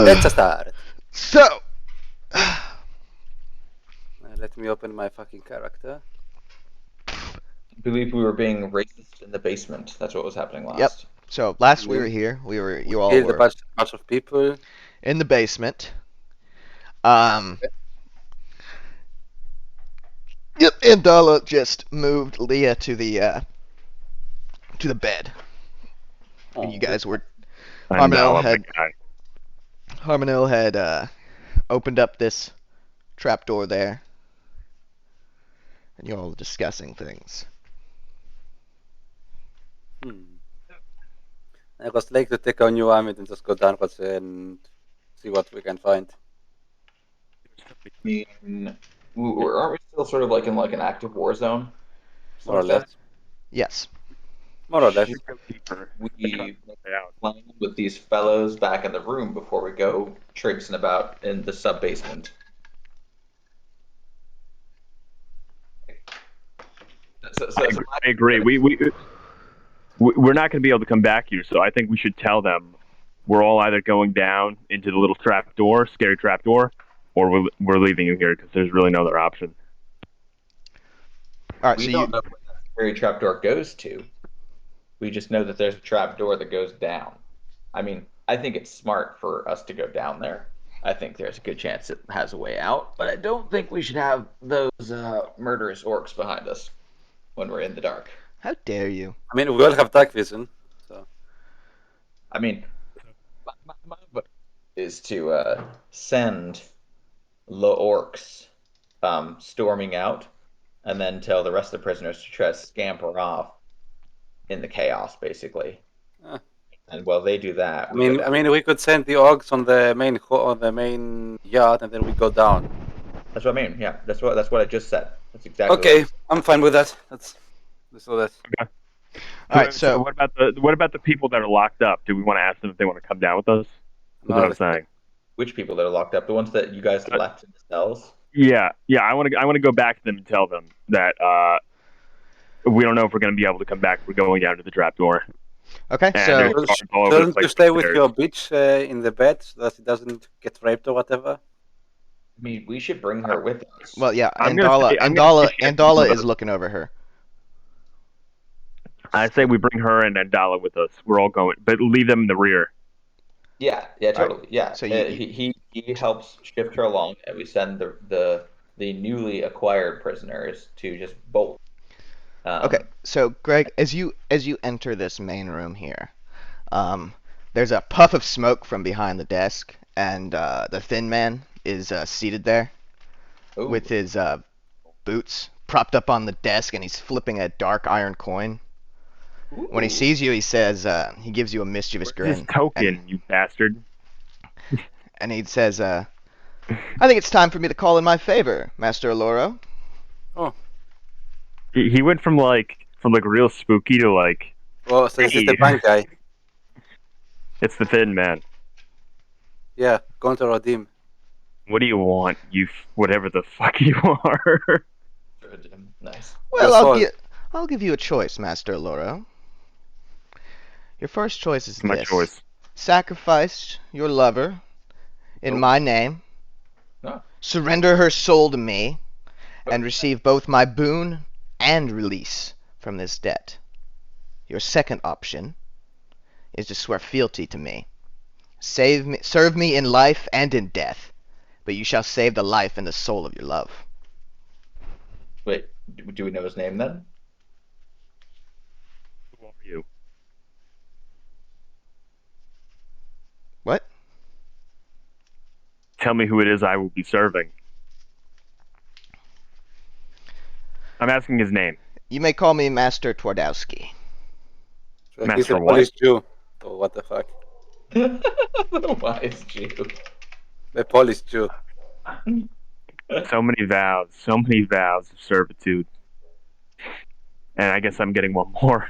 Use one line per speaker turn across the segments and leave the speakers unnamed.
Let's start.
So,
Let me open my fucking character.
I believe we were being racist in the basement. That's what was happening
yep.
last.
So last we were here, you all
Killed a
were
bunch of people.
in the basement. Yep. And Dala just moved Leah to the bed, and you guys were
I'm
Harmonil
Dala,
had
big guy.
Harmonil had opened up this trapdoor there, and you all were discussing things.
I was like to take a new army and just go downwards and see what we can find.
I mean, aren't we still sort of like in like an active war zone?
More or less.
Yes.
More or less.
Should we plan with these fellows back in the room before we go traipsing about in the sub basement?
I agree. We're not going to be able to come back here, so I think we should tell them we're all either going down into the little trap door, scary trap door, or we're leaving you here because there's really no other option.
All right.
We
So
don't know where that scary trap door goes to. We just know that there's a trap door that goes down. I mean, I think it's smart for us to go down there. I think there's a good chance it has a way out, but I don't think we should have those murderous orcs behind us when we're in the dark.
How dare you?
I mean, we all have dark vision, so.
I mean, my vote is to send the orcs storming out, and then tell the rest of the prisoners to try to scamper off in the chaos, basically. And while they do that,
I mean, we could send the orcs on the main yard, and then we go down.
That's what I mean. Yeah, that's what I just said. That's exactly.
Okay, I'm fine with that. Let's do that.
Okay.
All right. So
what about the people that are locked up? Do we want to ask them if they want to come down with us? That's what I'm saying.
Which people that are locked up? The ones that you guys left in the cells?
Yeah. I want to go back to them and tell them that we don't know if we're going to be able to come back. We're going down to the trap door.
okay.
And
So
Shouldn't you stay with your bitch in the bed so that it doesn't get raped or whatever?
I mean, we should bring her with us.
well, yeah.
I'm
Andala is looking over her.
I say we bring her and Andala with us. We're all going, but leave them in the rear.
Yeah, totally. Yeah.
So
he helps shift her along, and we send the newly acquired prisoners to just bolt.
Okay, so Greg, as you enter this main room here, there's a puff of smoke from behind the desk, and the Thin Man is seated there with his boots propped up on the desk, and he's flipping a dark iron coin.
Ooh.
When he sees you, he says, he gives you a mischievous grin.
This token, you bastard.
And he says, I think it's time for me to call in my favor, Master Aloro.
Oh.
He went from real spooky to like.
Oh, so this is the bank guy.
It's the Thin Man.
Yeah, going to redeem.
What do you want, you whatever the fuck you are?
Nice.
Well, I'll give you a choice, Master Aloro. Your first choice is
My
this.
choice.
Sacrifice your lover in my name.
Oh.
Surrender her soul to me, and receive both my boon and release from this debt. Your second option is to swear fealty to me. Serve me in life and in death, but you shall save the life and the soul of your love.
Wait, do we know his name then?
Who are you?
What?
Tell me who it is I will be serving. I'm asking his name.
You may call me Master Twardowski.
So he's
Master
a
what?
Polish Jew. Oh, what the fuck?
The wise Jew.
The Polish Jew.
So many vows of servitude. And I guess I'm getting one more.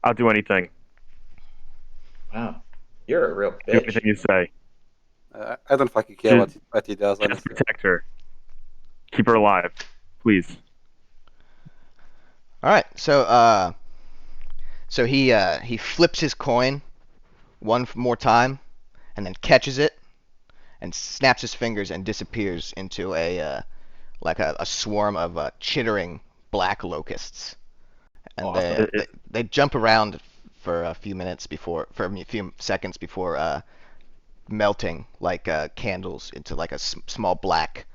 I'll do anything.
Wow, you're a real
Do
bitch.
anything you say.
I don't fucking care what he does.
Just
Honestly.
protect her. Keep her alive, please.
All right, so he flips his coin one more time, and then catches it and snaps his fingers and disappears into a swarm of chittering black locusts. And
Awesome.
they jump around for a few seconds before melting like candles into like small black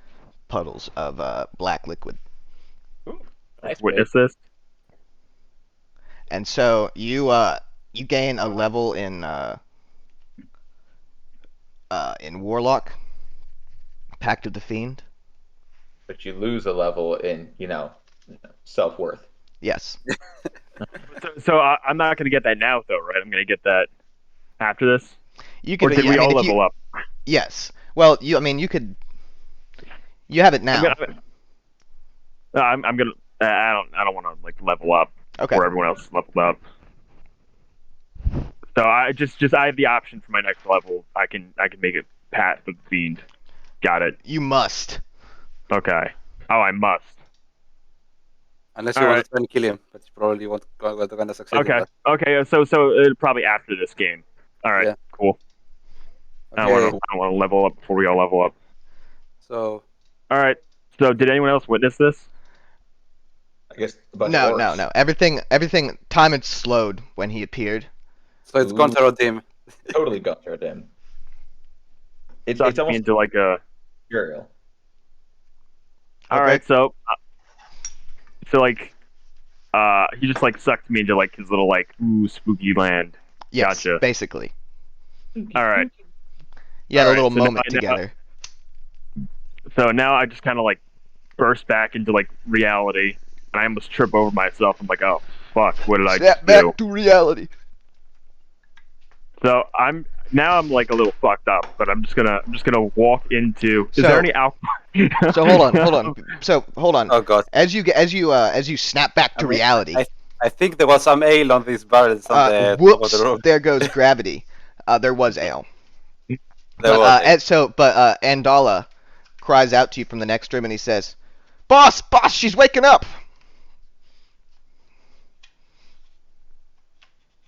puddles of black liquid.
Nice,
Witness this.
And so you gain a level in Warlock, Pact of the Fiend.
but you lose a level in self-worth.
Yes.
So I'm not going to get that now, though, right? I'm going to get that after this.
You
Or
could.
did we all level up?
Yes. Well, you could. You have it now.
I'm gonna. I don't want to like level up
Okay.
before everyone else leveled up. So I I have the option for my next level. I can make it Path of the Fiend. Got it.
You must.
Okay. Oh, I must.
Unless you
All
want
right.
to try and kill him, but you probably won't going to succeed. in
Okay.
that.
Okay. So probably after this game. All right.
Yeah.
Cool. I
Okay.
don't want to level up before we all level up.
So
All right. So did anyone else witness this?
I guess a bunch
No,
of orcs.
no. Everything. Time had slowed when he appeared.
it's
Ooh.
gone to Rodim.
Totally got through him. It's
Sucked me
almost
into like a.
material.
All
Okay.
right. So like, he just like sucked me into like his little like spooky land.
Yes.
Gotcha.
Basically.
All right.
You had a
All right,
little
so now
moment
I know-
together.
So now I just kind of like burst back into like reality, and I almost trip over myself. I'm like, oh fuck, what did I
Snap
just
back
do?
to reality.
So I'm like a little fucked up, but I'm just gonna walk into. Is
So-
there any alcohol?
So hold on. So hold on.
Oh god.
As you snap back to
I mean,
reality,
I think there was some ale on these barrels on the top of
whoops!
the room.
There goes gravity. There was ale.
There
But
was ale.
Andala cries out to you from the next room and he says, "Boss, she's waking up."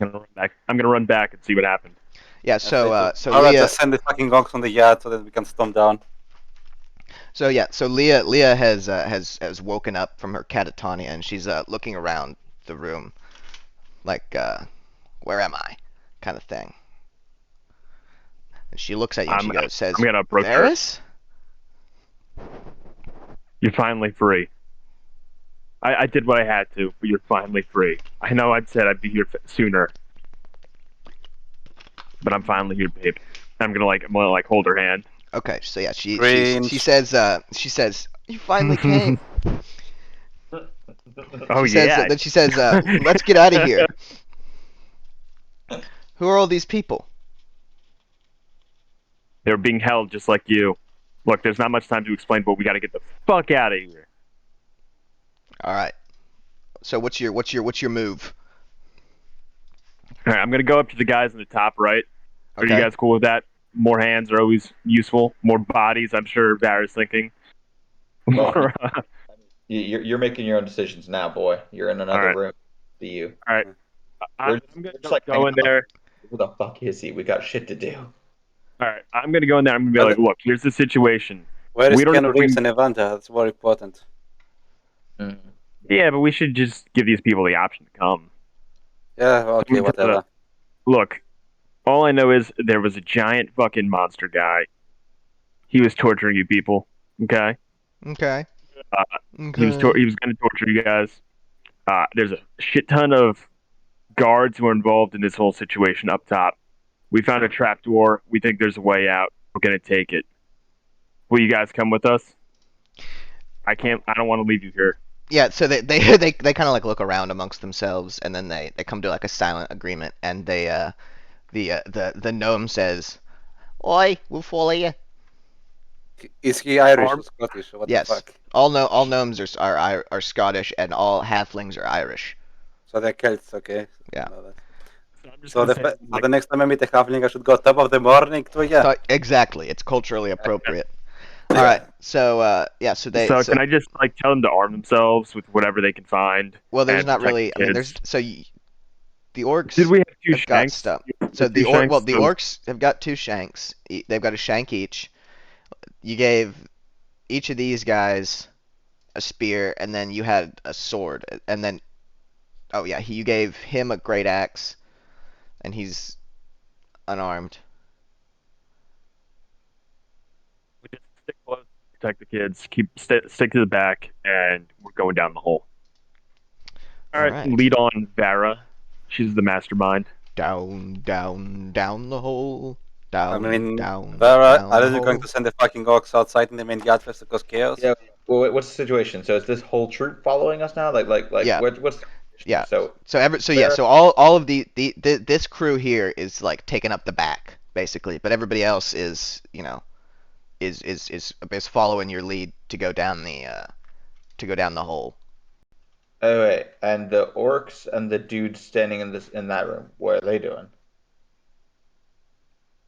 I'm gonna run back and see what happened.
Yeah. So
Alright,
Leah.
just send the fucking gongs on the yard so that we can storm down.
So Leah has woken up from her catatonia and she's looking around the room, like where am I, kind of thing. And she looks at you and says,
I'm gonna approach her.
"Varys?"
You're finally free. I did what I had to, but you're finally free. I know I'd said I'd be here sooner, but I'm finally here, babe. I'm gonna hold her hand.
Okay, so yeah, she
Cringe.
says, "You finally came."
Oh
She says,
yeah.
then she says, "Let's get out of here." Who are all these people?
They're being held just like you. Look, there's not much time to explain, but we got to get the fuck out of here.
All right. So what's your move?
All right, I'm gonna go up to the guys in the top right. Are
Okay.
you guys cool with that? More hands are always useful. More bodies, I'm sure Varys thinking. More,
You're making your own decisions now, boy. You're in another
Alright.
room. See you.
I'm
We're
gonna
just like
go in there.
Who the fuck is he? We got shit to do.
All right, I'm gonna go in there. I'm gonna be like, look, here's the situation.
Where is
We don't
Ken
know if
Reeves
we-
and Evander? That's very important.
Yeah, but we should just give these people the option to come.
Yeah, okay, whatever.
Look, all I know is there was a giant fucking monster guy. He was torturing you people. Okay.
Okay.
He was going to torture you guys. There's a shit ton of guards who are involved in this whole situation up top. We found a trapdoor. We think there's a way out. We're going to take it. Will you guys come with us? I don't want to leave you here.
Yeah, so they kind of like look around amongst themselves, and then they come to like a silent agreement, and the gnome says, "Oi, we'll follow you."
Is he Irish
Arm-
or Scottish or what
Yes.
the fuck?
All gnomes are Scottish, and all halflings are Irish.
So they're Celts, okay.
Yeah.
Know that.
So I'm just
So
gonna say,
the next time I meet a halfling, I should go top of the morning to yeah.
So, exactly, it's culturally appropriate. All right, so
can I just like tell them to arm themselves with whatever they can find?
well, there's
and
not
protect
really.
the
I mean,
kids?
the orcs
Did we have two
have got
shanks?
stuff. So
the two shanks,
the orcs have got 2 shanks. They've got a shank each. You gave each of these guys a spear, and then you had a sword, and then you gave him a great axe, and he's unarmed.
we just stick close, protect the kids, stick to the back, and we're going down the hole. All right, lead on Vara. She's the mastermind.
Down, down, down the hole. Down,
I mean,
down,
Vera,
down
are
the
you going
hole.
to send the fucking orcs outside in the main yard first to cause chaos?
Yeah. Well, what's the situation? So is this whole troop following us now?
Yeah.
What's
Yeah.
So
So all of this crew here is like taking up the back basically, but everybody else is is following your lead to go down the hole.
oh wait, and the orcs and the dudes standing in that room, what are they doing?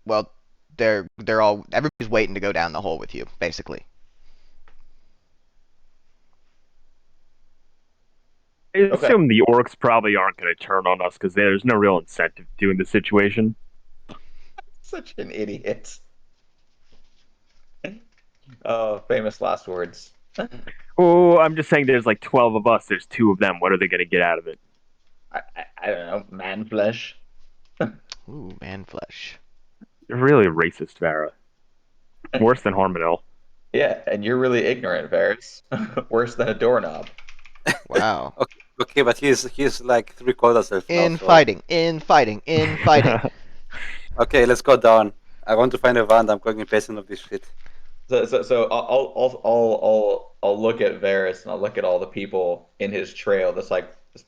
Well, everybody's waiting to go down the hole with you, basically.
I assume the orcs probably aren't going to turn on us because there's no real incentive to in the situation.
Such an idiot. Oh, famous last words.
Oh, I'm just saying there's like 12 of us. There's 2 of them. What are they going to get out of it?
I don't know, man flesh.
Ooh, man flesh.
You're really a racist, Vara. Worse than Harmonel.
Yeah, and you're really ignorant, Varys. Worse than a doorknob.
Wow.
Okay, but he's like 3/4 elf now.
Infighting.
Okay, let's go down. I want to find a Wand. I'm going impatient of this shit.
So I'll look at Varys and I'll look at all the people in his trail. This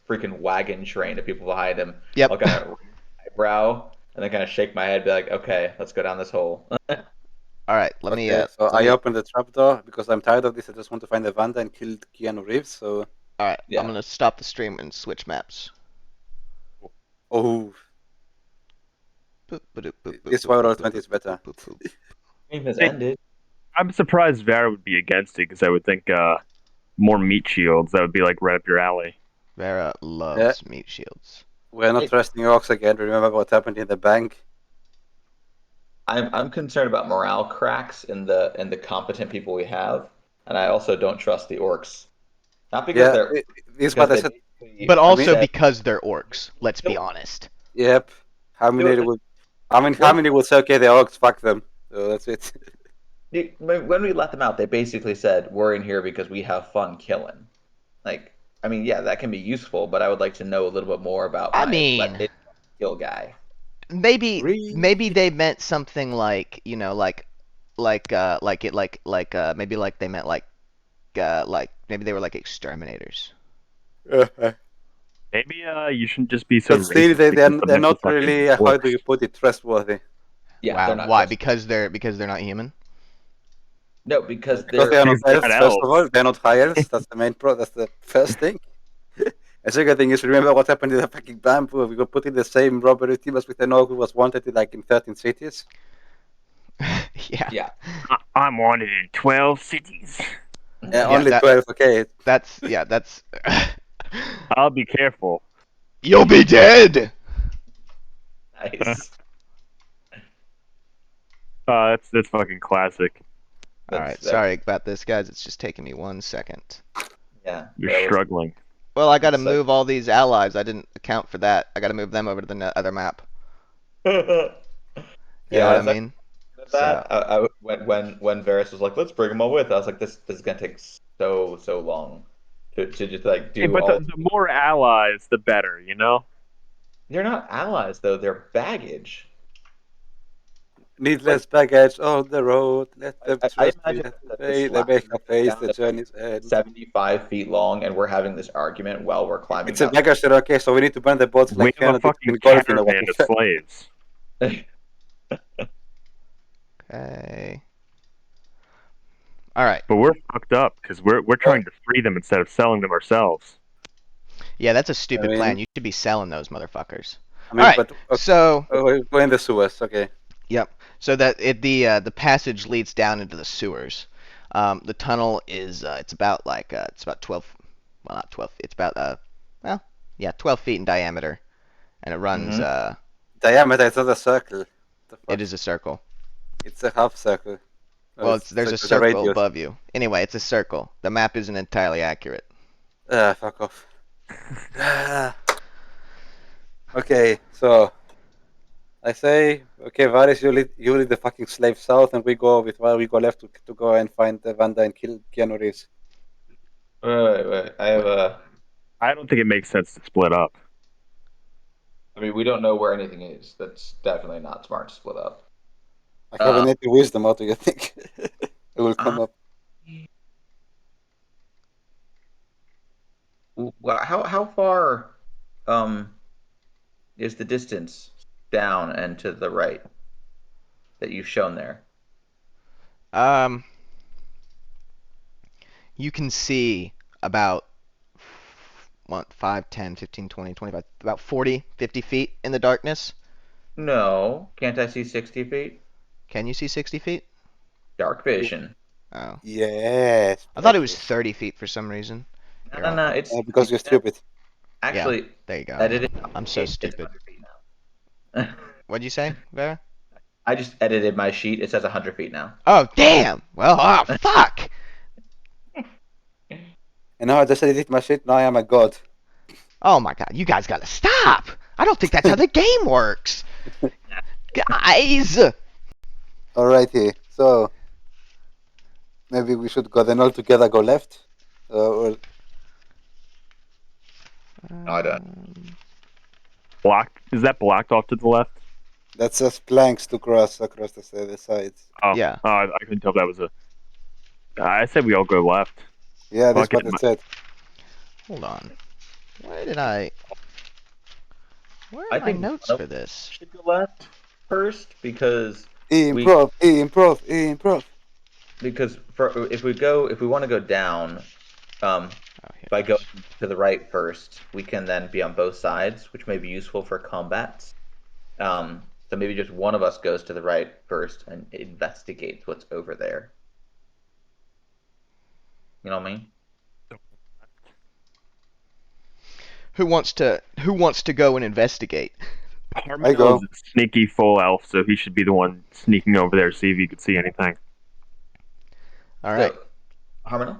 freaking wagon train of people behind him.
Yep.
I'll kind of eyebrow and then kind of shake my head, be like, okay, let's go down this hole.
All right, let me.
I opened the trapdoor because I'm tired of this. I just want to find a Wanda and kill Keanu Reeves. So.
All right,
Yeah.
I'm gonna stop the stream and switch maps.
Oh.
Boop, ba-doop, boop, boop,
This
boop,
Roll
boop,
20 is
boop,
better.
boop, boop, boop.
Game has ended.
I'm surprised Vara would be against it because I would think more meat shields. That would be like right up your alley.
Vera loves meat shields.
We're not trusting orcs again. Remember what happened in the bank?
I'm concerned about morale cracks in the competent people we have, and I also don't trust the orcs. Not because they're.
This is what I said.
But also because they're orcs. Let's be honest.
Yep. How many would say, okay, the orcs, fuck them. So that's it.
When we let them out, they basically said, we're in here because we have fun killing. Yeah, that can be useful, but I would like to know a little bit more about let it kill guy.
Maybe they meant something like, maybe like they meant like maybe they were like exterminators.
Maybe you shouldn't just be so.
But still, they're not really. How do you put it? Trustworthy.
Yeah.
Wow. Why? Because they're not human.
No, because
they're not elves. First of all, they're not high elves. That's the main That's the first thing. The second thing is remember what happened in the fucking bamboo. We got put in the same robbery team as with an orc who was wanted in 13 cities.
Yeah.
Yeah.
I'm wanted in 12 cities.
Only 12. Okay.
That's.
I'll be careful.
You'll be dead.
Nice.
That's fucking classic.
All right, sorry about this, guys. It's just taking me 1 second.
Yeah.
You're struggling.
Well, I got to move all these allies. I didn't account for that. I got to move them over to the other map. You know what I mean?
When Varys was like, "Let's bring them all with," I was like, "This is gonna take so long to just do."
But the more allies, the better. You know.
They're not allies though; they're baggage.
Needless baggage on the road. Let them trust me. They make a face. The journey's end.
75 feet long, and we're having this argument while we're climbing.
It's a baggage. Okay, so we need to burn the boats
We have a fucking caravan of slaves.
Okay. All right.
But we're fucked up because we're trying to free them instead of selling them ourselves.
Yeah, that's a stupid plan. You should be selling those motherfuckers.
All right.
So
go in the sewers. Okay.
Yep. So that the passage leads down into the sewers. The tunnel is it's about 12. Well, not 12. It's about 12 feet in diameter, and it runs.
diameter. It's not a circle. The fuck?
It is a circle.
It's a half circle. No,
Well,
it's
there's a
a
circle
radius.
above you. Anyway, it's a circle. The map isn't entirely accurate.
Fuck off. Okay, so I say, okay, Varys, you lead the fucking slave south, and we go with we go left to go and find Wanda and kill Keanu Reeves.
Wait. I have a.
I don't think it makes sense to split up.
I mean, we don't know where anything is. That's definitely not smart to split up.
I have a native wisdom. How do you think it will come up?
How far is the distance down and to the right that you've shown there?
You can see about 5, 10, 15, 20, 25, about 40, 50 feet in the darkness.
No, can't I see 60 feet?
Can you see 60 feet?
Dark vision.
Oh.
Yes.
I thought it was 30 feet for some reason.
No, it's
because you're stupid.
actually
There you go.
edited.
I'm so
It's
stupid.
100 feet now.
What'd you say, Vera?
I just edited my sheet. It says 100 feet now.
Oh, damn! Well, fuck!
And now I just edited my shit. Now I am a god.
Oh my god, you guys gotta stop! I don't think that's how the game works! Guys!
Alrighty, so maybe we should go then all together go left. Or
No, I don't.
Blocked? Is that blocked off to the left?
that's just planks to cross across the sides.
Oh,
Yeah.
Oh, I couldn't tell if that was a. I said we all go left.
Yeah, that's
Fuck
what
it,
it said.
Hold on. Where did I... Where are
I
my
think
notes
nope.
for this?
Should go left first because
Improv.
if we want to go down, if I go to the right first, we can then be on both sides, which may be useful for combats. So maybe just one of us goes to the right first and investigates what's over there. You know what I mean?
Who wants to go and investigate?
I go.
Harmonel's a sneaky full elf, so he should be the one sneaking over there to see if he could see anything.
Alright.
So, Harmonel?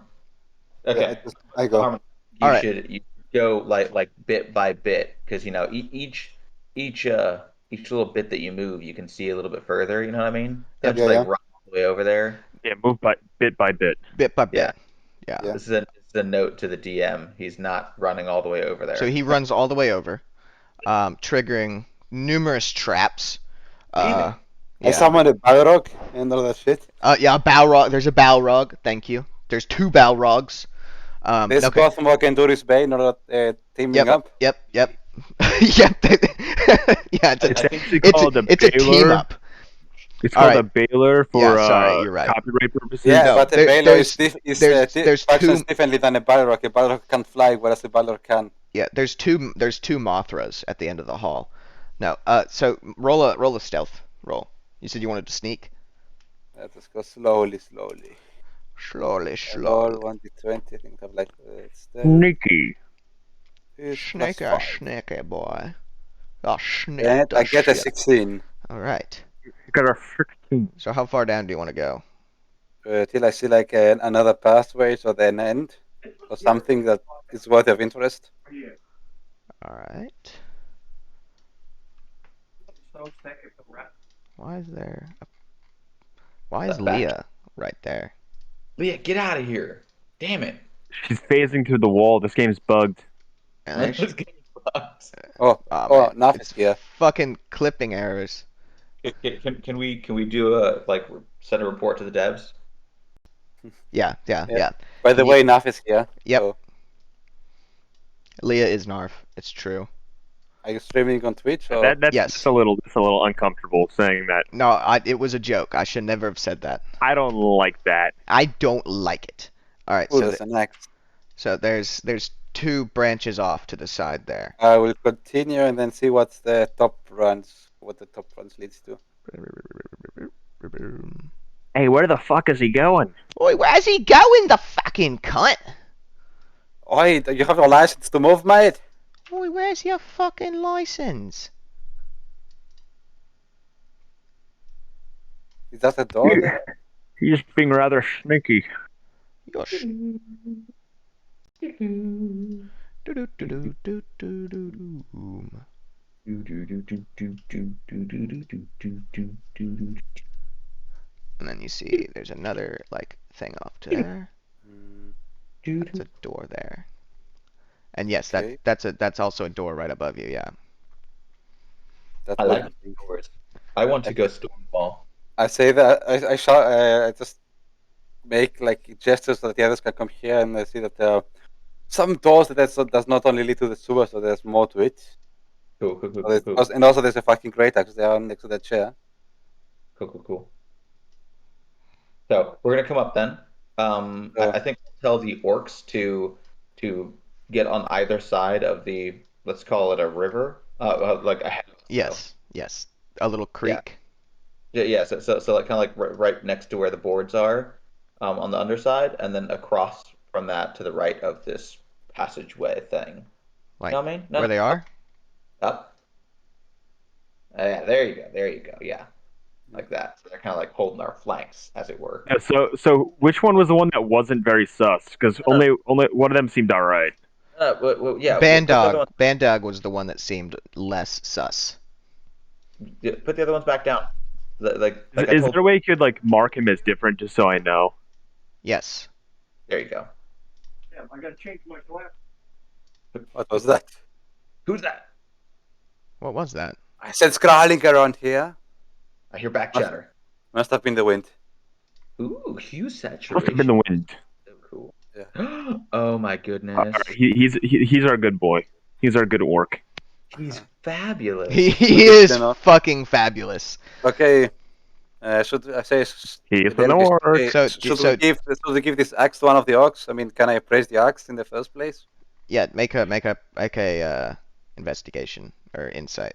Okay.
Yeah, I go.
Harmonel,
All right.
you go like bit by bit because each little bit that you move, you can see a little bit further. You know what I mean? You don't just
Yeah.
run all the way over there.
Yeah, move bit by bit.
Bit by bit.
Yeah.
Yeah.
This is a note to the DM. He's not running all the way over there.
So he runs all the way over, triggering numerous traps.
I
Yeah.
summoned a Balrog and all that shit.
Yeah, a Balrog. There's a Balrog. Thank you. There's 2 Balrogs.
There's
Okay.
Gothmog and Doris Bane all teaming up.
Yep. Yep. Yeah, it's
I think they
it's
call it a
a team
Baylor.
up.
It's
All
called
right.
a Baylor for
Yeah, sorry, you're right.
copyright purposes.
Yeah,
No,
but the
there-
Baylor
there's- there's
functions
two-
differently than a Balrog. A Balrog can't fly, whereas a Balrog can.
Yeah, there's two Mothras at the end of the hall. No, so roll a stealth roll. You said you wanted to sneak.
Let us go slowly.
Slowly.
Roll 1d20. I think I have like
Sneaky.
Sneaky boy. Oh, sneak
And
the
I get a
shit.
16
All right.
You got a 16.
So how far down do you want to go?
till I see like another pathway or an end or something that is worthy of interest.
All right. Why is
That back.
Leah right there?
Leah, get out of here! Damn it!
She's phasing through the wall. This game's bugged.
And there's-
This game sucks.
Oh,
man,
Naf
it's
is here.
fucking clipping errors.
Can we do a send a report to the devs?
Yeah.
By the way, Naf is here.
Yep.
So,
Leah is Narf. It's true.
are you streaming on Twitch? Or?
That's
Yes.
just a little uncomfortable saying that.
No, it was a joke. I should never have said that.
I don't like that.
I don't like it. All right.
Ooh,
So
there's an axe.
so there's 2 branches off to the side there.
I will continue and then see what the top runs leads to.
Hey, where the fuck is he going?
Oi, where's he going, the fucking cunt?
Oi, you have a license to move, mate?
Oi, where's your fucking license?
Is that a door there?
He's being rather sneaky.
Yosh. Do-do-do-do-do-do-do-do. And then you see there's another like thing off to there.
Mm,
That's a door there. And yes,
Okay.
that's also a door right above you. Yeah.
That's
I
what
like
think.
doors. I want to go Stormwall.
I say that I shout. I just make like gestures so that the others can come here, and I see that there are some doors that does not only lead to the sewer, so there's more to it.
Cool, cool, cool,
So
cool, cool,
and also there's a fucking great axe there next to that chair.
cool, cool, cool. So we're gonna come up then. I think I'll tell the orcs to get on either side of the, let's call it a river, like ahead of us.
Yes. Yes. A little creek.
Yeah. So like kind of like right next to where the boards are, on the underside, and then across from that to the right of this passageway thing.
Like
You know what I mean? No,
where they are.
up. Yeah, there you go. There you go. Yeah, like that. So they're kind of like holding our flanks, as it were.
Yeah, so which one was the one that wasn't very sus? Because only one of them seemed alright.
Yeah. Put the other
Bandog was the one that seemed less sus.
put the other ones back down. Like I
Is
told
there a way you could like mark him as different, just so I know?
Yes.
There you go.
Yeah, I gotta change my glass.
What was that?
Who's that?
What was that?
I said scrawling around here.
I hear back
Must-
chatter.
Must have been the wind.
Ooh, hue
Must have
saturation.
been the wind.
So cool.
Yeah.
Oh my goodness.
Alright, he's our good boy. He's our good orc.
He's fabulous.
He is
You know.
fucking fabulous.
Okay. Should I say?
He's
then
an
we-
orc.
okay,
So-
should
so-
we give this axe to one of the orcs? I mean, can I appraise the axe in the first place?
Yeah. Make a investigation or insight.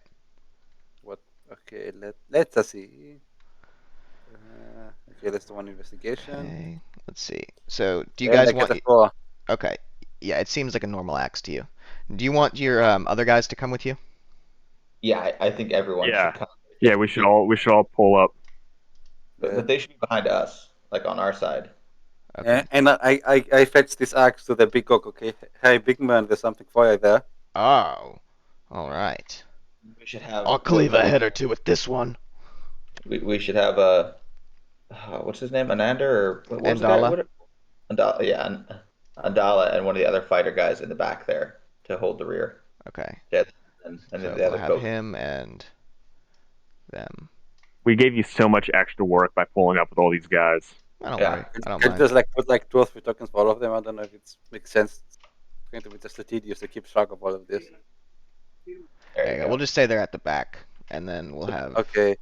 Okay, let's see. Okay, that's the one investigation.
Okay. Let's see. So do you
And
guys
I get
want?
a 4.
Okay. Yeah. It seems like a normal axe to you. Do you want your other guys to come with you?
Yeah, I think everyone
Yeah.
should come.
Yeah, we should all pull up.
But they should be behind us, like on our side.
Okay.
And I fetched this axe to the big orc. Okay, hey big man, there's something for you there.
Oh. All right.
We should have.
I'll cleave a head or two with this one.
We should have a. What's his name? Ananda or what was the guy?
Andala.
Andala, yeah, Andala, and one of the other fighter guys in the back there to hold the rear.
Okay.
And
So
then the
we'll
other
have
folk.
him and them.
We gave you so much extra work by pulling up with all these guys.
I don't
Yeah.
worry. I don't
Can
mind.
just like put like 2 or 3 tokens for all of them. I don't know if it makes sense. It's going to be just tedious to keep track of all of this.
There
There you go. We'll just say they're at the back, and then we'll have.
Okay.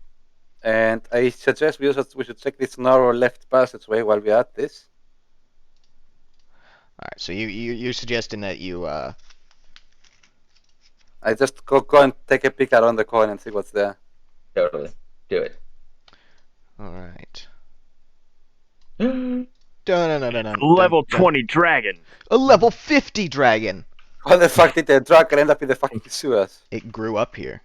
And I suggest we should check this narrow left passageway while we're at this.
All right. So you're suggesting that you
I just go and take a peek around the corner and see what's there.
Totally. Do it.
All right.
Dun,
Level 20 dragon.
A level 50 dragon.
How the fuck did the dragon end up in the fucking sewers?
It grew up here.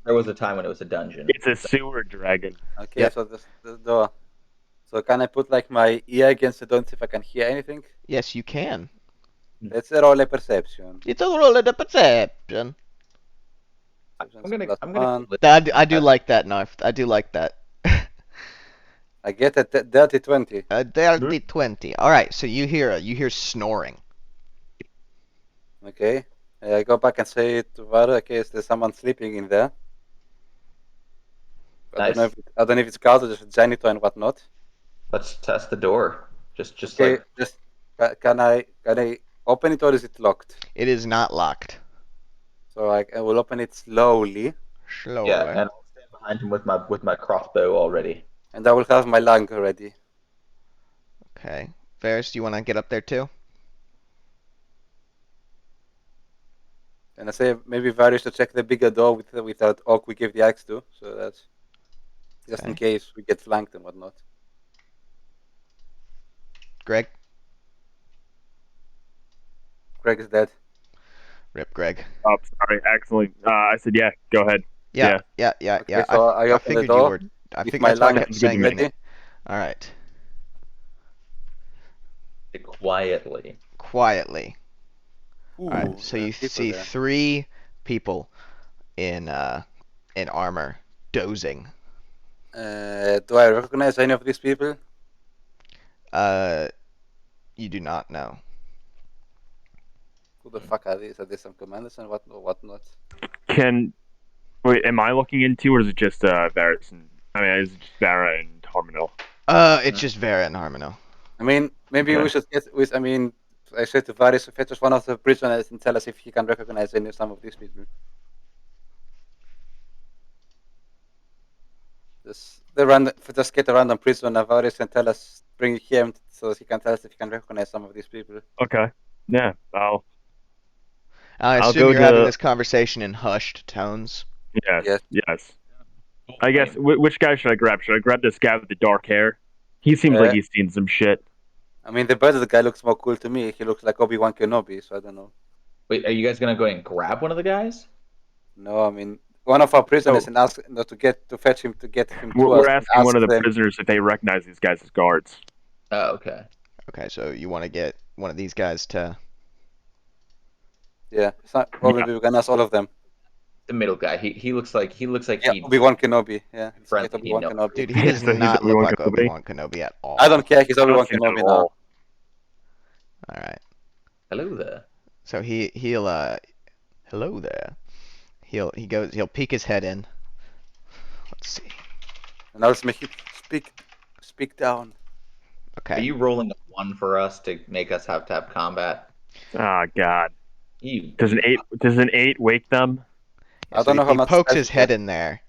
There was a time when it was a dungeon.
It's a sewer dragon.
Okay,
Yep.
so this the door. So can I put like my ear against the door and see if I can hear anything?
Yes, you can.
Let's roll a perception.
It's a roll of the perception.
I'm gonna.
One.
I do like that knife. I do like that.
I get a dirty 20.
A dirty 20. All right. So you hear snoring.
Okay. I go back and say to Vara, okay, is there someone sleeping in there? I don't know if it's guards or just a janitor and whatnot.
Let's test the door. Just
Okay,
like
just can I open it or is it locked?
It is not locked.
So I will open it slowly,
Slowly.
yeah, and I'll stand behind him with my crossbow already.
and I will have my lung ready.
Okay. Varys, do you want to get up there too?
And I say maybe Varys to check the bigger door with that orc we gave the axe to, so that's just in
Okay.
case we get flanked and whatnot.
Greg?
Greg is dead.
Rip Greg.
Oh, sorry, accidentally. I said yeah. Go ahead.
Yeah.
Okay,
Yeah.
so I
I
open the
figured you
door.
were I
With
think
my
that's why I
lungs
kept saying your
ready.
name. All right.
Quietly.
Quietly.
Ooh,
All right. So
there are
you
people
see
there.
3 people in armor dozing.
Do I recognize any of these people?
You do not know.
Who the fuck are these? Are they some commanders and whatnot?
Wait, am I looking into, or is it just Varys and is it just Vara and Harmonil?
It's just Vera and Harmonil.
I mean, maybe we
Okay.
should get with. I mean, I said to Varys, fetch us one of the prisoners and tell us if he can recognize some of these people. Just get a random prisoner, Varys, and tell us, bring him so that he can tell us if he can recognize some of these people.
Okay. Yeah.
I
I'll
assume
go
you're having
to-
this conversation in hushed tones.
Yes. I guess which guy should I grab? Should I grab this guy with the dark hair? He seems like he's seen some shit.
I mean, the bearded guy looks more cool to me. He looks like Obi-Wan Kenobi, so I don't know.
Wait, are you guys gonna go and grab one of the guys?
No, I mean, one of our prisoners
Oh.
and ask to fetch him to get him to us.
We're
and
asking one of
ask
the
them.
prisoners if they recognize these guys as guards.
Oh, okay.
Okay, so you want to get one of these guys to.
Yeah, or maybe we can ask all of them.
The middle guy. He looks like he'd
Obi-Wan Kenobi. Yeah, let's
Friendly,
get Obi-Wan
no.
Kenobi.
Dude, he does
So he's
not look
Obi-Wan
like
Kenobi?
Obi-Wan Kenobi at all.
I don't care. He's
I don't
Obi-Wan
see that
Kenobi
at
now.
all.
All right.
Hello there.
So he'll hello there. He'll peek his head in. Let's see.
And I'll make it speak down.
Okay.
Are you rolling a 1 for us to make us have to have combat?
Ah, God.
You
Does an 8 wake them?
Yeah,
I
so
don't know how
he
much
pokes
space
his
is
head
there.
in there,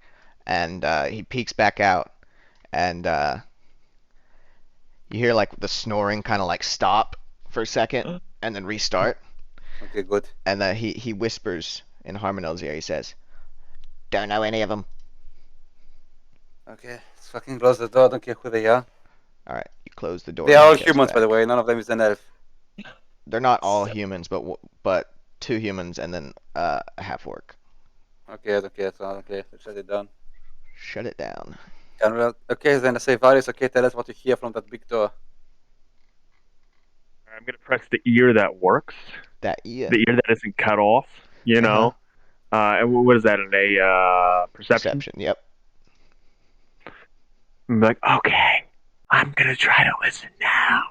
and he peeks back out, and you hear like the snoring kind of like stop for a second, and then restart,
Okay, good.
and he whispers in Harmonel's ear. He says, "Don't know any of them."
Okay, let's fucking close the door. I don't care who they are.
All right, you close the door.
They
and
are
he
all
goes
humans, by the
back.
way. None of them is an elf.
They're not all humans, but 2 humans and then a half orc.
Okay, I don't care. So I don't care. Let's shut it down.
Shut it down.
Okay, then I say, Varys, okay, tell us what you hear from that big door.
I'm gonna press the ear that works.
That ear.
The ear that isn't cut off. You know. And what is that? A perception?
Perception. Yep.
I'm like, okay, I'm gonna try to listen now.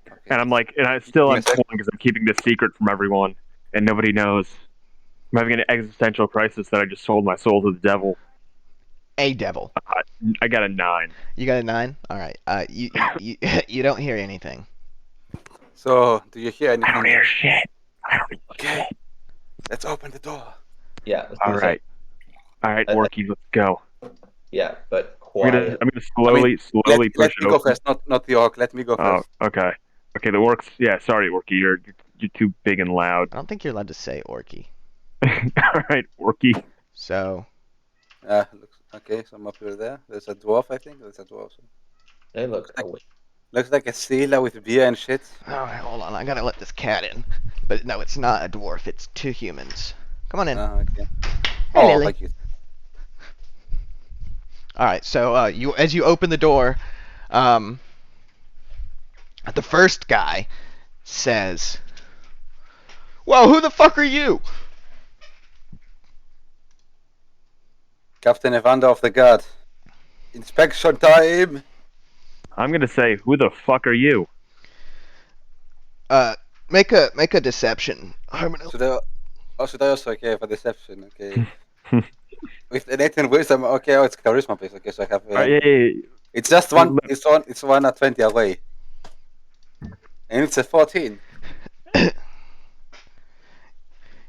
Okay.
And I'm like, and I'm
Give me a
torn
sec.
because I'm keeping this secret from everyone, and nobody knows. I'm having an existential crisis that I just sold my soul to the devil.
A devil.
I got a 9.
You got a 9. All right. You you don't hear anything.
So, do you hear anything?
I don't hear shit. I don't hear
Okay,
shit.
let's open the door.
Yeah. let's do
All
the
right, Orky, let's go.
same. Yeah, but
I'm
quiet.
gonna slowly
Let
push
me
it
go
open.
first, not the orc. Let me go
Oh,
first.
okay. Okay, the orcs. Yeah, sorry, Orky, you're too big and loud.
I don't think you're allowed to say orky.
All right, Orky.
So
Okay, so I'm up here there. There's a dwarf, I think. There's a dwarf.
They look awake.
Looks like a sailor with beer and shit.
all right, hold on. I gotta let this cat in. But no, it's not a dwarf. It's 2 humans. Come on in.
Okay.
Hey, Lily.
Like you.
All right. So as you open the door, the first guy says, "Whoa, who the fuck are you?"
Captain Evander of the Guard. Inspection time.
I'm gonna say, who the fuck are you?
Make a deception. Harmonil.
Should I also okay for deception? Okay. With an 18 wisdom, okay. Oh, it's charisma based. Okay, so I have.
Yeah.
It's just one. It's one at 20 away. And it's a 14.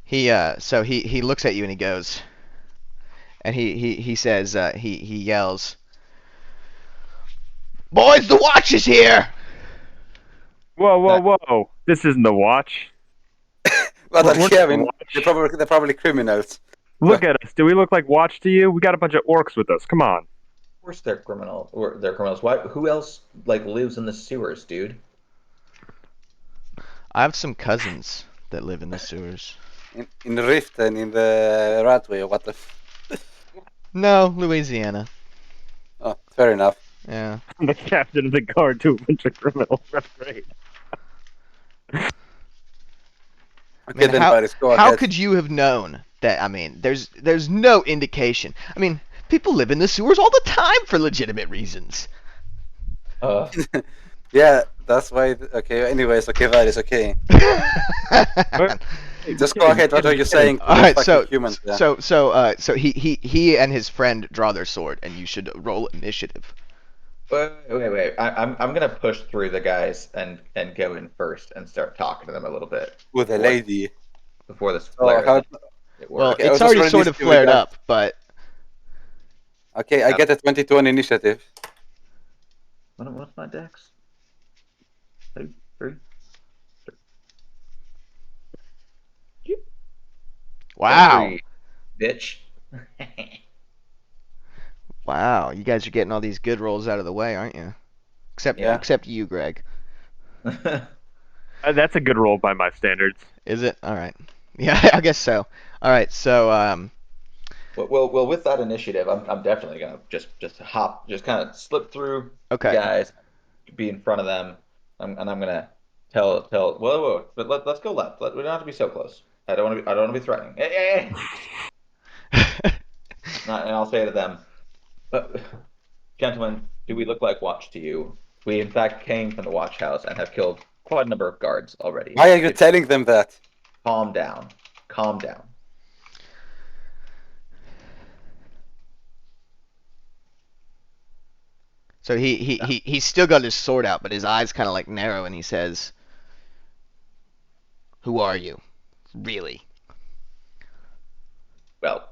He looks at you and he goes, and he says, he yells, "Boys, the watch is here!"
Whoa! This isn't the watch.
Well,
We're
they're
not
here. I mean,
watch.
they're probably criminals.
Look at us. Do we look like watch to you? We got a bunch of orcs with us. Come on.
Of course they're criminals. Or they're criminals. Why? Who else lives in the sewers, dude?
I have some cousins that live in the sewers.
In the Rift and in the Ratway, or what the?
No, Louisiana.
Oh, fair enough.
Yeah.
I'm the captain of the guard to a bunch of criminals. That's great.
I
Okay,
mean,
then,
how
buddies, go
how
ahead.
could you have known that? I mean, there's no indication. I mean, people live in the sewers all the time for legitimate reasons.
Yeah, that's why. Okay, anyways, okay, buddies, okay. Just go ahead. What are you saying?
All
to
right,
those
so
fucking humans, yeah?
so he and his friend draw their sword, and you should roll initiative.
Wait. I'm gonna push through the guys and go in first and start talking to them a little bit
With a lady.
before this
So
flares
how?
up. It
Well,
works.
Okay, I
it's
was just
already
running
sort of
initiative with
flared
that.
up, but
Okay, I get a 22 on initiative.
What's my dex? 2, 3.
wow,
Bitch.
wow, you guys are getting all these good rolls out of the way, aren't you?
Yeah.
Except you, Greg.
That's a good roll by my standards.
Is it? All right. Yeah, I guess so. All right, so
Well, with that initiative, I'm definitely gonna just kind of slip through
okay.
guys, be in front of them, and I'm gonna tell. Whoa, but let's go left. We don't have to be so close. I don't want to be threatening. Hey. And I'll say to them, gentlemen, do we look like watch to you? We in fact came from the watch house and have killed quite a number of guards already.
Why are you telling them that?
Calm down. Calm down.
So he's still got his sword out, but his eyes kind of like narrow, and he says, "Who are you, really?"
Well,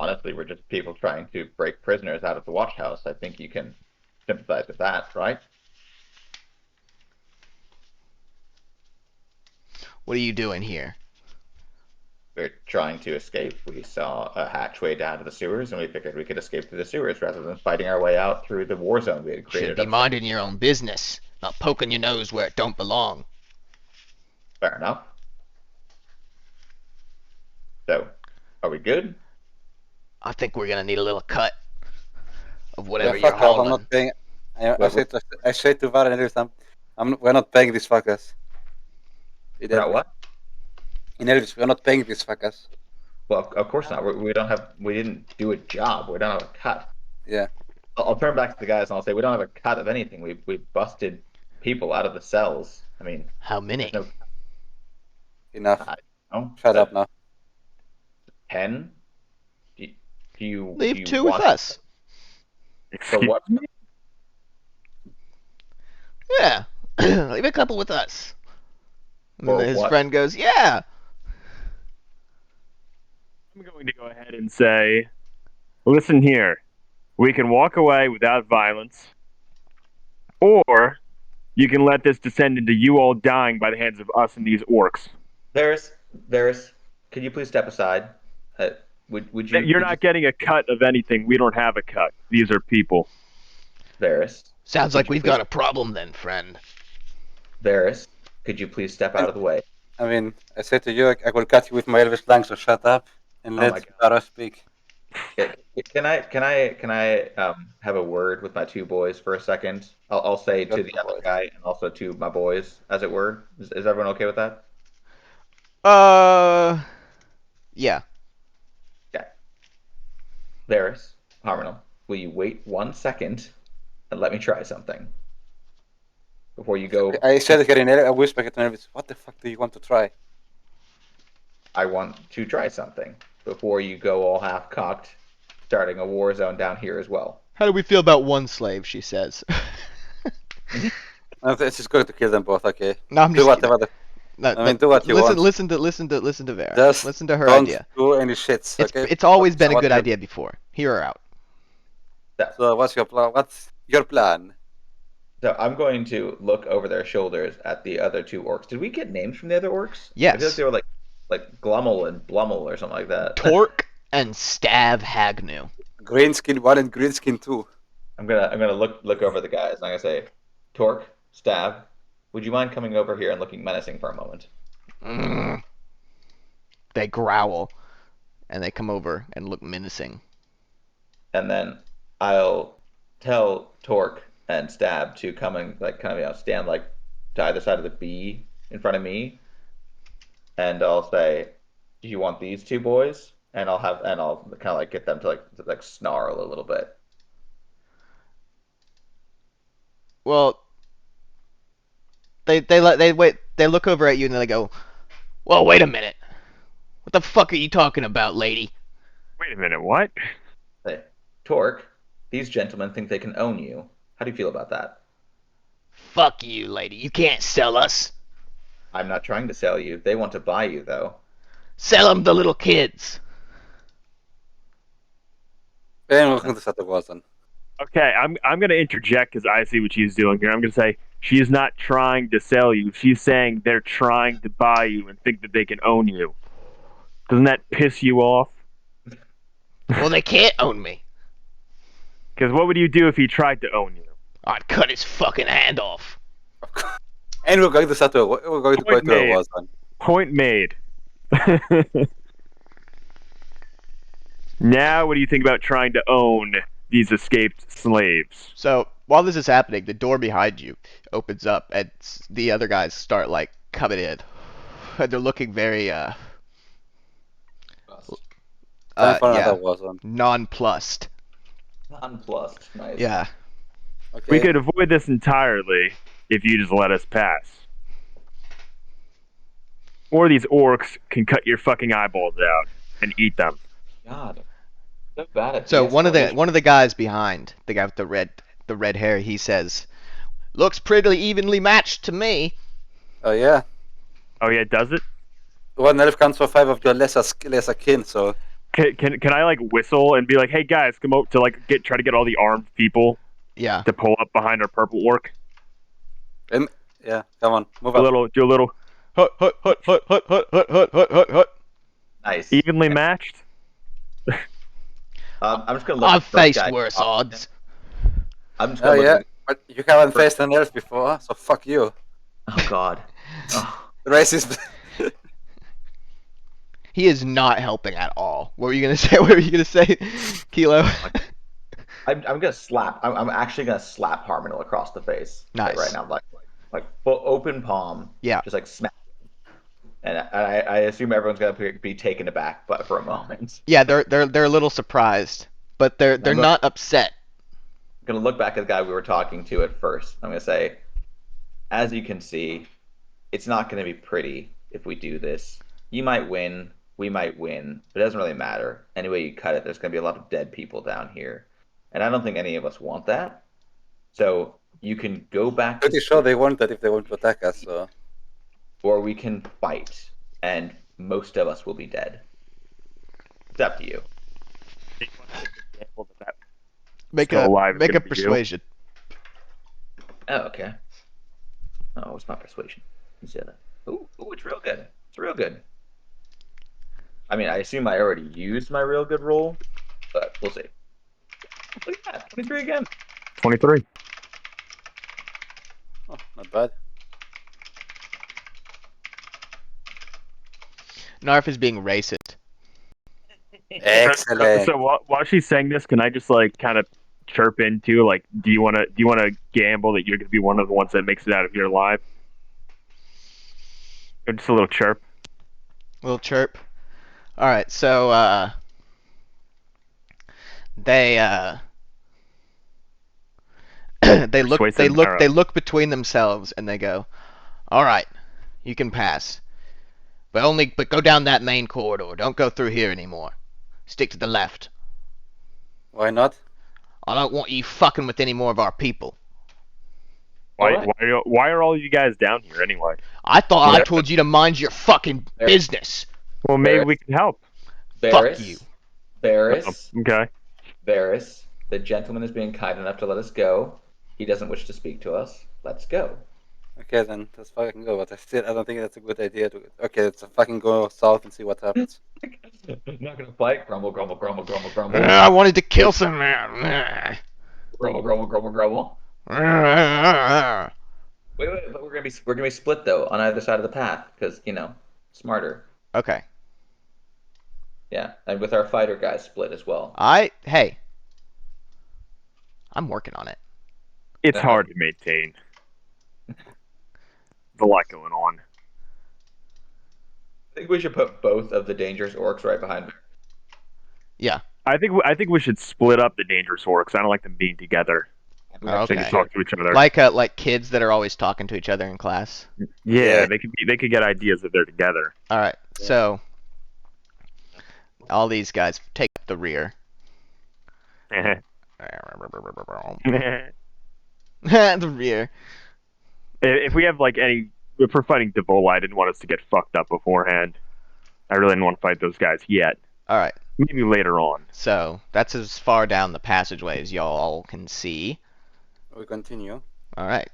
honestly, we're just people trying to break prisoners out of the watch house. I think you can sympathize with that, right?
What are you doing here?
We're trying to escape. We saw a hatchway down to the sewers, and we figured we could escape through the sewers rather than fighting our way out through the war zone we had
Should
created.
be minding your own business, not poking your nose where it don't belong.
Fair enough. So, are we good?
I think we're gonna need a little cut of
Yeah,
whatever you're
fuck off. I'm
hauling.
not paying. I
What-
say to Varen every time, we're not paying these fuckers.
We're not what?
In Elvis, we're not paying these fuckers.
Well, of course not. We didn't do a job. We don't have a cut.
Yeah.
I'll turn back to the guys and I'll say we don't have a cut of anything. We busted people out of the cells. I mean,
How many?
there's no.
Enough.
Oh,
Shut up now.
10? Do you
Leave
do you
2 with
want-
us.
For what?
Yeah, leave a couple with us. And
For
then his
what?
friend goes, "Yeah."
I'm going to go ahead and say, listen here. We can walk away without violence, or you can let this descend into you all dying by the hands of us and these orcs.
Varys, could you please step aside? Would you?
You're not getting a cut of anything. We don't have a cut. These are people.
Varys.
Sounds
Could
like
you
we've
please-
got a problem then, friend.
Varys, could you please step out of the way?
I mean, I said to you, I will cut you with my Elvis slang, so shut up and
Oh my
let
God.
Tara speak.
Can I have a word with my 2 boys for a second? I'll say to
Good
the other
boys.
guy and also to my boys, as it were. Is everyone okay with that?
Yeah.
Okay. Varys, Harmonum, will you wait 1 second and let me try something before you go?
I said it in I whispered it to Elvis. What the fuck do you want to try?
I want to try something before you go all half cocked, starting a war zone down here as well.
How do we feel about one slave? She says.
It's just going to kill them both. Okay.
No, I'm
Do
just
whatever.
no,
I mean, do what you want.
listen to Vera.
Just
Listen to her
don't
idea.
do any shits. Okay.
It's always been a
what
good
you-
idea before. Hear her out.
So what's your plan? What's your plan?
So I'm going to look over their shoulders at the other 2 orcs. Did we get names from the other orcs?
Yes.
I feel like they were like Glummel and Blummel or something like that.
Torque and Stav Hagnu.
Greenskin 1 and Greenskin 2.
I'm gonna look over the guys and I'm gonna say, Torque, Stab, would you mind coming over here and looking menacing for a moment?
They growl, and they come over and look menacing.
And then I'll tell Torque and Stab to come and stand like to either side of the B in front of me, and I'll say, "Do you want these two boys?" And I'll kind of like get them to like snarl a little bit.
Well, they look over at you and they go, "Well, wait a minute. What the fuck are you talking about, lady?"
Wait a minute, what?
Say, Torque, these gentlemen think they can own you. How do you feel about that?
Fuck you, lady. You can't sell us.
I'm not trying to sell you. They want to buy you, though.
Sell them the little kids.
Ben looking to set the was on.
Okay, I'm gonna interject because I see what she's doing here. I'm gonna say she's not trying to sell you. She's saying they're trying to buy you and think that they can own you. Doesn't that piss you off?
Well, they can't own me.
Because what would you do if he tried to own you?
I'd cut his fucking hand off.
And we're going to set the
Point made.
was on.
Point made. Now, what do you think about trying to own these escaped slaves?
So while this is happening, the door behind you opens up, and the other guys start like coming in, and they're looking very
Time for another was on.
nonplussed.
Nonplussed. Nice.
Yeah.
Okay.
We could avoid this entirely if you just let us pass. Or these orcs can cut your fucking eyeballs out and eat them.
God. So bad at
So one of the
de-escalation.
guys behind, the guy with the red hair, he says, "Looks pretty evenly matched to me."
Oh yeah.
Oh yeah, does it?
One elf counts for 5 of your lesser kin, so
Can I like whistle and be like, hey guys, come out to like try to get all the armed people
Yeah.
to pull up behind our purple orc?
yeah, come on, move
Do a
up.
little
Hut hut hut hut hut hut hut hut hut hut hut.
Nice.
evenly matched.
I'm just gonna look.
I've
at the first
faced
guy.
worse odds.
I'm just
Oh
gonna
yeah,
look.
but you haven't faced an elf before, so fuck you.
Oh God. Oh.
Racist.
He is not helping at all. What were you gonna say? What were you gonna say, Kilo?
I'm gonna slap. I'm actually gonna slap Harmon across the face.
Nice.
Right now, like full open palm.
Yeah.
Just like smack. And I assume everyone's gonna be taken aback, but for a moment.
Yeah, they're a little surprised, but they're not upset.
I'm gonna look back at the guy we were talking to at first. I'm gonna say, as you can see, it's not gonna be pretty if we do this. You might win, we might win, but it doesn't really matter. Any way you cut it, there's gonna be a lot of dead people down here, and I don't think any of us want that. So you can go back.
Pretty sure they want that if they want to attack us. So
or we can fight, and most of us will be dead. It's up to you.
Make
Still alive,
a
it's gonna be you.
persuasion.
Oh, okay. Oh, it's not persuasion. You said that. Ooh, it's real good. It's real good. I mean, I assume I already used my real good roll, but we'll see. Look at that, 23 again.
23.
oh, not bad.
Narf is being racist.
Excellent.
So while she's saying this, can I just like kind of chirp into like, do you want to gamble that you're going to be one of the ones that makes it out of here alive? Or just a little chirp.
Little chirp. All right, so they they look between themselves and they go, "All right, you can pass, but go down that main corridor. Don't go through here anymore. Stick to the left.
Why not?
I don't want you fucking with any more of our people."
Why are all you guys down here anyway?
I thought I told you to mind your fucking business.
Well, maybe we can help.
Varys,
Fuck you.
Varys,
Okay.
Varys, the gentleman is being kind enough to let us go. He doesn't wish to speak to us. Let's go.
Okay, then let's fucking go. But I don't think that's a good idea. Okay, let's fucking go south and see what happens.
Not gonna fight. Grumble, grumble, grumble, grumble, grumble.
I wanted to kill some man.
Grumble, grumble, grumble, grumble. Wait, but we're gonna be split though on either side of the path because smarter.
Okay.
Yeah, and with our fighter guys split as well.
Hey, I'm working on it.
It's hard to maintain. There's a lot going on.
I think we should put both of the dangerous orcs right behind me.
Yeah.
I think we should split up the dangerous orcs. I don't like them being together.
Okay.
They can talk to each other.
Like kids that are always talking to each other in class.
Yeah, they could get ideas if they're together.
All right. So all these guys take up the rear. The rear.
If we have if we're fighting Devola, I didn't want us to get fucked up beforehand. I really didn't want to fight those guys yet.
All right.
Maybe later on.
So that's as far down the passageway as y'all can see.
We continue.
All right.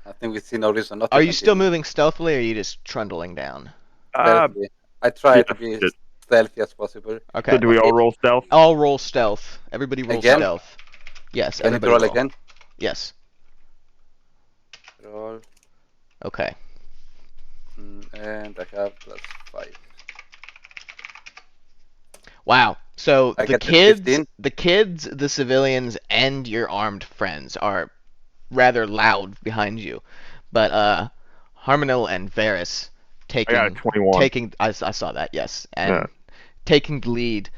I think we see no reason not to
Are you still
continue.
moving stealthily, or are you just trundling down?
Stealthily. I try to be stealthy as possible.
Okay.
So do we all roll stealth?
I'll roll stealth. Everybody roll
Again?
stealth. Yes.
Can you
Everybody
roll
roll.
again?
Yes.
Roll.
Okay.
And I have +5.
Wow. So
I
the
get the
kids, the civilians, and your armed friends are rather loud behind you, but Harmonil and Varys
I got a 21.
I saw that, yes, and taking the lead,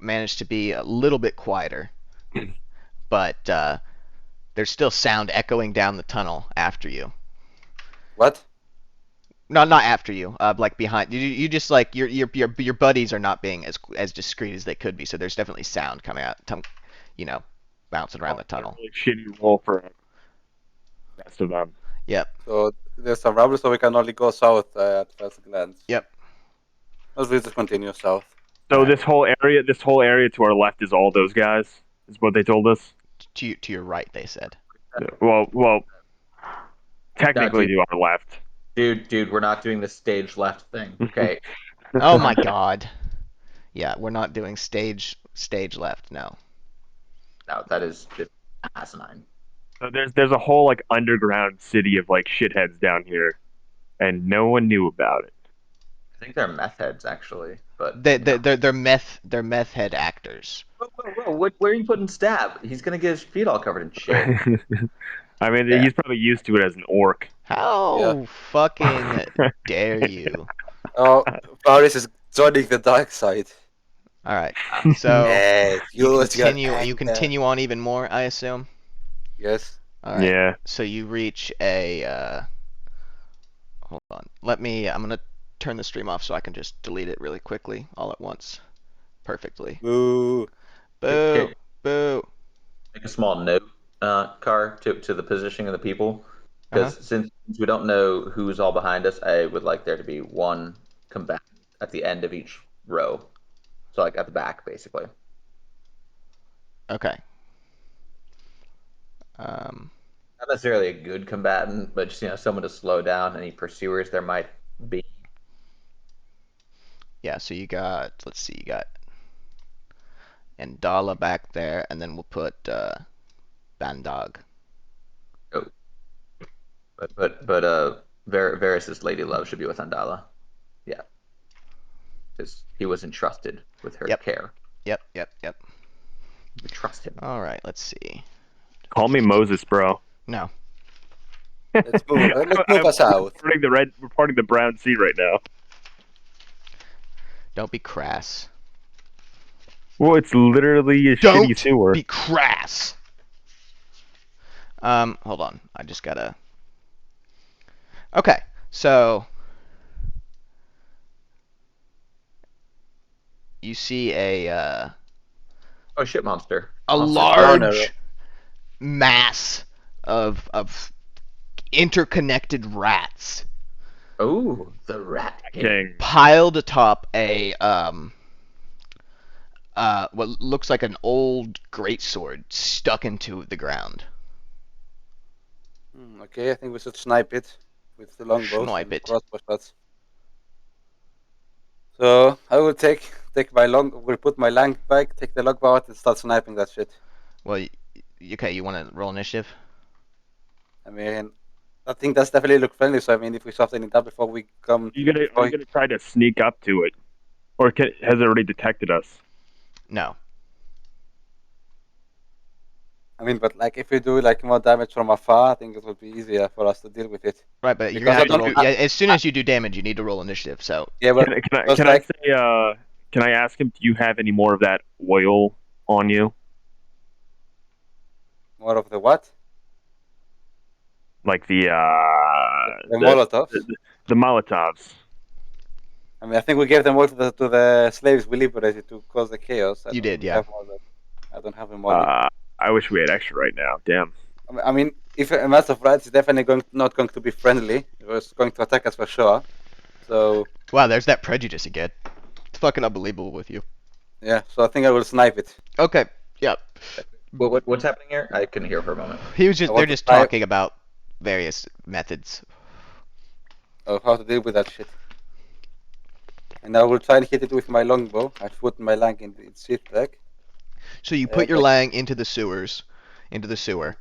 managed to be a little bit quieter, but there's still sound echoing down the tunnel after you.
What?
No, not after you. Like behind you. Just like your buddies are not being as discreet as they could be. So there's definitely sound coming out, bouncing around the tunnel.
Really shitty roll for the rest of them.
Yep.
So there's some rubble, so we can only go south at first glance.
Yep.
Let's just continue south.
So this whole area to our left is all those guys. Is what they told us.
To your right, they said.
Well, technically to our left.
Dude, we're not doing the stage left thing. Okay.
Oh my God. Yeah, we're not doing stage left. No.
No, that is just asinine.
So there's a whole underground city of shitheads down here, and no one knew about it.
I think they're meth heads actually, but
They're meth head actors.
Whoa, where are you putting Stab? He's gonna get his feet all covered in shit.
I mean, he's probably used to it as an orc.
How fucking dare you?
Oh, Paris is joining the dark side.
All right. So
you
continue on even more, I assume.
Yes.
All right.
Yeah.
So you reach a. Hold on. I'm gonna turn the stream off so I can just delete it really quickly all at once. Perfectly.
Boo.
Boo.
Okay.
Boo.
Make a small note, Car, to the positioning of the people, because since we don't know who's all behind us, I would like there to be one combatant at the end of each row, so at the back, basically.
Okay.
Not necessarily a good combatant, but just someone to slow down any pursuers there might be.
Yeah. So you got. Let's see. You got. Andala back there, and then we'll put Bandog.
Oh. But Varys' lady love should be with Andala. Yeah. Because he was entrusted with her care.
Yep.
We trust him.
All right. Let's see.
Call me Moses, bro.
No.
Let's move us out.
We're parting the Brown Sea right now.
Don't be crass.
Well, it's literally a shitty sewer.
Don't be crass. Hold on. I just gotta. Okay, so you see a
shit monster.
A large mass of interconnected rats.
Oh, the Rat
King.
Piled atop a what looks like an old greatsword stuck into the ground.
Okay, I think we should snipe it with the longbows and crossbow shots. So I will we'll put my lang back, take the longbow out, and start sniping that shit.
Well, okay, you want to roll initiative?
I mean, I think that's definitely look friendly. So I mean, if we start any that before we come,
You're gonna try to sneak up to it. Or has it already detected us?
No.
I mean, but like if we do like more damage from afar, I think it would be easier for us to deal with it.
Right, but you're
Because
gonna have
I
to
don't-
roll. Yeah, as soon as you do damage, you need to roll initiative. So
Yeah, but
Can
like-
I say? Can I ask him? Do you have any more of that oil on you?
more of the what?
Like the
Molotovs.
the Molotovs.
I mean, I think we gave them all to the slaves we liberated to cause the chaos.
You did,
really
yeah.
have more of that. I don't have them all.
I wish we had extra right now. Damn.
I mean, if a mass of rats is definitely not going to be friendly, it was going to attack us for sure. So
wow, there's that prejudice again. It's fucking unbelievable with you.
yeah, so I think I will snipe it.
Okay. Yeah.
What's happening here? I couldn't hear for a moment.
He was just.
I
They're
want to
just
try-
talking about various methods.
Of how to deal with that shit. And I will try and hit it with my longbow. I put my lang in its sheath back.
So you put your
but-
lang into the sewers, into the sewer.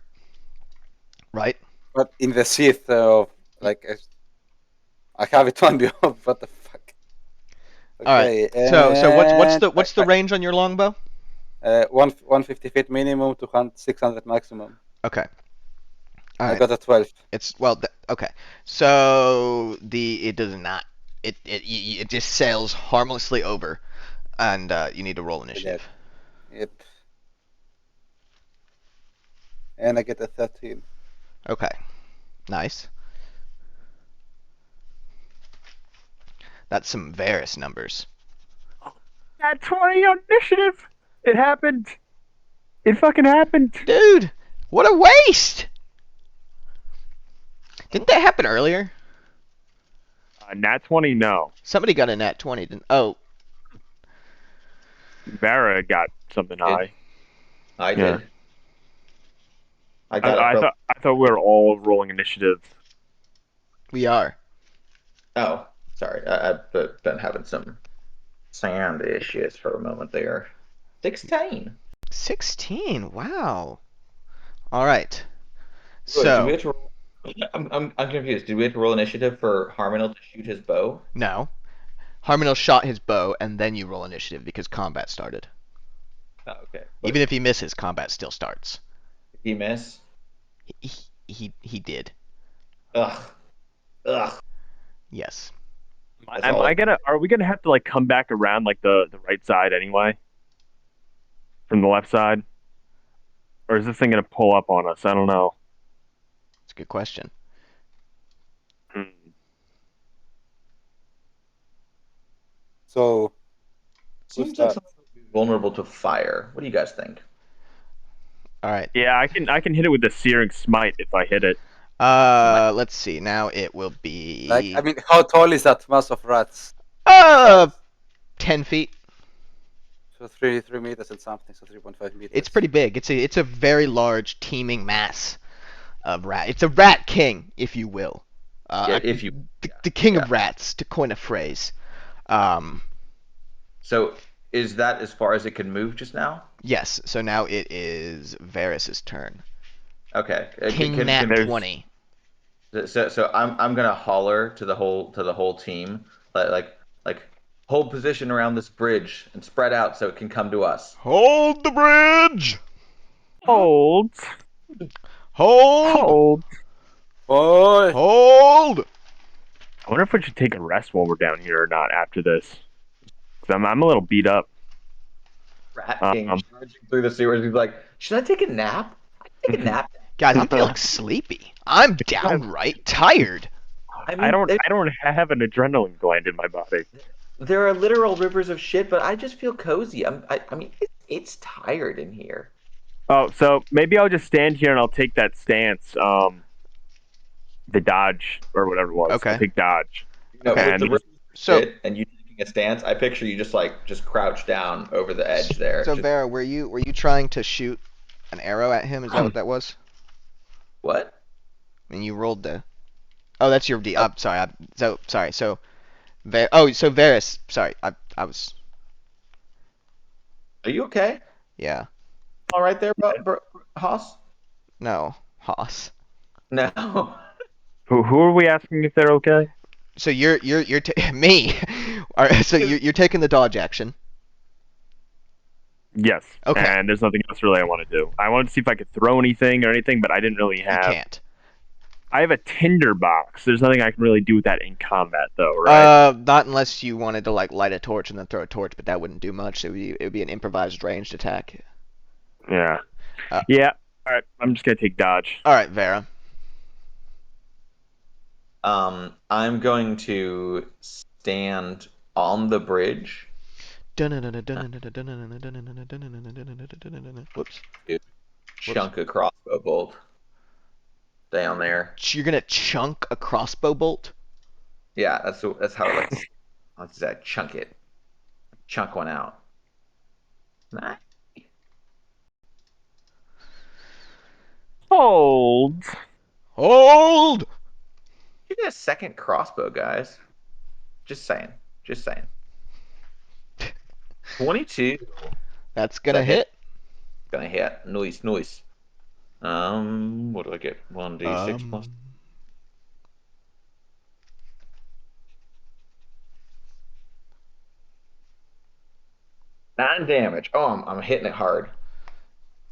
Right.
But in the sheath of like I have it on me. What the fuck?
All right. So what's the range on your longbow?
150 feet minimum to 600 maximum.
Okay. All
I
right.
got a 12.
It's okay. So it does not. It just sails harmlessly over, and you need to roll initiative.
Yep. And I get a 13.
Okay. Nice. That's some Varys numbers.
That 20 on initiative. It happened. It fucking happened.
Dude, what a waste! Didn't that happen earlier?
Nat 20, no.
Somebody got a nat 20. Oh,
Vara got something high.
I
Yeah.
did. I got it.
I thought we were all rolling initiative.
we are.
Oh, sorry. I've been having some sound issues for a moment there. 16.
16. Wow. All right.
Wait, do we
So
have to roll? I'm confused. Did we have to roll initiative for Harmonil to shoot his bow?
no, Harmonil shot his bow, and then you roll initiative because combat started.
Oh, okay.
Even if he misses, combat still starts.
Did he miss?
He did.
Ugh. Ugh.
Yes.
That's all.
Are we gonna have to like come back around like the right side anyway? From the left side? Or is this thing gonna pull up on us? I don't know.
It's a good question.
Hmm.
So
Seems
that?
like something would be vulnerable to fire. What do you guys think?
All right.
Yeah, I can hit it with the searing smite if I hit it.
Let's see. Now it will be
like, I mean, how tall is that mass of rats?
10 feet.
So 3 meters and something. So 3.5 meters.
It's pretty big. It's a very large teeming mass of rat. It's a rat king, if you will.
Yeah, if you.
The king
yeah.
of rats, to coin a phrase.
So is that as far as it can move just now?
Yes. So now it is Varys' turn.
Okay.
King
Can-
Nat
can-
20.
So I'm gonna holler to the whole team, like hold position around this bridge and spread out so it can come to us.
Hold the bridge.
Hold.
Hold.
Boy!
Hold.
I wonder if we should take a rest while we're down here or not after this. Cause I'm a little beat up.
Rat King charging through the sewers. He's like, should I take a nap? I can take a nap.
Guys, I'm feeling sleepy. I'm downright tired.
I mean,
I don't have an adrenaline gland in my body.
There are literal rivers of shit, but I just feel cozy. I mean, it's tired in here.
Oh, so maybe I'll just stand here and I'll take that stance. The dodge or whatever it was.
Okay.
I'll take dodge.
You know,
Okay,
with the
and-
rivers of
So-
shit and you taking a stance, I picture you just crouched down over the edge there.
So
Just-
Vera, were you trying to shoot an arrow at him? Is that what that was?
what?
And you rolled the. Oh, that's your D. Sorry. Sorry. So, so Varys. Sorry, I was.
Are you okay?
Yeah.
All right there, Haas?
No, Haas.
No.
Who are we asking if they're okay?
So you're me. All right, so you're taking the dodge action.
Yes.
Okay.
And there's nothing else really I want to do. I wanted to see if I could throw anything or anything, but I didn't really
You
have.
can't.
I have a tinder box. There's nothing I can really do with that in combat, though, right?
Not unless you wanted to like light a torch and then throw a torch, but that wouldn't do much. It would be an improvised ranged attack.
Yeah.
Uh,
Yeah. All right. I'm just gonna take dodge.
All right, Vera.
I'm going to stand on the bridge.
Whoops.
Chunk a crossbow bolt down there.
You're gonna chunk a crossbow bolt?
Yeah, that's how I like to. I'll just chunk it. Chunk one out. Nah.
Hold.
Hold!
You get a second crossbow, guys. Just saying. Just saying. 22.
That's gonna
That
hit.
Gonna hit. Noise. What do I get? 1d6 plus. 9 damage. Oh, I'm hitting it hard.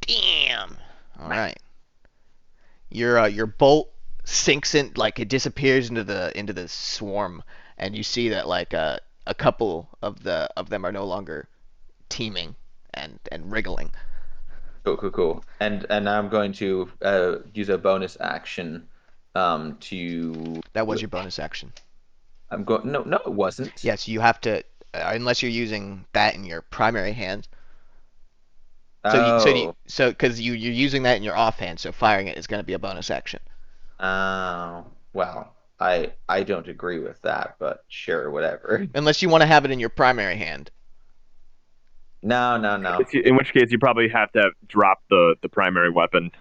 Damn. All right. Your bolt sinks in, like it disappears into the swarm, and you see that like a couple of them are no longer teeming and wriggling.
Cool. And now I'm going to use a bonus action to.
That was your bonus action.
I'm going. No, it wasn't.
Yes, you have to, unless you're using that in your primary hand. So because you're using that in your offhand, so firing it is going to be a bonus action.
Oh, well, I don't agree with that, but sure, whatever.
Unless you want to have it in your primary hand.
No.
In which case, you probably have to drop the primary weapon.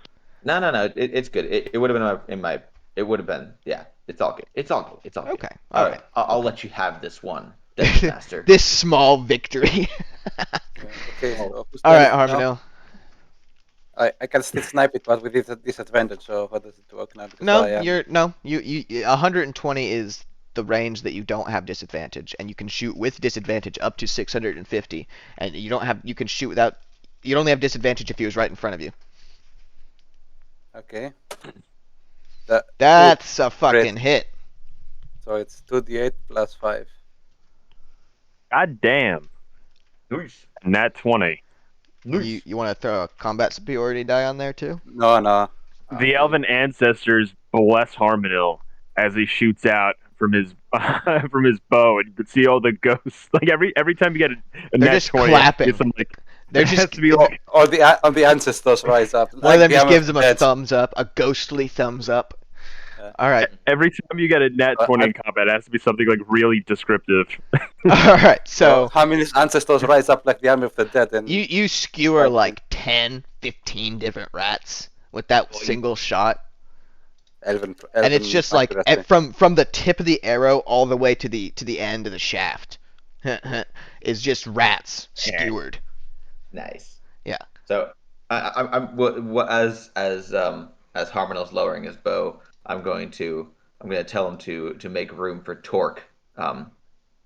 No. It's good. It would have been in my. It would have been. Yeah. It's all good. It's all good.
Okay.
All right. I'll let you have this one, Dungeon Master.
This small victory.
Okay, so who's
All right,
turn it now?
Harmonil.
I can still snipe it, but with disadvantage. So how does it work now? Because
No,
I am-
you 120 is the range that you don't have disadvantage, and you can shoot with disadvantage up to 650, and you can shoot without. You'd only have disadvantage if he was right in front of you.
Okay.
That's a fucking hit.
So it's 2d8 plus 5.
God damn.
Nice.
Nat 20.
You want to throw a combat superiority die on there too?
No.
The elven ancestors bless Harmonil as he shoots out from his from his bow, and you can see all the ghosts. Like every time you get a
They're
nat
just
20,
clapping.
it's some, like,
They're
it has
just
to be like,
All the ancestors rise up.
one of them just
Hammer
gives them a
Dead.
thumbs up, a ghostly thumbs up.
Yeah.
All right,
every time you get a nat 20 in combat, it has to be something like really descriptive.
all right. So
how many ancestors rise up like the army of the dead? And
you skewer like 10, 15 different rats with that single shot.
elven
And it's just like
accuracy.
from the tip of the arrow all the way to the end of the shaft is just rats skewered.
Nice.
Yeah.
So as Harmonil's lowering his bow, I'm going to tell him to make room for Torque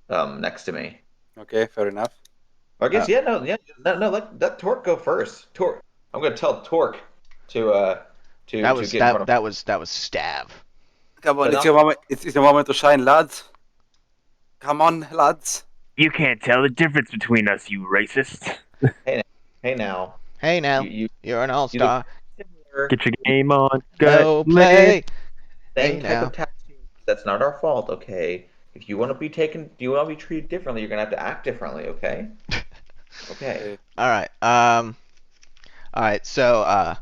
next to me.
Okay, fair enough.
Or I guess let Torque go first. Torque. I'm going to tell Torque to get in front of.
That was stab.
Come on,
But
it's your moment. It's your moment to shine, lads. Come on, lads.
You can't tell the difference between us, you racist.
Hey now.
Hey now,
You
you're an all-star.
Get your game on.
Go play.
Same
Hey
type
now.
of tattoos. That's not our fault, okay? If you want to be treated differently, you're gonna have to act differently, okay? Okay.
All right. All right. So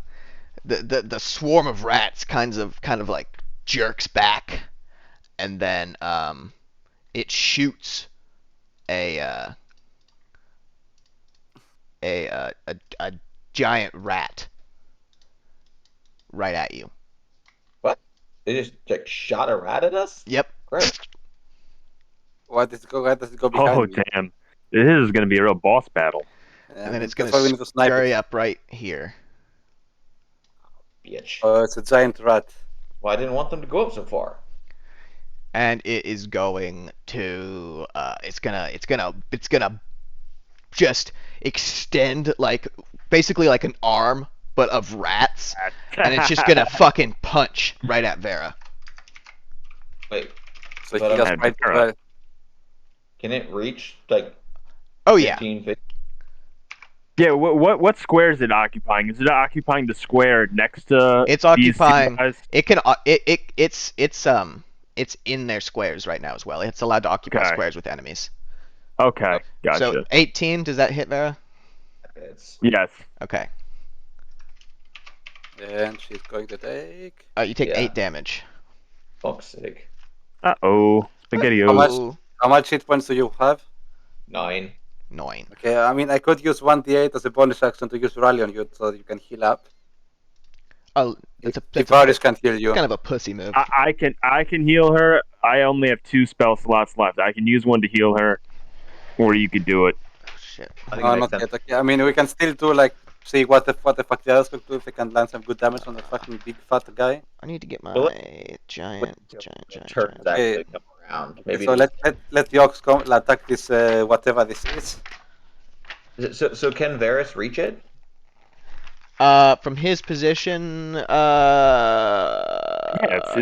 the swarm of rats kind of like jerks back, and then it shoots a giant rat right at you.
What? They just like shot a rat at us?
Yep.
Great.
Why does it go behind
Oh,
me?
damn. This is going to be a real boss battle.
Yeah,
And then it's
that's
gonna
why we need to snipe
scurry
it.
up right here.
Bitch.
Oh, it's a giant rat.
Well, I didn't want them to go up so far.
and it is going to it's gonna just extend like basically like an arm but of rats, and it's just gonna fucking punch right at Vera.
Wait,
So
But
he
I'm-
just tried to.
Alright.
can it reach like
Oh yeah,
15 feet?
Yeah, what square is it occupying? Is it occupying the square next to
it's
these two
occupying.
guys?
It can it's in their squares right now as well. It's allowed to occupy
Okay.
squares with enemies.
Okay, gotcha.
So 18, does that hit Vera?
It's
Yes.
Okay.
And she's going to take.
You take
Yeah.
8 damage.
fuck's sake.
Uh-oh. Spaghetti-O.
How much?
Ooh,
How much hit points do you have?
9.
9.
Okay, I mean, I could use 1d8 as a bonus action to use rally on you so that you can heal up.
Oh, that's a,
If
that's
Varys can't heal you.
kind of a pussy move.
I can heal her. I only have 2 spell slots left. I can use one to heal her, or you could do it.
Oh, shit.
I think
Oh,
it
not
makes sense.
yet. Okay, I mean, we can still do like see what the fuck the others will do if they can land some good damage on that fucking big fat guy.
I need to get my
Well,
giant.
The turns actually come around. Maybe
So let the ox come attack this whatever this is.
so can Varys reach it?
From his position,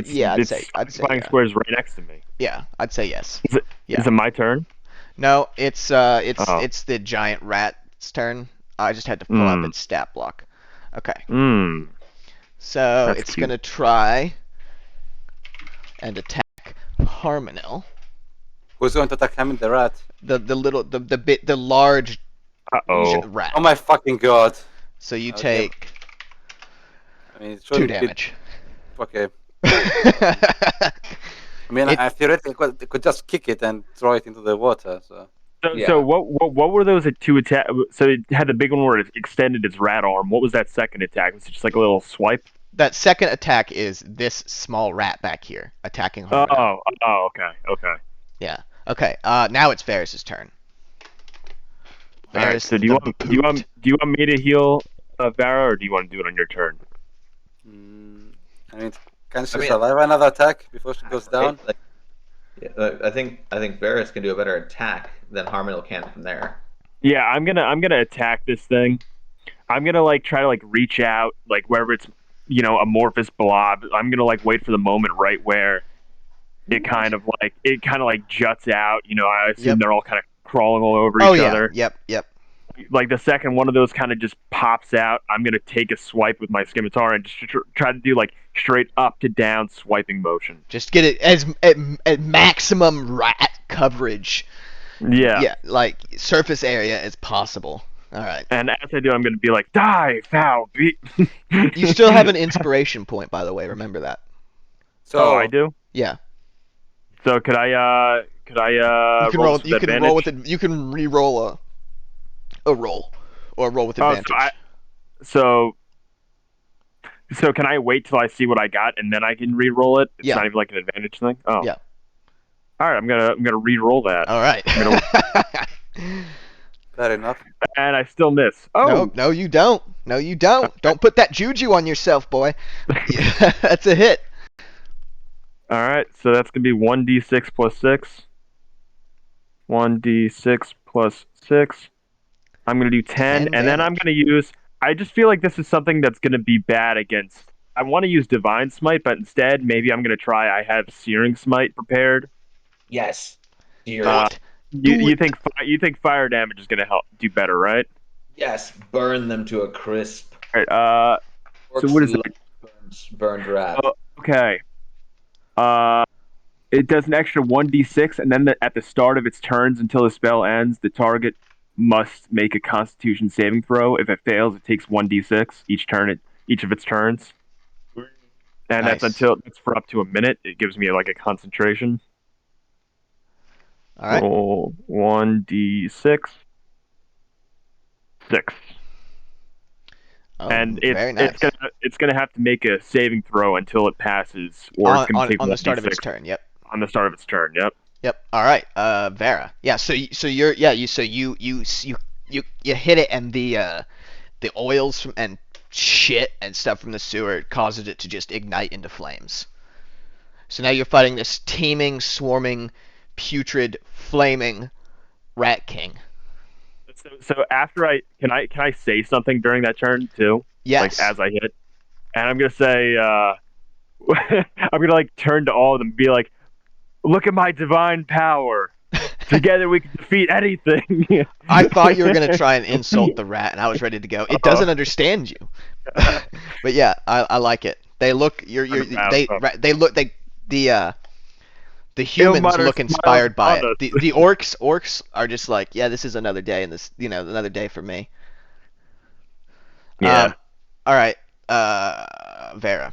Yeah,
I'd say
occupying
yeah.
squares right next to me.
Yeah, I'd say yes. Yeah.
Is it my turn?
No, it's
Oh.
it's the giant rat's turn. I just had to pull up its stat block. Okay,
Hmm.
so
That's
it's
cute.
gonna try and attack Harmonel.
Who's going to attack him in the rat?
The large
Uh-oh.
rat.
Oh my fucking god!
So you
Okay.
take
I mean, it
2
shouldn't be-
damage.
Okay. I mean,
It-
I theoretically could just kick it and throw it into the water. So
So,
Yeah.
so what were those 2 attack? So it had the big one where it extended its rat arm. What was that second attack? Was it just like a little swipe?
That second attack is this small rat back here attacking Harmonel.
Okay.
Yeah. Okay. Now it's Varys' turn.
All right. So do you want me to heal Vara, or do you want to do it on your turn?
I mean, can she
I mean-
survive another attack before she goes down?
I think Varys can do a better attack than Harmonel can from there.
Yeah, I'm gonna attack this thing. I'm gonna try to reach out wherever it's amorphous blob. I'm gonna wait for the moment right where it kind of juts out. I assume
Yep.
they're all kind of crawling all over
Oh
each
yeah.
other.
Yep.
The second one of those kind of just pops out, I'm gonna take a swipe with my scimitar and just try to do straight up to down swiping motion.
Just get it at maximum rat coverage.
Yeah.
Yeah, like surface area as possible. All right.
And as I do, I'm gonna be like, die, foul, beat.
You still have an inspiration point, by the way. Remember that.
So
Oh, I do.
Yeah.
So could I
You can
roll
roll.
with
You can
advantage?
roll with it. You can re-roll a roll, or roll with
Oh,
advantage.
So can I wait till I see what I got and then I can re-roll it? It's
Yeah.
not even an advantage thing. Oh.
Yeah.
All right, I'm gonna re-roll that,
All right.
fair enough.
and I still miss. Oh.
No, you don't. No, you don't. Don't put that juju on yourself, boy. Yeah, that's a hit.
All right, so that's gonna be 1d6 plus 6. 1d6 plus 6. I'm gonna do 10, and then I'm gonna use. I just feel like this is something that's gonna be bad against. I want to use Divine Smite, but instead, maybe I'm gonna try. I have Searing Smite prepared.
Yes.
What?
You think fire damage is gonna help do better, right?
Yes. Burn them to a crisp.
All right. So what is it?
Burned rat.
Oh, okay. It does an extra 1d6, and then at the start of its turns until the spell ends, the target must make a Constitution saving throw. If it fails, it takes 1d6 each of its turns, and
Nice.
that's for up to a minute. It gives me a concentration.
All right.
Roll 1d6. 6.
Oh,
And
very nice.
it's gonna have to make a saving throw until it passes, or it's gonna take
on the start of
1d6
its turn. Yep.
on the start of its turn. Yep.
Yep. All right. Vera. Yeah. So you hit it, and the oils from and shit and stuff from the sewer causes it to just ignite into flames. So now you're fighting this teeming, swarming, putrid, flaming Rat King.
So after can I say something during that turn too?
Yes.
Like as I hit, and I'm gonna say I'm gonna like turn to all of them and be like, "Look at my divine power. Together we can defeat anything."
I thought you were gonna try and insult the rat, and I was ready to go. It doesn't understand you. But yeah, I like it. They look the humans look inspired by it. The orcs are just like, yeah, this is another day, and this another day for me.
Yeah.
All right, Vera.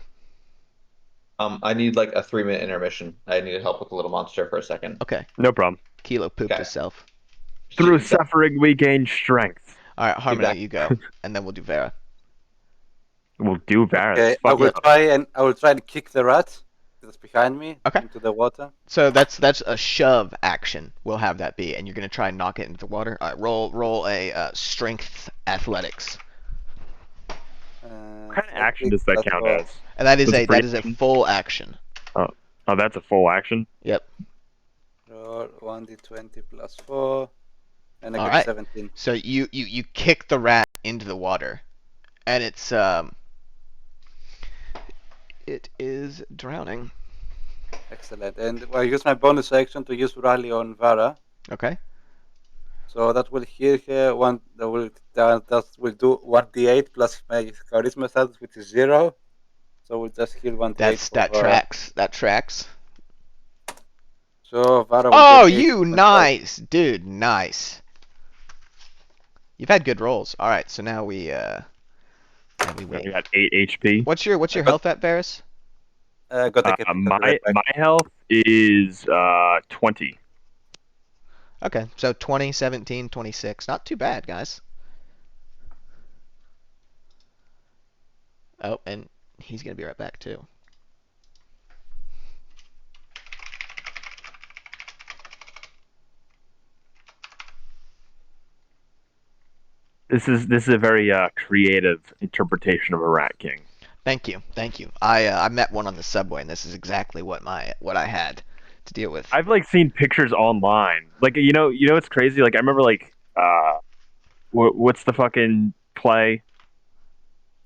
I need like a 3-minute intermission. I need help with the little monster for a second.
Okay.
No problem.
Kilo pooped
Okay.
himself.
Through suffering, we gain strength.
All right, Harmony, you go, and then we'll do Vera.
We'll do Varus.
Okay, I will try and kick the rat that's behind me into the water.
So that's a shove action. We'll have that be, and you're gonna try and knock it into the water. All right, roll a strength athletics.
What kind of action does that count as?
And that is a full action.
Oh, that's a full action.
Yep.
Roll 1d20 plus 4, and I
All
got
right.
17.
So you kick the rat into the water, and it is drowning.
Excellent. And I use my bonus action to use Rally on Vara.
Okay.
So that will heal her. That will do 1d8 plus my charisma status, which is 0. So we'll just heal 1d8.
That tracks.
So Vara.
Oh, you nice, dude, nice. You've had good rolls. All right, so now we wait.
We got 8 HP.
What's your health at, Varus?
My health is 20.
Okay, so 20, 17, 26. Not too bad, guys. Oh, and he's gonna be right back too.
This is a very creative interpretation of a Rat King.
Thank you. I met one on the subway, and this is exactly what I had to deal with.
I've like seen pictures online. Like you know it's crazy. Like I remember like what's the fucking play?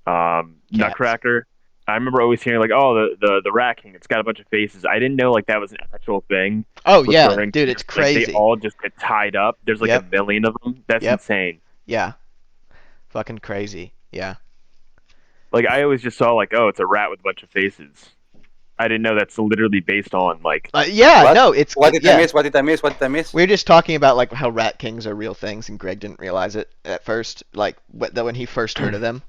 Nutcracker. I remember always hearing like, oh, the Rat King. It's got a bunch of faces. I didn't know like that was an actual thing.
Oh yeah, dude, it's crazy.
Like, they all just get tied up. There's like a million of them. That's insane.
Yeah. Fucking crazy. Yeah.
Like I always just saw like, oh, it's a rat with a bunch of faces. I didn't know that's literally based on like.
Yeah,
what?
No, it's.
What did I miss? What did I miss?
We were just talking about like how Rat Kings are real things, and Greg didn't realize it at first. Like when he first heard of them.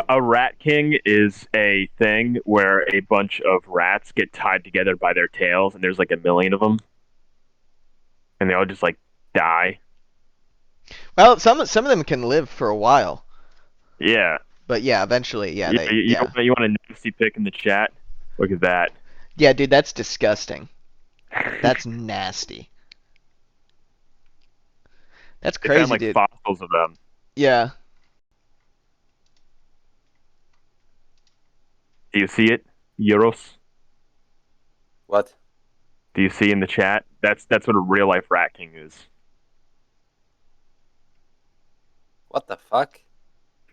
A Rat King is a thing where a bunch of rats get tied together by their tails, and there's like a million of them, and they all just like die.
Well, some of them can live for a while.
Yeah.
But yeah, eventually, yeah.
You want a nasty pic in the chat? Look at that.
Yeah, dude, that's disgusting. That's nasty. That's crazy,
found, like,
dude.
Fossils of them.
Yeah.
Do you see it, Euros?
What?
Do you see in the chat? That's what a real life Rat King is.
What the fuck?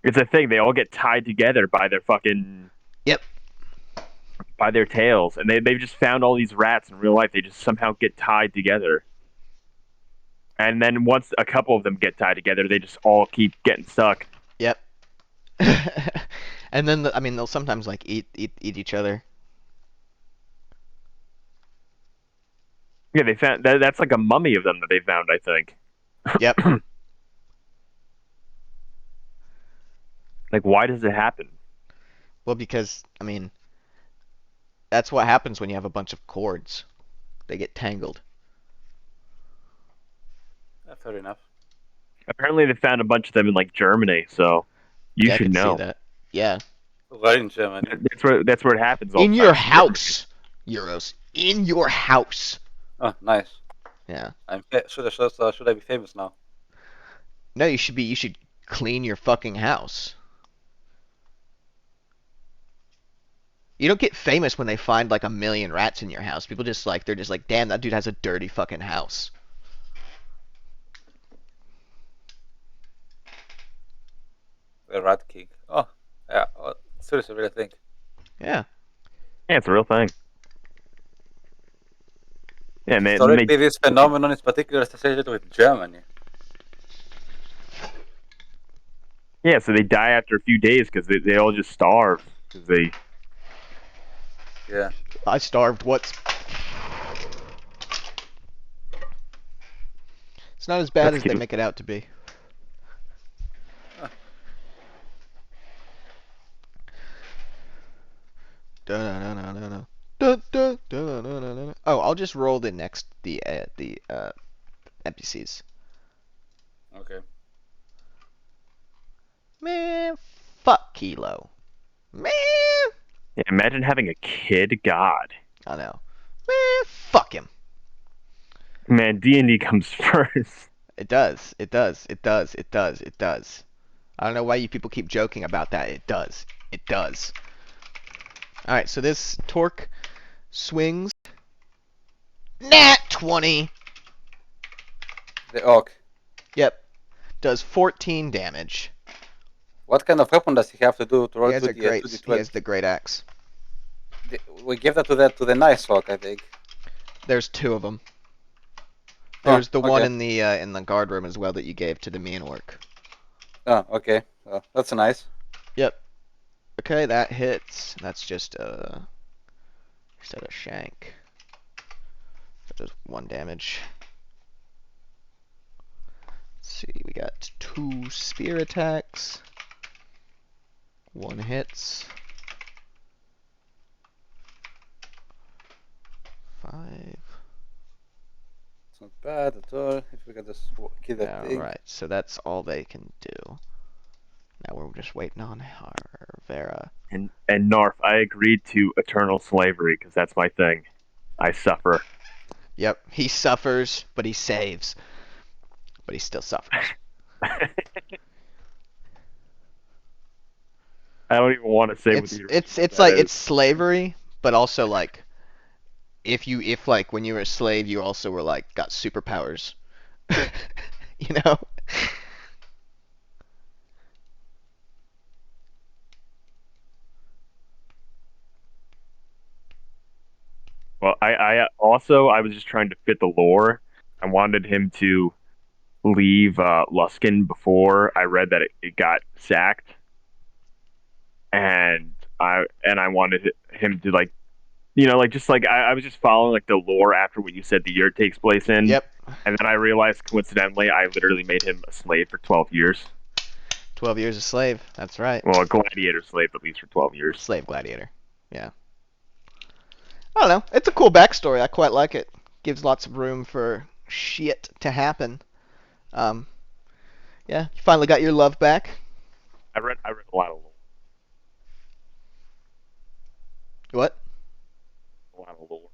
It's a thing. They all get tied together by their fucking.
Yep.
By their tails, and they've just found all these rats in real life. They just somehow get tied together, and then once a couple of them get tied together, they just all keep getting stuck.
Yep. And then they'll sometimes like eat each other.
Yeah, they found that's like a mummy of them that they found, I think.
Yep.
Like, why does it happen?
Well, because that's what happens when you have a bunch of cords. They get tangled.
Fair enough.
Apparently, they found a bunch of them in like Germany, so you should know.
See that. Yeah.
Where in Germany?
That's where it happens.
In your house, Euros. In your house.
Oh, nice.
Yeah.
Should I be famous now?
No, you should clean your fucking house. You don't get famous when they find like 1,000,000 rats in your house. People just like they're just like, damn, that dude has a dirty fucking house.
The Rat King. Oh, yeah. Oh, seriously, really think.
Yeah.
Yeah, it's a real thing. Yeah, and
Historically, this phenomenon is particularly associated with Germany.
yeah, so they die after a few days because they all just starve because they.
Yeah.
I starved. What's? It's not as bad
That's
as they
cute.
make it out to be. Oh, I'll just roll the next the NPCs.
Okay.
Man, fuck Kilo. Man,
Yeah, imagine having a kid. God,
I know. Man, fuck him.
man, D&D comes first.
It does. It does. It does. It does. It does. I don't know why you people keep joking about that. It does. It does. Alright, so this torque swings. Nat 20.
The Orc.
Yep. Does 14 damage.
What kind of weapon does he have to do to roll
He has a
2d,
great.
2d12?
He has the great axe.
We give that to the nice Orc, I think.
There's two of them.
Oh,
There's the one
okay.
in the guard room as well that you gave to the mean orc.
Oh, okay. Oh, that's nice.
Yep. Okay, that hits. That's just instead of shank. That does 1 damage. Let's see, we got 2 spear attacks. 1 hits. 5.
It's not bad at all. If we can just kill that thing.
Alright, so that's all they can do. Now we're just waiting on our Vera.
And Narf, I agreed to eternal slavery because that's my thing. I suffer.
Yep, he suffers, but he saves. But he still suffers.
I don't even want to say what the
It's like it's slavery, but also like if like when you were a slave you also were like got superpowers. You know?
Well, I also I was just trying to fit the lore. I wanted him to leave Luskin before I read that it got sacked, and I wanted him to like, like just like I was just following like the lore after what you said the year it takes place in.
Yep.
And then I realized coincidentally I literally made him a slave for 12 years.
12 years a slave. That's right.
Well, a gladiator slave at least for 12 years.
Slave gladiator. Yeah. I don't know. It's a cool backstory. I quite like it. Gives lots of room for shit to happen. Yeah, you finally got your love back.
I read a lot of lore.
What?
A lot of lore.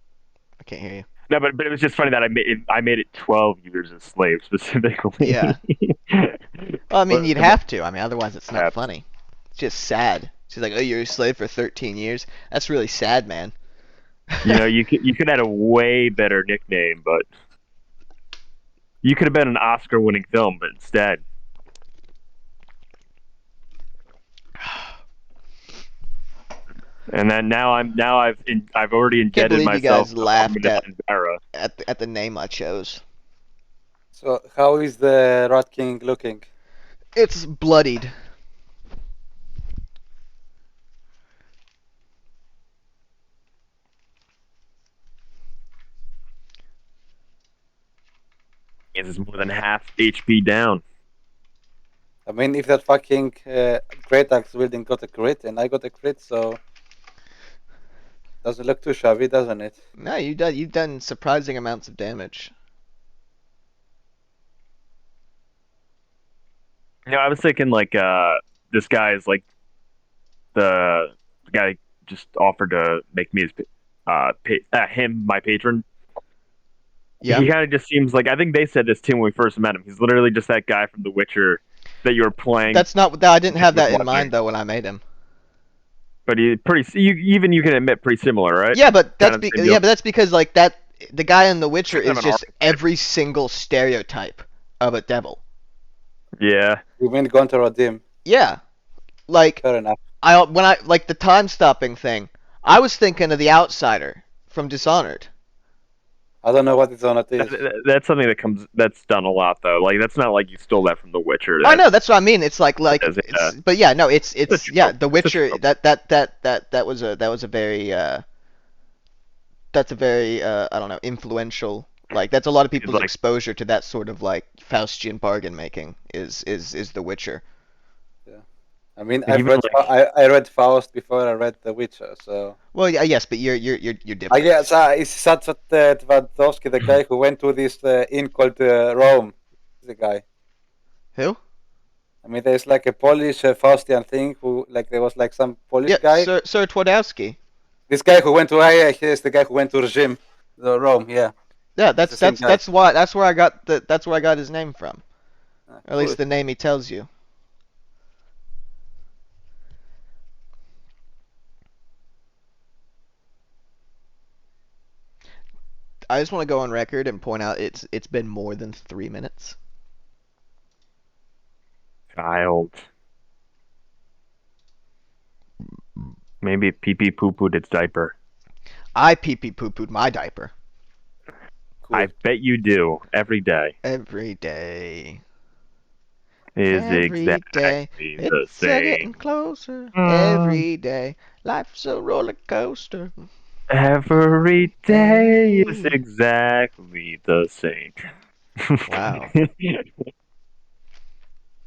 I can't hear you.
No, but it was just funny that I made it 12 years a slave specifically.
Yeah. Well, I mean, you'd have to. I mean, otherwise it's not funny. It's just sad. She's like, oh, you're a slave for 13 years? That's really sad, man.
You could have had a way better nickname, but you could have been an Oscar-winning film, but instead. And then I've already indebted myself
you guys
to
laughed
Armin and Vera.
at the name I chose.
So, how is the Rat King looking?
It's bloodied.
It is more than half HP down.
I mean, if that fucking Great Axe wielding got a crit and I got a crit, so doesn't look too shabby, doesn't it?
No, you've done surprising amounts of damage.
I was thinking like this guy is like the guy just offered to make me his him my patron.
Yeah.
He kind of just seems like, I think they said this too when we first met him. He's literally just that guy from The Witcher that you were playing.
That's not. I didn't have that in mind though when I made him.
But you can admit pretty similar, right?
Yeah, but
Kind of the same deal.
that's because like that the guy in The Witcher
Kind of
is
an
just
archetype.
every single stereotype of a devil.
Yeah.
You mean Gunter or Dim?
Yeah, like
Fair enough.
when I like the time stopping thing, I was thinking of the Outsider from Dishonored.
I don't know what it's on it is.
That's something that's done a lot though. Like that's not like you stole that from The Witcher.
I know that's what I mean. It's like
is, yeah.
but yeah, no, it's
It's a
yeah,
trope.
The
It's a
Witcher.
trope.
That was a very that's a very I don't know, influential. Like that's a lot of people's
like-
exposure to that sort of like Faustian bargain making is The Witcher.
I mean,
Even
I read Faust before I read The Witcher, so.
Well, yeah, yes, but you're
I
different.
guess it's such that Twardowski, the guy who went to this inn called Rome, the guy.
Who?
I mean, there's like a Polish Faustian thing who, like, there was like some Polish
Yeah,
guy.
Sir Twardowski.
This guy who went to, here's the guy who went to Rome, Rome, yeah.
Yeah,
the same guy.
that's where I got his name from. Or at least the name he tells you. I just want to go on record and point out it's been more than 3 minutes.
Child. Maybe it pee-pee poo-pooed its diaper.
I pee-pee poo-pooed my diaper.
Cool.
I bet you do every day.
Every day.
Is
Every
exactly
day.
the
It's getting
same.
closer.
Mm.
Every day. Life's a roller coaster.
Every day is exactly the same.
Wow.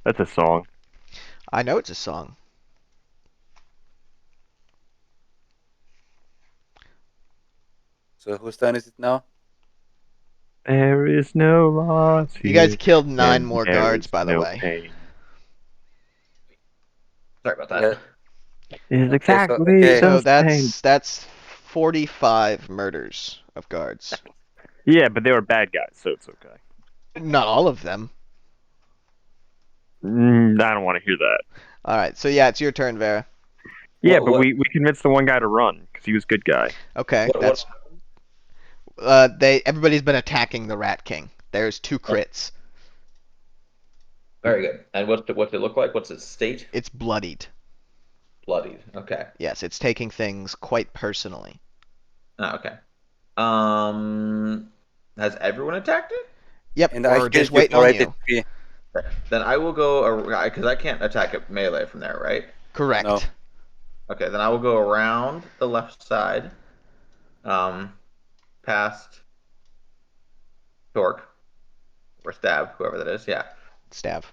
That's a song.
I know it's a song.
So whose turn is it now?
There is no loss
You guys
here,
killed 9
and
more
there
guards,
is
by the
no
way.
pain.
Sorry about that.
Yeah.
Is
Okay,
exactly
okay.
So
the same.
that's 45 murders of guards.
Yeah, but they were bad guys, so it's okay.
Not all of them.
I don't want to hear that.
All right, so yeah, it's your turn, Vera.
Yeah,
What-
but
what-
we convinced the one guy to run because he was a good guy.
Okay,
What-
that's everybody's been attacking the Rat King. There's 2 crits.
Very good. And what's it look like? What's its state?
It's bloodied.
Bloodied. Okay.
Yes, it's taking things quite personally.
Okay. Has everyone attacked it?
Yep,
And I
we're just
killed you
waiting
for
on
8
you.
HP.
Then I will go because I can't attack it melee from there, right?
Correct.
No.
Okay, then I will go around the left side, past Torque or Stab, whoever that is. Yeah.
Stab.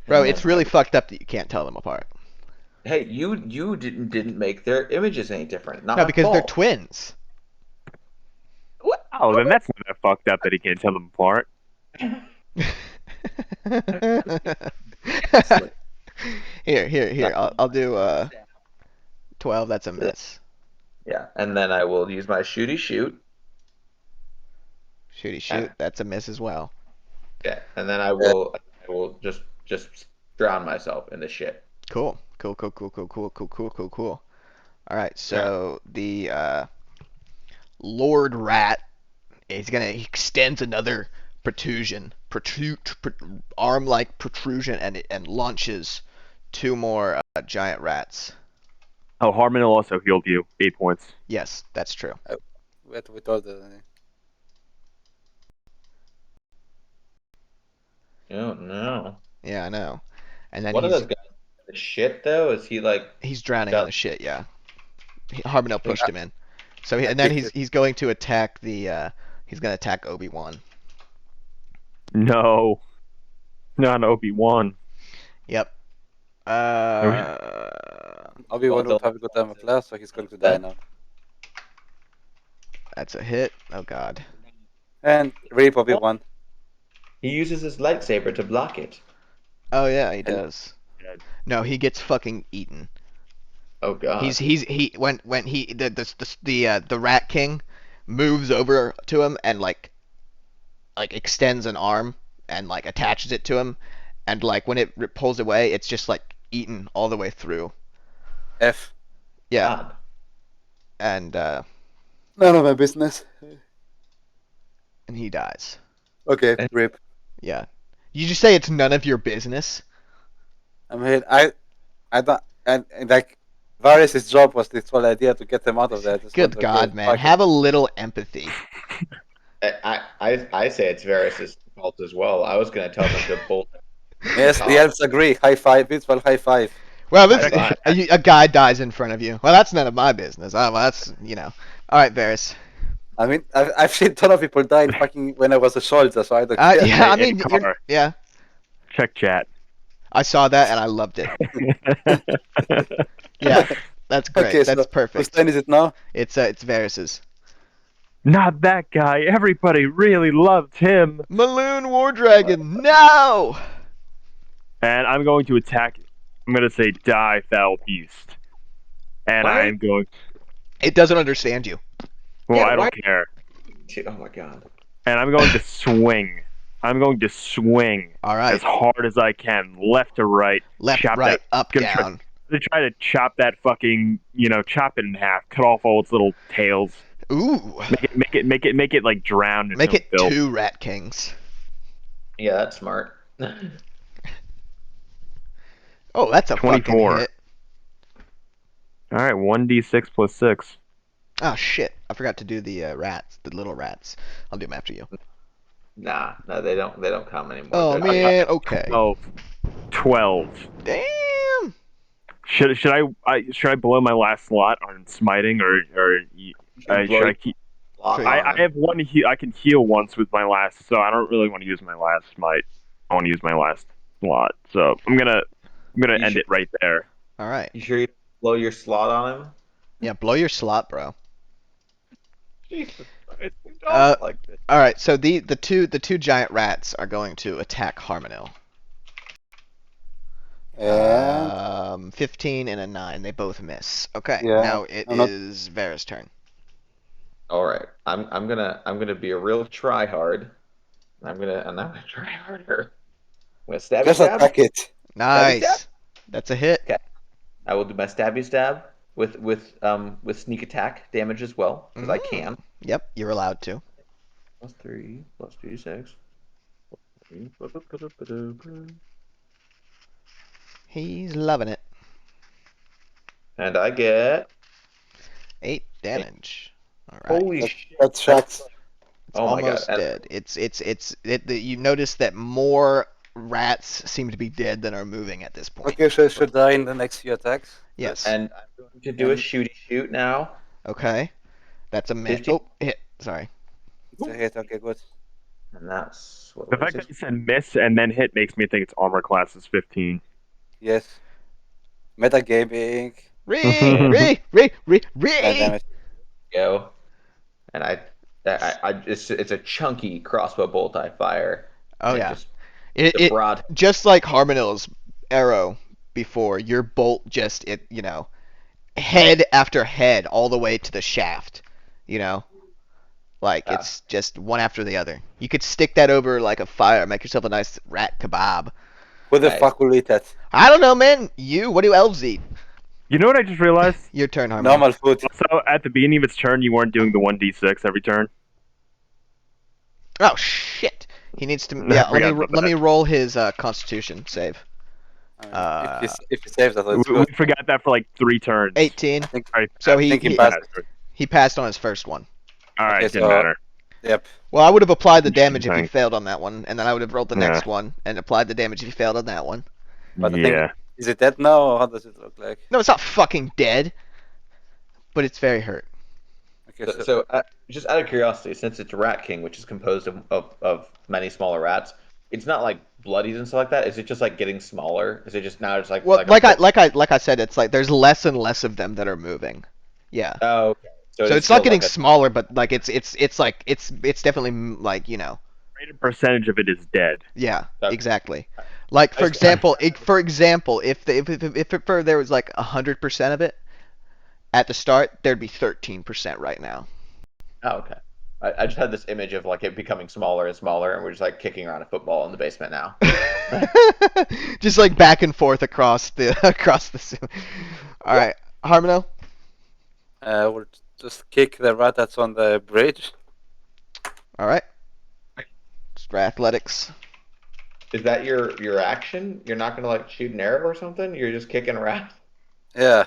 Bro,
And
it's
then
really fucked up that you can't tell them apart.
Hey, you didn't make their images any different. Not
No,
my
because they're
fault.
twins.
What?
Oh, then that's not that fucked up that he can't tell them apart.
Here. I'll do 12. That's a miss.
Yeah, and then I will use my shooty shoot.
Shooty shoot. That's a miss as well.
Okay, and then I will just drown myself in the shit.
Cool. All right, so the Lord Rat he extends another arm-like protrusion, and launches 2 more giant rats.
Oh, Harmon also healed you 8 points.
Yes, that's true.
We told the.
Oh no!
Yeah, I know. And then
One of those guys, the shit though, is he like?
he's drowning
Got-
in the shit. Yeah, Harbinell pushed him in. So and then he's going to attack he's going to attack Obi-Wan.
No. Not Obi-Wan.
Yep.
Obi-Wan
Well,
would have got armor class, so he's going to die now.
That's a hit. Oh god.
And RIP Obi-Wan.
He uses his lightsaber to block it.
Oh yeah, he does.
Yeah.
No, he gets fucking eaten.
Oh god.
When the Rat King moves over to him and like extends an arm and like attaches it to him, and like when it pulls away, it's just like eaten all the way through.
F.
Yeah,
God.
and
None of my business.
he dies.
Okay, rip.
Yeah. You just say it's none of your business.
I mean, I don't, and like, Varys' job was this whole idea to get them out of there. I just
Good
went,
God,
okay,
man.
fuck it.
Have a little empathy.
I say it's Varys' fault as well. I was going to tell them to bolt.
Yes, the elves agree. High five. It's well, high five.
Well, this,
High five.
a guy dies in front of you. Well, that's none of my business. Well, that's, All right, Varys.
I mean, I've seen a ton of people die fucking when I was a soldier, so I don't care.
Yeah, I
Hey,
mean,
Car.
yeah.
Check chat.
I saw that and I loved it. Yeah, that's great.
Okay,
That's
so whose
perfect.
turn is it now?
It's Varys's.
Not that guy. Everybody really loved him.
Maloon War Dragon. No.
And I'm going to attack. I'm going to say die, foul beast. And
Why?
I'm going.
It doesn't understand you.
Well,
Yeah,
I don't
why-
care.
Oh my God.
And I'm going to swing. I'm going to swing
All right.
as hard as I can, left to right.
Left,
chop
right, up,
gonna try-
down.
To try to chop that fucking, chop it in half, cut off all its little tails,
Ooh.
make it like drown in
Make
some
it
filth.
2 Rat Kings.
Yeah, that's smart.
Oh, that's a
24.
fucking hit.
All right, 1d6 plus 6.
Oh shit! I forgot to do the rats, the little rats. I'll do them after you.
Nah, no, they don't come anymore.
Oh
They're-
man, okay.
12.
Damn.
Should I blow my last slot on smiting or should I keep?
Lock
Sure.
on
I
them.
have one. I can heal once with my last, so I don't really want to use my last smite. I want to use my last slot, so I'm gonna
You
end
should-
it right there.
All right.
You sure you blow your slot on him?
Yeah, blow your slot, bro.
Jesus Christ, we don't
Uh,
like this.
All right. So the two giant rats are going to attack Harmonil.
And
15 and a 9. They both miss. Okay.
Yeah,
Now it
I'm not-
is Vera's turn.
All right, I'm gonna be a real try hard. I'm gonna try harder. I'm gonna stabby
just
stab.
attack it.
Nice. That's a hit.
I will do my stabby stab with sneak attack damage as well because I can.
Yep, you're allowed to.
Plus 3 plus 2d6.
He's loving it.
And I get
8 damage. All right.
holy
That-
shit.
That's shots.
It's
Oh my God.
almost dead. You notice that more rats seem to be dead than are moving at this point.
Okay, so I should die in the next few attacks.
Yes.
And I'm going to do a shooty shoot now.
Okay. That's a miss.
15.
Oh, hit. Sorry.
It's a hit. Okay, good.
And that's what
The
was
fact
it?
that you said miss and then hit makes me think its armor class is 15.
Yes. Metagaming.
Re.
God damn it.
Go. And it's a chunky crossbow bolt I fire.
Oh
And
yeah.
Just
It,
the
it
broad.
just like Harmonil's arrow before, your bolt just head after head all the way to the shaft. Like
Yeah.
it's just one after the other. You could stick that over like a fire, make yourself a nice rat kebab.
Who the
Right.
fuck will eat that?
I don't know, man. What do elves eat?
You know what I just realized?
Your turn, Harmonil.
Normal food.
So at the beginning of its turn, you weren't doing the 1d6 every turn.
Oh shit. He needs to.
No,
Yeah.
I forgot about
Let me
that.
roll his Constitution save.
I mean, if he saves that, that's
We
good.
forgot that for like 3 turns.
18.
All right,
So
I think he
he
passed.
he passed on his first one.
All right,
Okay,
didn't
so-
matter.
Yep.
Well, I would have applied the damage if he
Thing.
failed on that one, and then I would have rolled the
Yeah.
next one and applied the damage if he failed on that one.
But the thing-
Yeah.
Is it dead now, or how does it look like?
No, it's not fucking dead, but it's very hurt.
Okay,
So just out of curiosity, since it's Rat King, which is composed of many smaller rats, it's not like bloodied and stuff like that. Is it just like getting smaller? Is it just now it's like
Well,
like a-
like I said, it's like there's less and less of them that are moving. Yeah.
Oh, okay.
So
it's
it's not
still
getting
like a-
smaller, but like it's definitely like
Greater percentage of it is dead.
yeah,
Okay.
exactly. Like for
I-
example, if there was like 100% of it at the start, there'd be 13% right now.
Oh, okay. I just had this image of like it becoming smaller and smaller, and we're just like kicking around a football in the basement now.
Just like back and forth across the All right, Harmono.
We'll just kick the rat that's on the bridge.
All right. Just for athletics.
Is that your action? You're not gonna like shoot an arrow or something? You're just kicking a rat?
Yeah.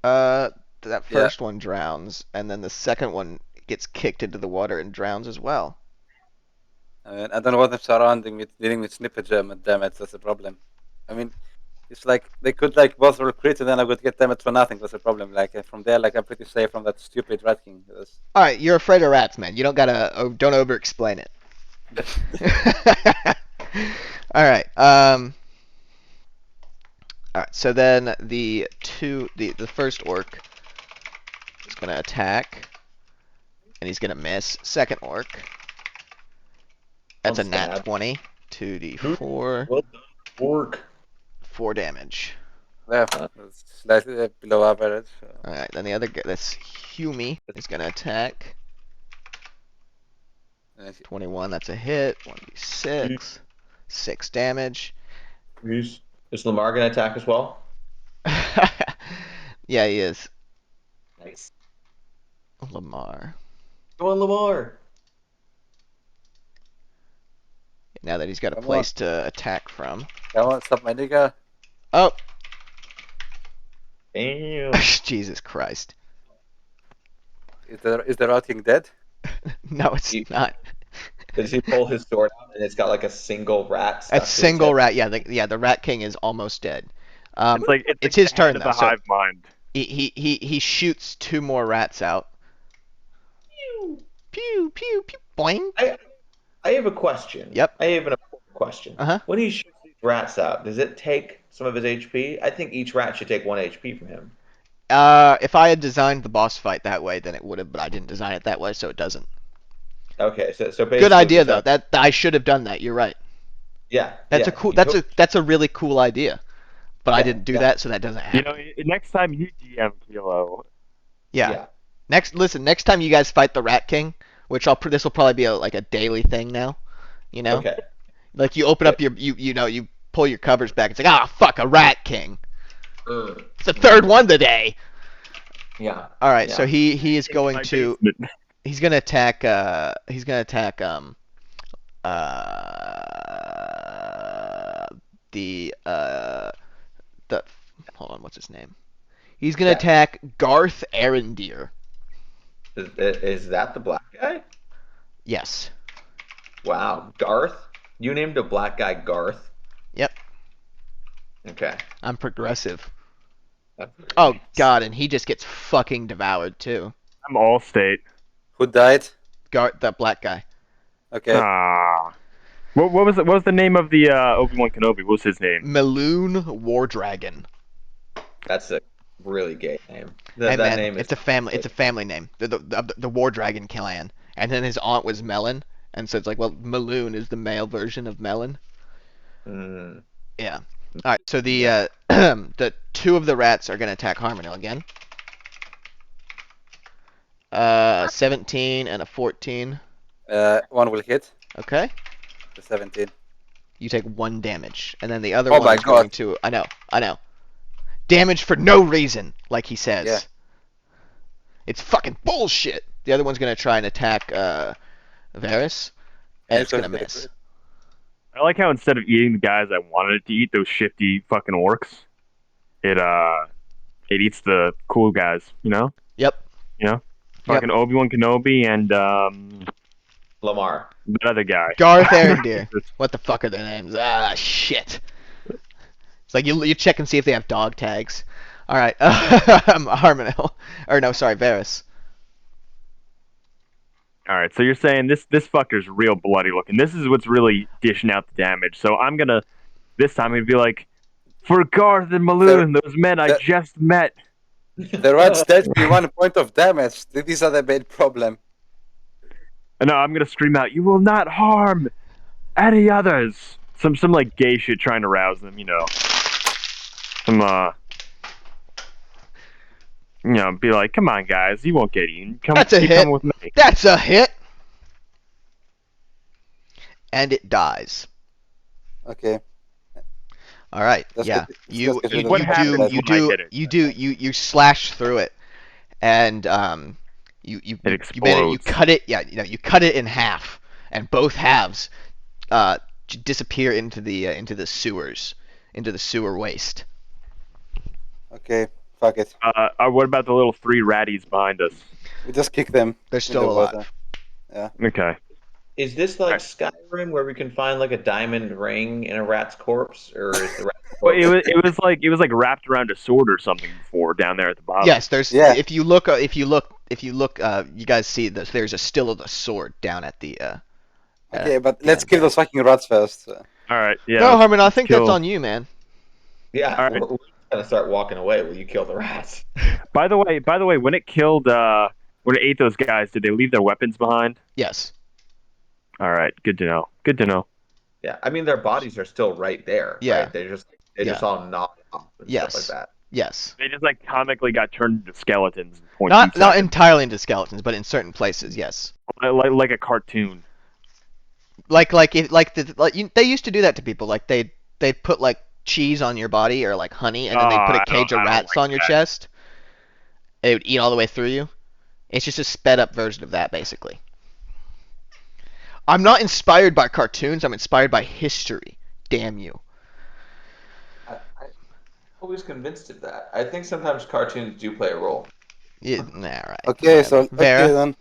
That first one drowns, and then the second one gets kicked into the water and drowns as well.
I don't know what I'm surrounding with dealing with snippet damage. That's the problem. I mean, it's like they could like both roll crit and then I would get damage for nothing. That's the problem. Like from there, like I'm pretty safe from that stupid rat king.
All right, you're afraid of rats, man. You don't don't over-explain it. All right. All right. So then the first orc is gonna attack, and he's gonna miss. Second orc. That's a nat 20. 2d4.
Well done, orc.
4 damage.
Yeah, it's slightly below average. So.
All right. Then the other guy, that's Humi, is gonna attack. 21. That's a hit. 1d6. 6 damage.
Is Lamar gonna attack as well?
Yeah, he is.
Nice.
Lamar.
Go on, Lamar.
Now that he's got a
Come
place to attack from.
Come on, stop my nigga.
Oh!
Damn.
Jesus Christ.
Is the rat king dead?
No, it's not.
Does he pull his sword out and it's got like a single rat?
A single rat, yeah. The Rat King is almost dead.
It's like
it's his turn
the
though. So
hive mind.
he shoots 2 more rats out. Pew pew pew boing.
I have a question.
Yep.
I have an important question.
Uh-huh.
When he shoots these rats out, does it take some of his HP? I think each rat should take 1 HP from him.
If I had designed the boss fight that way, then it would have, but I didn't design it that way, so it doesn't.
Okay, so basically,
Good idea though. That I should have done that. You're right.
Yeah.
That's
yeah,
a cool.
you
That's a really cool idea. But I
Yeah,
didn't do
yeah.
that, so that doesn't happen.
Next time you DM Kilo.
Yeah. Next time you guys fight the Rat King, which this will probably be like a daily thing now. You know.
Okay.
Like you open up you pull your covers back. It's like, ah, fuck, a Rat King. It's the third one today.
Yeah.
All right,
Yeah.
so he is going
My
to
basement.
he's gonna attack the hold on, what's his name? He's gonna
Yeah.
attack Garth Arendir.
Is that the black guy?
Yes.
Wow, Garth. You named a black guy Garth.
Yep.
Okay.
I'm progressive.
That's very
Oh
nice.
god, and he just gets fucking devoured too.
I'm all state.
Who died?
Garth, that black guy.
Okay.
Ah. What was the name of the Obi-Wan Kenobi? What was his name?
Maloon War Dragon.
That's a really gay name.
Hey,
That
man,
name is.
it's a family name. The War Dragon clan. And then his aunt was Melon, and so it's like, well, Maloon is the male version of Melon.
Mm,
Yeah. All right. So the the 2 of the rats are gonna attack Harmonil again. 17 and a 14.
One will hit.
Okay.
The 17.
You take 1 damage, and then the other
Oh
one
my
is going
God.
to. I know. Damage for no reason, like he says.
Yeah.
It's fucking bullshit. The other one's gonna try and attack Varys, and it's gonna miss.
I like how instead of eating the guys I wanted it to eat, those shifty fucking orcs, it eats the cool guys, you know?
Yep.
Fucking Obi-Wan Kenobi and
Lamar.
that other guy.
Garth Arendir. What the fuck are their names? Ah, shit. It's like you check and see if they have dog tags. All right, Harmonil, or no, sorry, Varys.
All right, so you're saying this fucker's real bloody looking. This is what's really dishing out the damage. So I'm gonna this time I'd be like, for Garth and Maloon, those men I just met.
The rats dealt me 1 point of damage. These are the main problem.
And no, I'm gonna scream out, "You will not harm any others." Some like gay shit trying to rouse them, you know. Some be like, "Come on, guys, you won't get eaten.
That's a
keep
hit.
coming with me."
That's a hit. And it dies.
Okay.
All right.
That's
Yeah.
good.
You
That's
you
good.
What
you
happens
do
when
you
I
do
hit it?
you do you slash through it, and you
explodes.
cut it. Yeah, you cut it in half, and both halves disappear into the sewers, into the sewer waste.
Okay, fuck it.
What about the little 3 ratties behind us?
We just kick them
They're
in
still
the
alive.
water. Yeah.
Okay.
Is this like Skyrim where we can find like a diamond ring in a rat's corpse, or is the rat's
Well,
corpse?
it was like wrapped around a sword or something before down there at the bottom.
Yes, there's.
Yeah.
If you look, you guys see this. There's a still of the sword down at the.
Okay, but
the
let's
end
kill
there.
those fucking rats first.
All right. Yeah.
No, Harmon, I
let's
think
kill-
that's on you, man.
Yeah,
All right.
we're gonna start walking away. Will you kill the rats?
By the way, when it killed, when it ate those guys, did they leave their weapons behind?
Yes.
All right. Good to know. Good to know.
Yeah, I mean their bodies are still right there.
Yeah.
Right? They just all knocked off and
Yes.
stuff like that.
Yes.
They just like comically got turned into skeletons. In 0.2
Not
seconds.
entirely into skeletons, but in certain places, yes.
Like a cartoon.
They used to do that to people. Like they put like cheese on your body or like honey, and then they put a cage of
I don't
rats
like
on your
that.
chest. They would eat all the way through you. It's just a sped up version of that, basically. I'm not inspired by cartoons. I'm inspired by history. Damn you.
I'm always convinced of that. I think sometimes cartoons do play a role.
Yeah, nah, right.
Okay,
whatever.
so
Vera.
okay then.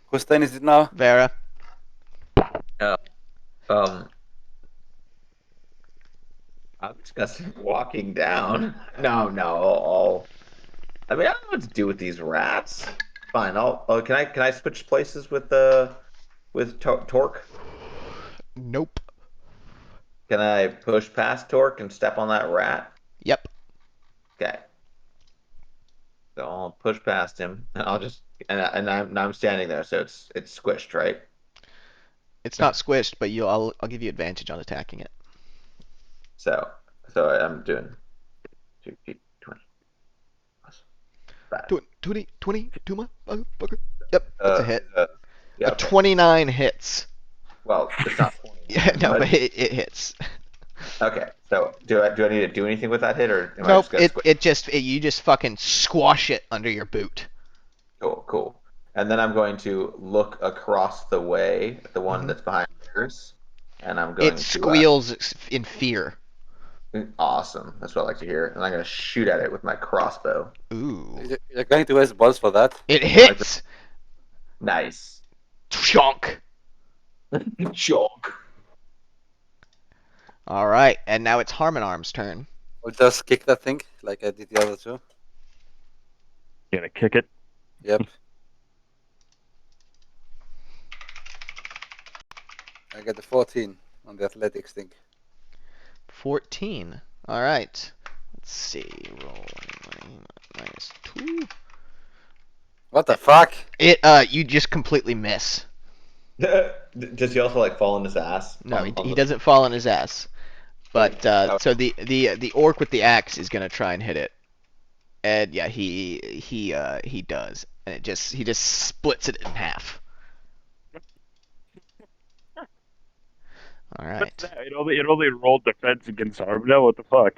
Whose turn is it now?
Vera.
I'm just gonna start walking down. No. I mean, I don't know what to do with these rats. Fine. Can I switch places with Torque?
Nope.
Can I push past Torque and step on that rat?
Yep.
Okay. So I'll push past him, and I'll just I'm standing there, so it's squished, right?
It's not squished, but I'll give you advantage on attacking it.
So I'm doing 2 feet 20. Plus 5.
20, motherfucker. Yep, that's a hit.
Yeah.
A 29 hits.
Well, it's not 20.
Yeah, no, but it hits.
Okay, so do I need to do anything with that hit, or am I
Nope,
just gonna squish?
you just fucking squash it under your boot.
Cool. And then I'm going to look across the way at the one
Mhm.
that's behind yours, and I'm going
It
to
squeals in fear.
awesome. That's what I like to hear. And I'm going to shoot at it with my crossbow.
Ooh.
You're going to waste balls for that.
It hits!
Nice.
Chonk!
Chonk.
Alright, and now it's Harmon Arm's turn.
We'll just kick that thing like I did the other two.
You gonna kick it?
Yep. I get a 14 on the athletics thing.
14. Alright. Let's see. Roll minus 2.
What the fuck?
You just completely miss.
Does he also like fall on his ass?
No, he doesn't fall on his ass. But so the orc with the axe is gonna try and hit it, and yeah, he does, and he just splits it in half. All right.
What's that? It only rolled defense against Armino. What the fuck?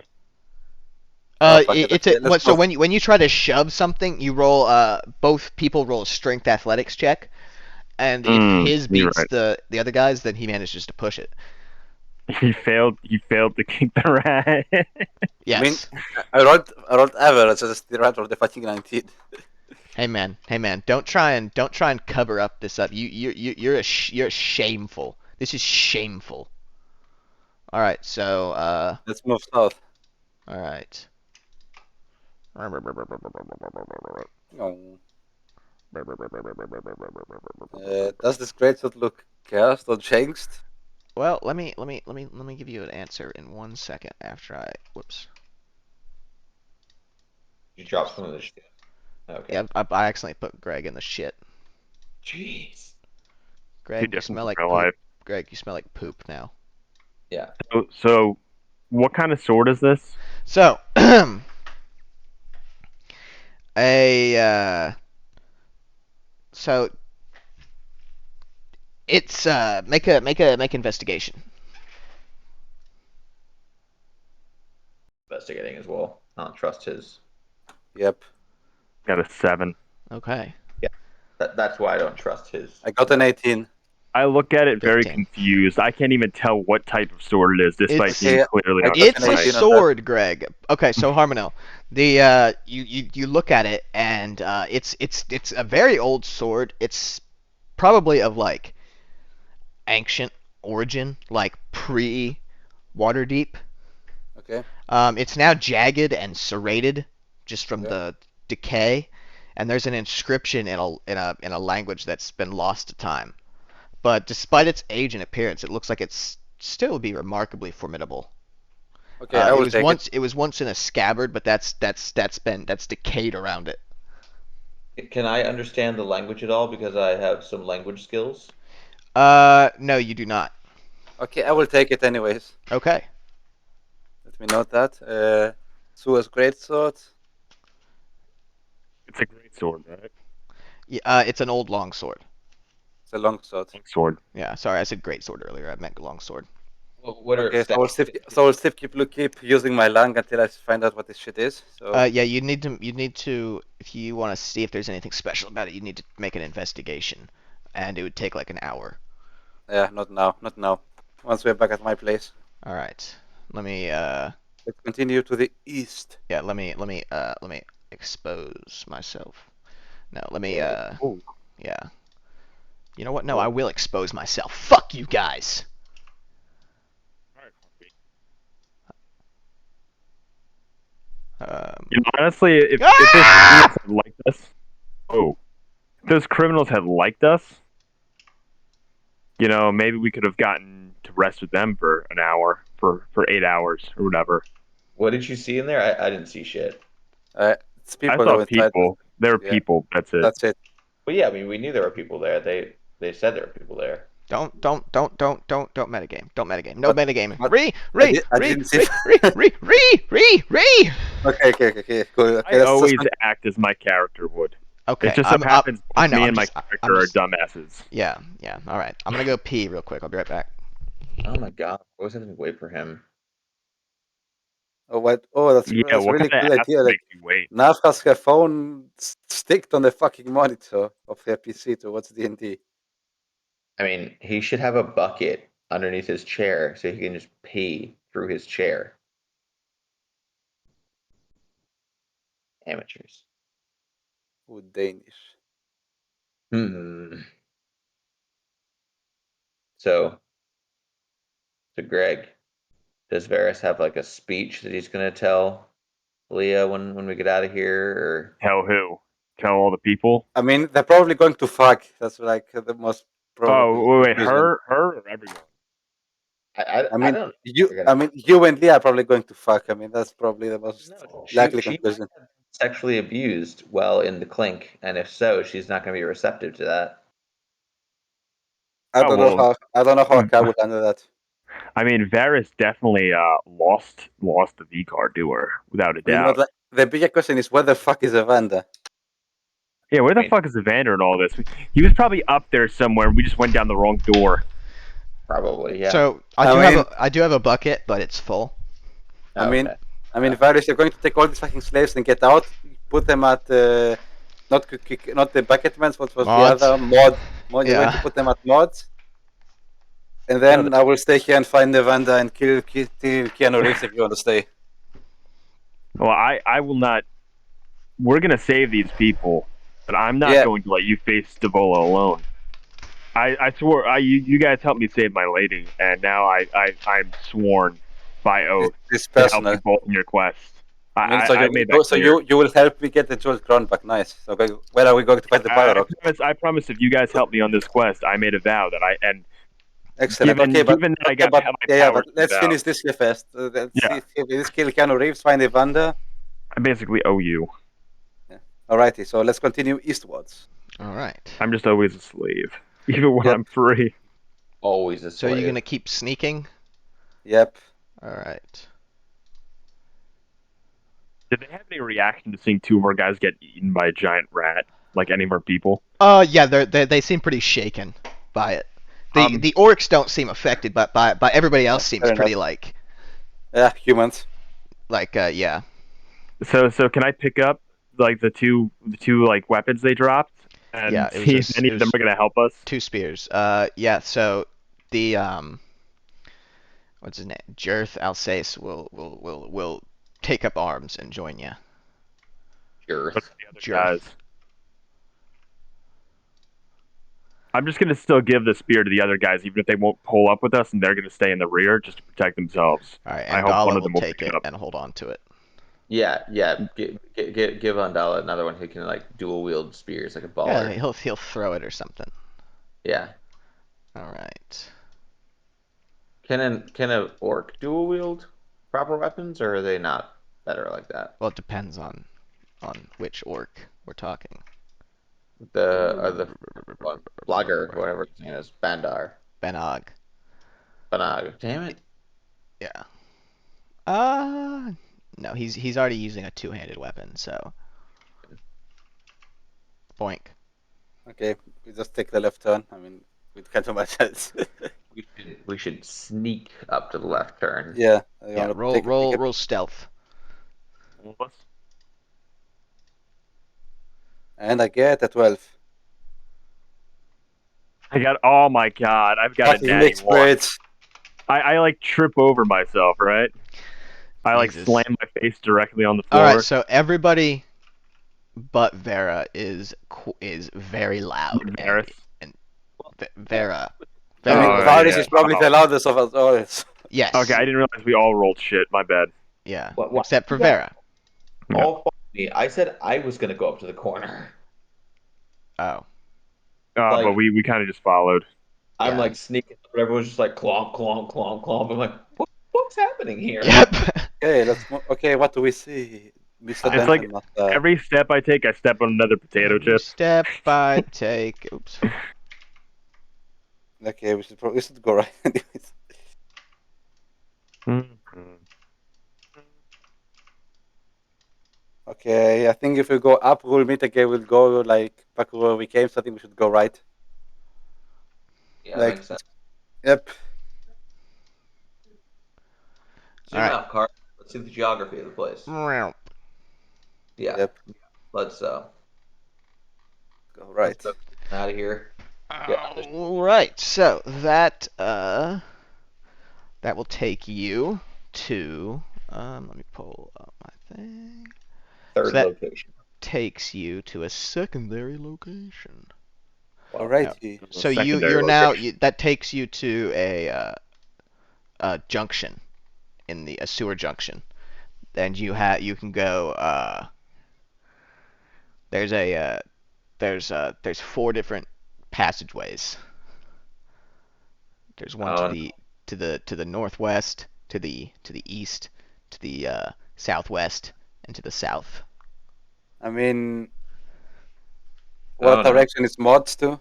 Oh, fuck it, okay, let's
So
go.
when you try to shove something, you roll both people roll a strength athletics check, and if his
you're
beats
right.
the other guys, then he manages to push it.
He failed to kick the rat.
Yes.
I rolled average, so just the right of the fucking 19.
Hey man, don't try and cover up this up. You're shameful. This is shameful. All right, so
Let's move south.
all right.
Oh. Does this greatsword look cursed or changed?
Well, let me give you an answer in 1 second after whoops.
You drop some of this shit. Okay.
Yeah, I accidentally put Greg in the shit.
Jeez.
Greg, you smell like
real
poop.
life.
Greg, you smell like poop now.
Yeah.
So, what kind of sword is this?
So, so it's make investigation.
Investigating as well. I don't trust his.
Yep.
Got a 7.
Okay.
That's why I don't trust his.
I got an 18.
I look at it very
15.
confused. I can't even tell what type of sword it is, despite
It's-
being
Okay,
clearly
I
on
got
It's
an
a
18 on that.
sword, Greg. Okay, so Harmonel, the you look at it and it's a very old sword. It's probably of like ancient origin, like pre Waterdeep.
Okay.
It's now jagged and serrated just from
Okay.
the decay, and there's an inscription in a language that's been lost to time. But despite its age and appearance, it looks like it's still be remarkably formidable.
Okay, I will take
It was once in a scabbard, but that's decayed around it.
Can I understand the language at all? Because I have some language skills.
No, you do not.
it. Okay, I will take it anyways.
Okay.
Let me note that. Sua's greatsword.
It's a great sword, right?
Yeah, it's an old long sword.
It's a long sword.
Sword.
Yeah, sorry, I said great sword earlier. I meant long sword.
What are
Okay,
its
so I will still keep using my lung until I find out what this shit is. So
Yeah, you need to if you want to see if there's anything special about it, you need to make an investigation, and it would take like an hour.
yeah, not now. Once we're back at my place,
All right. Let me
let's continue to the east.
yeah, let me expose myself. No, let me
Oh.
yeah. You know what? No, I will expose myself. Fuck you guys.
You know, honestly, if those
Ah!
criminals had liked us, if those criminals had liked us, you know, maybe we could have gotten to rest with them for an hour, for 8 hours or whatever.
What did you see in there? I didn't see shit.
It's people
I
that
saw
were inside.
people. There were
Yeah.
people. That's it.
That's it.
But yeah, I mean, we knew there were people there. They said there were people there.
Don't metagame. Don't metagame. No
But-
metagame.
but I didn't see.
Re.
Okay, cool. Okay,
I
let's
always
just
act as my character would.
Okay.
It just so happens
I
both
know.
me
I'm
and my
just- I'm
character
just-
are dumbasses.
Yeah. All right. I'm gonna go pee real quick. I'll be right back.
Oh my god, I always have to wait for him.
Oh, what? Oh, that's
Yeah,
that's a
what
really
kind
cool
of ass
idea.
would
Like
make you wait?
Nav has her phone sticked on the fucking monitor of her PC to watch D&D.
I mean, he should have a bucket underneath his chair so he can just pee through his chair. Amateurs.
Ooh, Danish.
So Greg, does Varys have like a speech that he's gonna tell Leah when we get out of here? Or
Tell who? Tell all the people?
I mean, they're probably going to fuck. That's like the most probable.
Oh, wait,
conclusion.
her or everyone?
I mean,
don't.
you. You and Leah are probably going to fuck. I mean, that's probably the most
No,
likely
she might
conclusion.
have been sexually abused while in the clink, and if so, she's not going to be receptive to that.
I
Oh,
don't
well,
know how a guy would handle that.
I mean, Varys definitely lost the V card to her, without a
I mean,
doubt.
but the bigger question is where the fuck is Evander?
Yeah, where the
I mean-
fuck is Evander in all this? He was probably up there somewhere. We just went down the wrong door.
Probably, yeah.
So I do have a bucket, but it's full.
I mean,
Okay.
Varys, you're going to take all these fucking slaves and get out, put them at not the bucketmans. What was
Mods.
the other mod? You're going
Yeah.
to put them at mods, and then I will stay here and find Evander and kill Keanu Reeves if you want to stay.
Well, I will not. We're gonna save these people, but I'm not
Yeah.
going to let you face Stavola alone. I swore. You guys helped me save my lady, and now I'm sworn by oath
It's
to help
personal.
you both in your quest.
I mean,
I made that clear.
you will help me get the jewel crown back. Nice. So where are we going to fight the Balrog?
I promise if you guys help me on this quest, I made a vow that
Excellent.
given
Okay, but
that I got
but,
my
yeah,
powers
but let's
vow,
finish this here first. Let's
Yeah.
see, let's kill Keanu Reeves, find Evander.
I basically owe you.
Alrighty, so let's continue eastwards.
All right.
I'm just always a slave, even when
Yep.
I'm free.
Always a
So
slave.
you're gonna keep sneaking?
Yep.
All right.
Did they have any reaction to seeing two of our guys get eaten by a giant rat, like any of our people?
Yeah, they seem pretty shaken by it.
Um,
The orcs don't seem affected, but by everybody else seems
fair
pretty
Yeah, humans.
yeah.
So can I pick up like the two like weapons they dropped and
Yeah, it was
see
a
if
s-
any
it
of them
was
are gonna help us?
2 spears. Yeah. So the what's his name? Jirth Alsace will take up arms and join you.
Sure.
What's the other
Jirth.
guys? I'm just gonna still give the spear to the other guys, even if they won't pull up with us, and they're gonna stay in the rear just to protect themselves.
All right,
I hope one
Andala
of
will
them will
take
pick
it
up.
and hold on to it.
Yeah, yeah. Give Andala another one who can like dual wield spears like a
Yeah,
baller.
he'll throw it or something.
Yeah.
All right.
Can a orc dual wield proper weapons, or are they not better like that?
Well, it depends on which orc we're talking.
The one, Blogger, whatever his name is, Bandar,
Benag.
Banag. Damn it.
Yeah. No, he's already using a two-handed weapon, so boink.
Okay, we just take the left turn. I mean, we can't do much else.
We should sneak up to the left turn.
Yeah. You
Yeah,
wanna
roll stealth.
And I get a 12.
I got. Oh my god! I've got a
Fucking
natty
mixed
one.
breeds.
I like trip over myself, right? I like
Jesus.
slam my face directly on the floor.
All right, so everybody but Vera is very loud.
Varys.
And Vera.
I
Vera
mean,
Oh,
will-
Varys
yeah.
is probably the loudest of us all.
Yes.
Okay, I didn't realize we all rolled shit. My bad.
Yeah.
What-
Except for
you got-
Vera.
All fuck me. I said I was gonna go up to the corner.
Oh.
Like-
But we kind of just followed.
I'm
Yeah.
like sneaking, but everyone's just like clomp, clomp, clomp, clomp. I'm like, what's happening here?
Yep.
Okay, okay, what do we see? Mr.
It's
like
Benton Master.
Every step I take, I step on another potato
Every
chip.
step I take. Oops.
Okay, we should go right. Anyways. Okay, I think if we go up, we'll meet again. We'll go like back where we came. So I think we should go right.
Yeah,
Like-
makes sense.
Yep.
Zoom
Alright.
out, Car. Let's see the geography of the place. Yeah.
Yep.
Let's
Go right.
out of here. Yeah.
All right. So that will take you to let me pull up my thing.
Third
So that-
location.
Takes you to a secondary location.
All right.
So
Secondary
you're now
location.
that takes you to a junction in a sewer junction, and you can go. There's 4 different passageways. There's one
Oh,
to the northwest, to the east, to the southwest, and to the south.
I mean, what
Oh, no.
direction is mods to?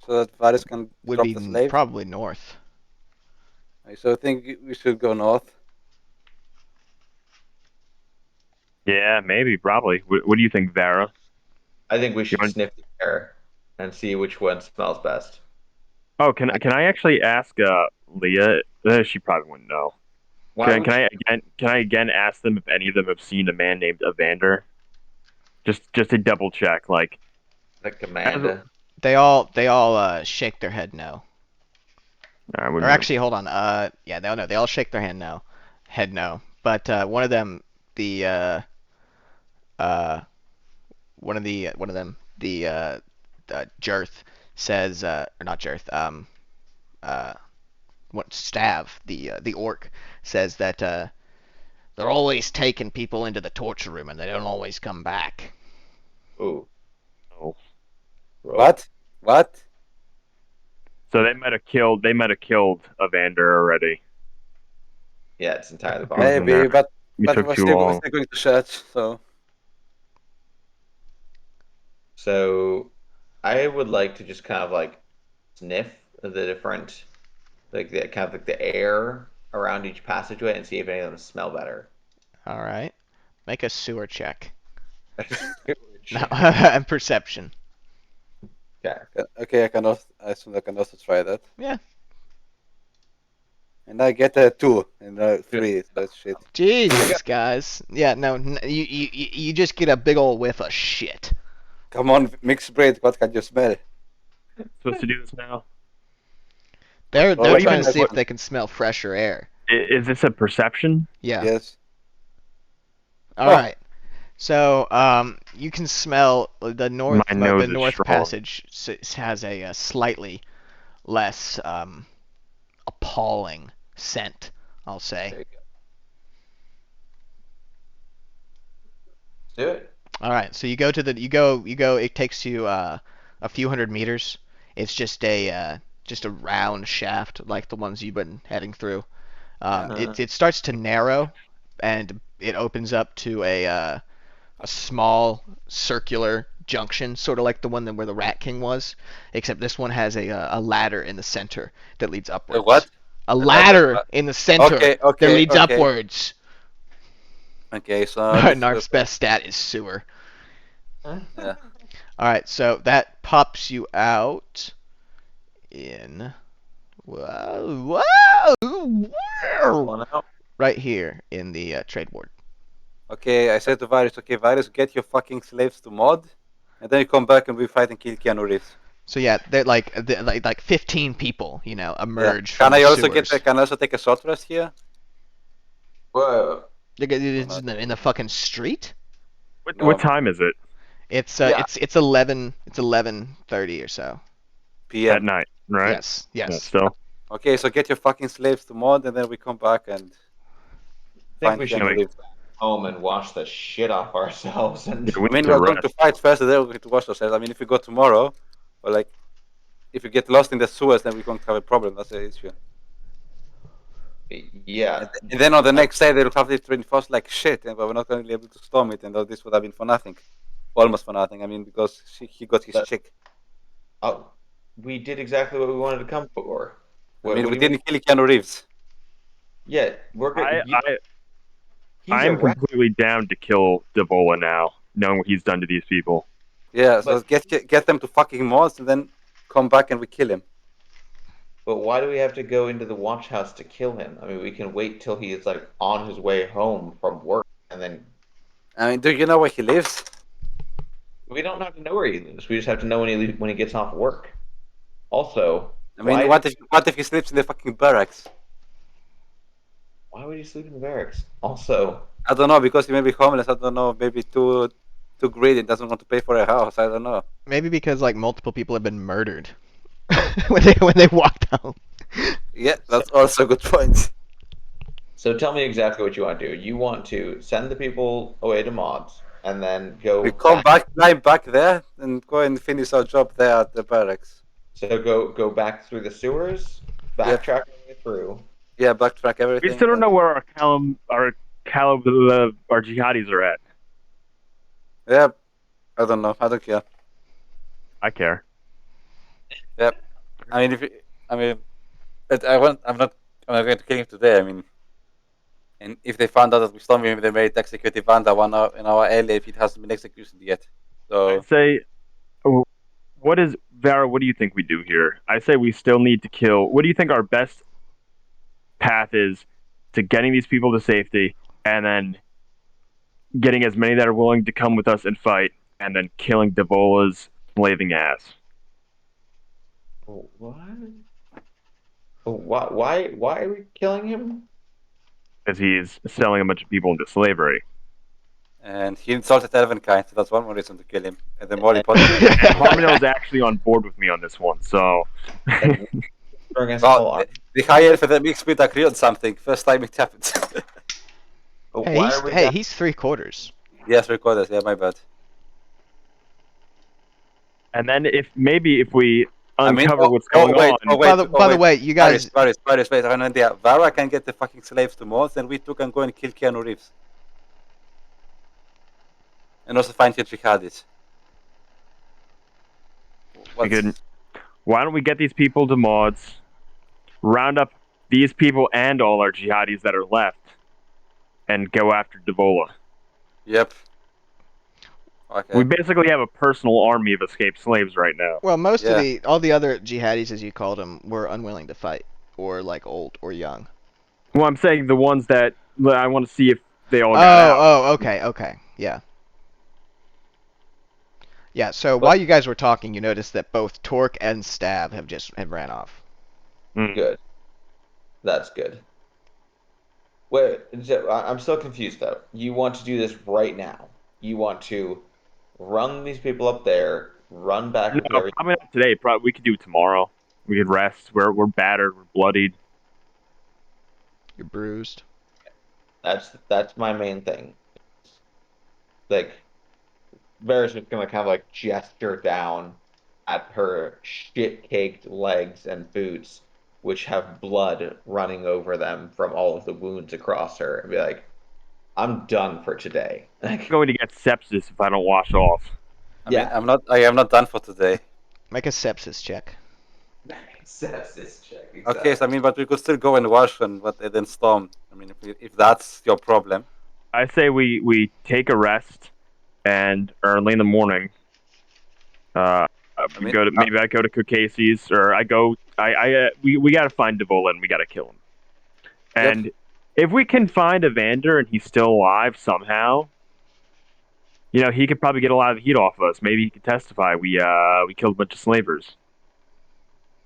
So that Varys can
Would
drop
be
the slave.
probably north.
So I think we should go north.
Yeah, maybe, probably. What do you think, Vera?
I think we should
want-
sniff the air and see which one smells best.
Oh, can I actually ask Leah? She probably wouldn't know.
Why
Can I again ask them if any of them have seen a man named Evander? Just to double check, like.
like Amanda?
They all shake their head no.
I
Or
wouldn't-
actually, hold on. Yeah, no, they all shake their head no. But one of them, Jirth says, or not Jirth, Stav, the orc says that they're always taking people into the torture room and they don't always come back.
Ooh.
Oh.
What? What?
So they might have killed Evander already.
Yeah, it's entirely
Oh,
possible.
in
Maybe,
there.
but
We took
we're
too
still
long.
going to church. So
So I would like to just kind of like sniff the different, like the kind of like the air around each passageway and see if any of them smell better.
All right, make a sewer check. No, and perception.
Yeah.
okay, I assume I can also try that.
Yeah.
And I get a 2 and 3. That's shit.
Jesus, guys. Yeah, no, you just get a big old whiff of shit.
Come on, mixed breed. What can you smell?
Supposed to do this now.
They're
Well,
trying to
even-
see if they can smell fresher air.
Is this a perception?
Yeah.
Yes.
All right. So, you can smell the north.
My nose
The
is
north
strong.
passage has a slightly less appalling scent, I'll say.
There you go. Do it.
All right. So you go to the you go. It takes you a few hundred meters. It's just a round shaft like the ones you've been heading through. It starts to narrow, and it opens up to a small circular junction, sort of like the one where the Rat King was, except this one has a ladder in the center that leads upwards.
What?
A ladder in the center
Okay,
that leads
okay.
upwards.
Okay, so
Narf's best stat is sewer.
Yeah.
All right, so that pops you out in whoa,
One out.
right here in the trade ward.
Okay, I said to Virus, okay, Virus, get your fucking slaves to mod, and then you come back and we fight and kill Keanu Reeves.
So yeah, they're like 15 people, emerge
Yeah.
from
Can I
the
also
sewers.
can I also take a short rest here?
Whoa.
It's in the fucking street.
What time is it?
It's
Yeah.
it's 11:30 or so.
At
PM.
night, right?
Yes,
Yeah,
yes.
still.
Okay, so get your fucking slaves to mod, and then we come back and
I think
find
we should
Keanu
Like-
Reeves.
go home and wash the shit off ourselves. And
Yeah, we
I mean,
need to
we're going to
rest.
fight first, and then we're going to wash ourselves. I mean, if we go tomorrow, or like, if we get lost in the sewers, then we're going to have a problem. That's the issue.
yeah.
And then on the next day, they'll have it reinforced like shit, and we're not going to be able to storm it, and all this would have been for nothing. Almost for nothing. I mean, because he got his
But-
chick.
Oh, we did exactly what we wanted to come for.
I mean,
What
we
do you
didn't kill Keanu Reeves.
Yeah, we're good.
I'm completely down to kill Devola now, knowing what he's done to these people.
Yeah, so
But-
get them to fucking mods, and then come back and we kill him.
But why do we have to go into the watch house to kill him? I mean, we can wait till he is like on his way home from work, and then
I mean, do you know where he lives?
we don't have to know where he lives. We just have to know when he gets off work. Also,
I mean,
why,
what if he sleeps in the fucking barracks?
why would he sleep in the barracks? Also,
I don't know, because he may be homeless. I don't know, maybe too greedy, doesn't want to pay for a house. I don't know.
Maybe because like multiple people have been murdered when they walked out.
Yeah, that's also a good point.
so tell me exactly what you want to do. You want to send the people away to mods, and then go.
We come back, climb back there, and go and finish our job there at the barracks.
So go back through the sewers, backtrack all the way through.
Yeah, backtrack everything.
We still don't know where our jihadis are at.
Yeah, I don't know. I don't care.
I care.
I mean, I'm not going to kill him today. I mean, and if they found out that we stormed him, they may execute Ivanda in our alley if it hasn't been executed yet. So
I'd say, Vara, what do you think we do here? I say we still need to kill. What do you think our best path is to getting these people to safety, and then getting as many that are willing to come with us and fight, and then killing Devola's slaving ass?
What? Why are we killing him?
Because he's selling a bunch of people into slavery.
and he insulted Elvenkind, so that's one more reason to kill him. And the more important,
Harmonel's actually on board with me on this one, so.
Against the whole
well,
army.
the high elf and the mixed breed agree on something. First time it happened.
But
Hey,
why are we
he's 3/4.
Yes, recorders. Yeah, my bad.
And then if we
I mean,
uncover what's going on.
By the way, you guys.
Varys, wait, I have an idea. Vara can get the fucking slaves to Moth, and we two can go and kill Keanu Reeves. And also find your jihadis.
We could- Why don't we get these people to mods, round up these people and all our jihadis that are left, and go after Devola?
Yep. Okay.
We basically have a personal army of escaped slaves right now.
Well, most
Yeah.
of all the other jihadis, as you called them, were unwilling to fight, or like old or young.
Well, I'm saying the ones that I want to see if they all got out.
Oh, okay, yeah. Yeah, so while you guys were talking, you noticed that both Torque and Stab have ran off.
Good. That's good. Wait, I'm still confused though. You want to do this right now? You want to run these people up there, run back with
No,
everything?
probably not today. Probably we could do it tomorrow. We could rest. We're battered. We're bloodied.
You're bruised.
That's my main thing. Like, Vera's just gonna kind of like gesture down at her shit-caked legs and boots, which have blood running over them from all of the wounds across her, and be like, "I'm done for today."
I'm going to get sepsis if I don't wash off.
I mean, I am not done for today.
Make a sepsis check.
Sepsis check. Exactly.
Okay, so I mean, but we could still go and wash and then storm. I mean, if that's your problem.
I say we take a rest, and early in the morning, maybe I go to Caucasus, or we gotta find Devolin. We gotta kill him. And if we can find Evander and he's still alive somehow, he could probably get a lot of the heat off us. Maybe he could testify. We killed a bunch of slavers.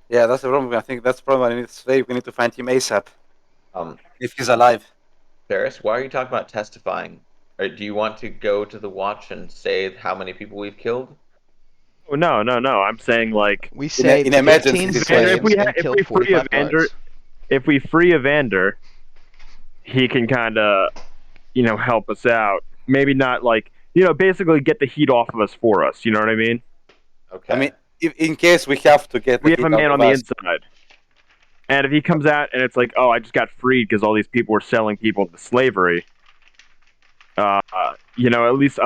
Yeah, that's the problem. I think that's the problem. We need to find him ASAP. If he's alive.
Ferris, why are you talking about testifying? Or do you want to go to the watch and say how many people we've killed?
Oh, no. I'm saying like
we saved
in emergency
15
situation.
slaves and killed 45 guards.
If we free Evander, he can kind of, help us out. Maybe not like, basically get the heat off of us for us. You know what I mean?
Okay.
I mean, in case we have to get.
We have a man on the inside. And if he comes out and it's like, oh, I just got freed because all these people were selling people into slavery, at least,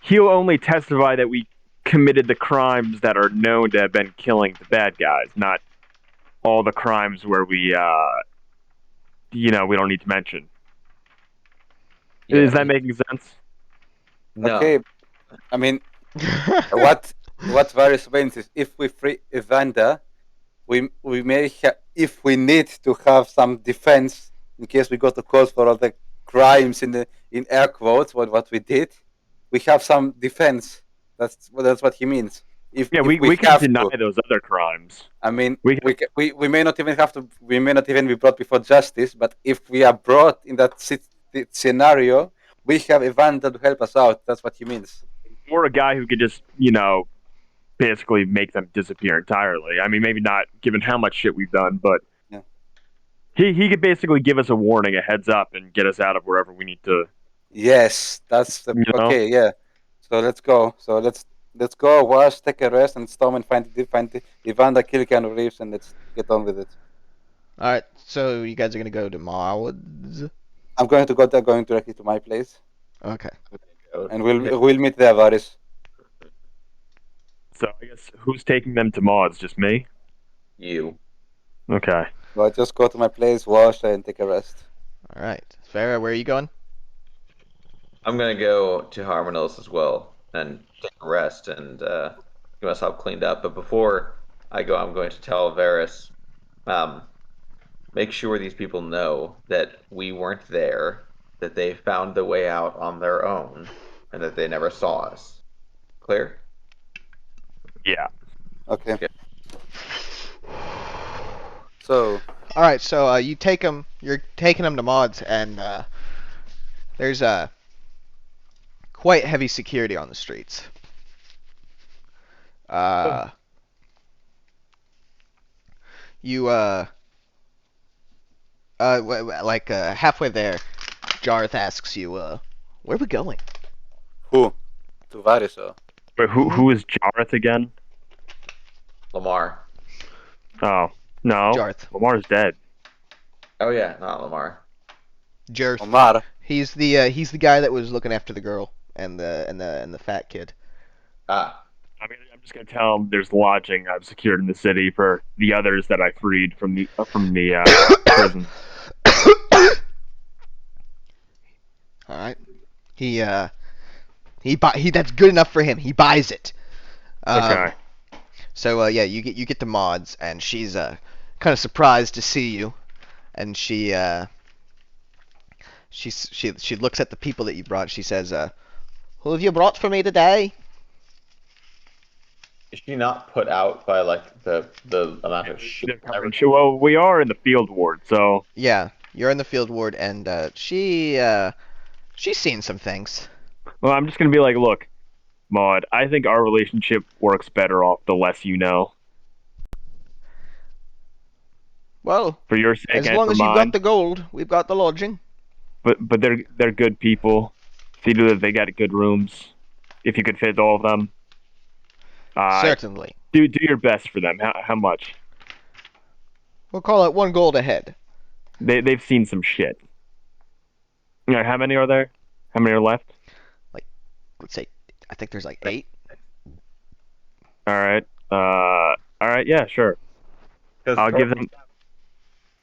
he'll only testify that we committed the crimes that are known to have been killing the bad guys, not all the crimes where we don't need to mention. Is that making sense?
No.
Okay, I mean, what Varys means is if we free Evander, we may if we need to have some defense in case we got to court for all the crimes in air quotes what we did, we have some defense. That's what he means.
We can deny those other crimes.
I mean, we may not even have to. We may not even be brought before justice. But if we are brought in that scenario, we have Evander to help us out. That's what he means.
Or a guy who could just, basically make them disappear entirely. I mean, maybe not given how much shit we've done, but
yeah.
He could basically give us a warning, a heads up, and get us out of wherever we need to.
Yes, that's okay. Yeah. So let's go. So let's go, wash, take a rest, and storm and find Evander, kill Keanu Reeves, and let's get on with it.
All right. So you guys are gonna go to Marwoods?
I'm going to go there, going directly to my place.
Okay.
And we'll meet there, Varys.
So I guess who's taking them to Mods? Just me?
You.
Okay.
Well, just go to my place, wash, and take a rest.
All right. Farah, where are you going?
I'm gonna go to Harmonil's as well and take a rest and get myself cleaned up. But before I go, I'm going to tell Varys, make sure these people know that we weren't there, that they found the way out on their own, and that they never saw us. Clear?
Yeah.
Okay. So.
All right. So you take them. You're taking them to Mods, and there's quite heavy security on the streets. You halfway there, Jarth asks you, where are we going?
Who? To Varys, or?
But who is Jarth again?
Lamar.
Oh, no.
Jarth.
Lamar's dead.
Oh yeah, not Lamar.
Jarth.
Lamar.
He's the guy that was looking after the girl and the fat kid.
Ah.
I mean, I'm just gonna tell him there's lodging I've secured in the city for the others that I freed from the prison.
All right. He that's good enough for him. He buys it.
Okay.
So yeah, you get to Mods, and she's kind of surprised to see you, and she looks at the people that you brought. She says, "Who have you brought for me today?"
Is she not put out by like the amount of shit?
Well, we are in the field ward, so
Yeah, you're in the field ward, and she's seen some things.
well, I'm just gonna be like, look, Maud, I think our relationship works better off the less you know.
Well,
For your sake
as
and
long
for
as you've
mine.
got the gold, we've got the lodging.
But they're good people. See to that they got good rooms. If you could fit all of them.
Certainly.
Do your best for them. How much?
We'll call it 1 gold a head.
They've seen some shit. You know, how many are there? How many are left?
Let's say, I think there's like 8.
All right. All right. Yeah, sure. I'll give them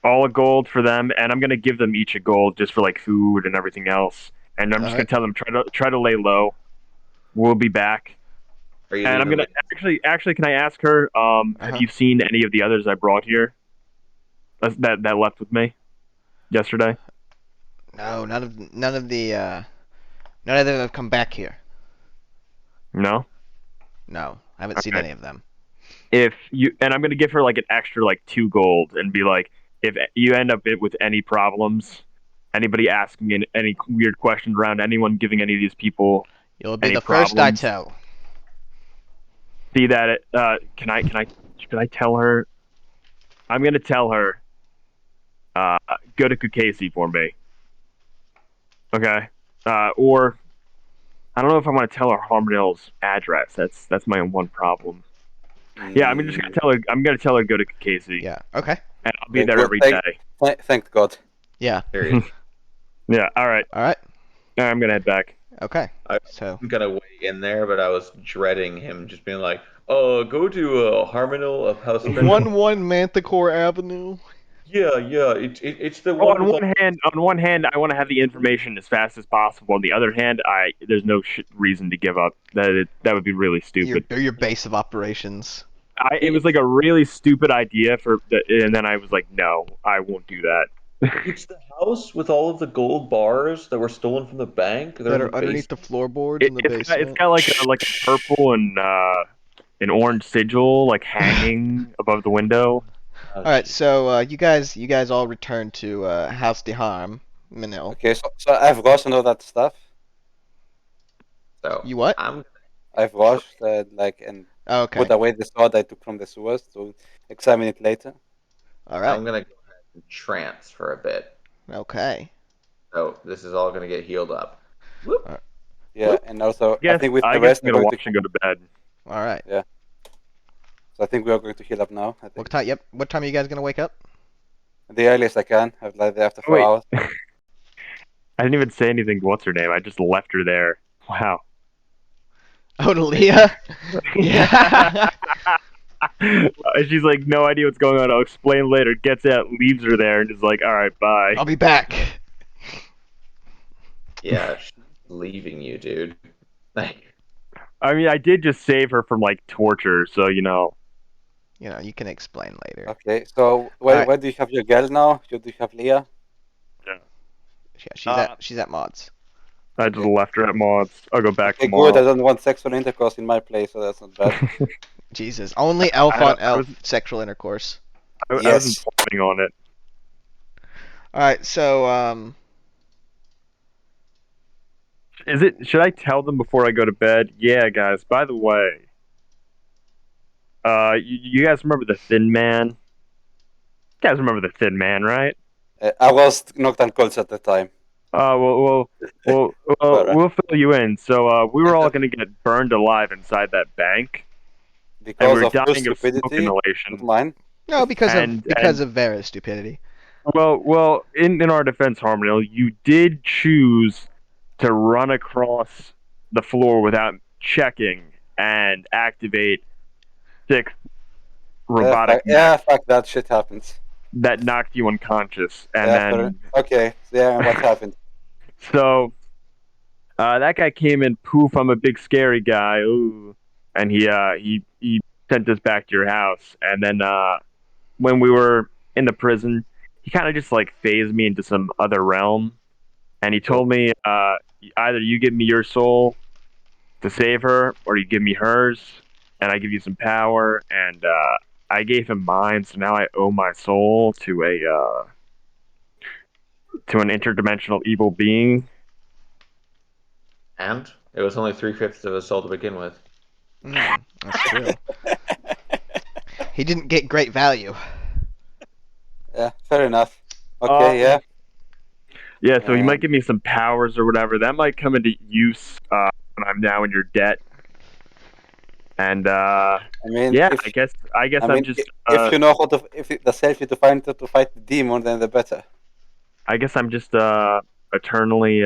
all a gold for them, and I'm gonna give them each a gold just for like food and everything else. And I'm just gonna tell them try to lay low. We'll be back. And I'm gonna actually, can I ask her? Have you seen any of the others I brought here? That left with me yesterday.
No, none of them have come back here.
No.
No, I haven't seen any of them.
If you and I'm gonna give her like an extra like 2 gold and be like, if you end up with any problems, anybody asking any weird questions around anyone giving any of these people,
you'll be the first I tell.
See that? Can I tell her? I'm gonna tell her. Go to Kukasi for me. Okay. Or I don't know if I want to tell her Harmonel's address. That's my one problem. Yeah, I'm just gonna tell her. I'm gonna tell her to go to Kukasi.
Yeah. Okay.
And I'll be there every day.
Thank God.
Yeah.
Yeah. All right.
All right.
I'm gonna head back.
Okay.
I'm gonna wait in there, but I was dreading him just being like, "Oh, go to Harmonel of House."
1-1 Manticore Avenue.
Yeah. It's the one.
On one hand, I want to have the information as fast as possible. On the other hand, there's no reason to give up. That would be really stupid.
Your base of operations.
It was like a really stupid idea and then I was like, no, I won't do that.
It's the house with all of the gold bars that were stolen from the bank
that are underneath the floorboards in the basement.
It's got like a purple and an orange sigil like hanging above the window.
All right, so you guys all return to House de Harm, Manil.
Okay, so I've washed and all that stuff.
So
you what?
I've washed and put away the sword I took from the sewers to examine it later.
All right.
I'm gonna go ahead and trance for a bit.
Okay.
So this is all gonna get healed up.
Right.
Yeah, and also I think with the rest
I'm gonna watch and go to bed.
All right.
Yeah. So I think we are going to heal up now.
What time? Yep. What time are you guys gonna wake up?
The earliest I can. I've left there after 4 hours.
I didn't even say anything to what's her name. I just left her there. Wow.
Oh, to Leah? Yeah.
She's like, no idea what's going on. I'll explain later. Gets out, leaves her there, and is like, all right, bye.
I'll be back.
Yeah, she's leaving you, dude.
I mean, I did just save her from like torture, so you know.
You know, you can explain later.
Okay, so where do you have your girl now? Do you have Leah?
Yeah, she's at Maud's.
I just left her at Maud's. I'll go back
tomorrow. Good, I don't want sexual intercourse in my place, so that's not bad.
Jesus, only elf on elf sexual intercourse.
I wasn't planning on it.
Alright, so,
should I tell them before I go to bed? Yeah, guys, by the way, you guys remember the Thin Man? You guys remember the Thin Man, right?
I was knocked unconscious at the time.
We'll fill you in. So we were all going to get burned alive inside that bank.
Because
and we're
of
dying
your stupidity,
of smoke inhalation.
Mine?
No, because of Vera's stupidity.
Well, in our defense, Harmonel, you did choose to run across the floor without checking and activate 6 robotic.
Fuck that shit happens.
That knocked you unconscious, and then
okay, what happened?
So that guy came in. Poof! I'm a big scary guy. Ooh, and he sent us back to your house. And then when we were in the prison, he kind of just like phased me into some other realm, and he told me either you give me your soul to save her, or you give me hers, and I give you some power. And I gave him mine, so now I owe my soul to an interdimensional evil being.
And it was only 3/5 of his soul to begin with.
That's true. He didn't get great value.
Yeah, fair enough. Okay, yeah.
Yeah, so you might give me some powers or whatever. That might come into use when I'm now in your debt. And
I mean,
yeah,
if,
I guess
I mean,
I'm just
if you know how to, if it does help you to find to fight the demon, then the better.
I guess I'm just eternally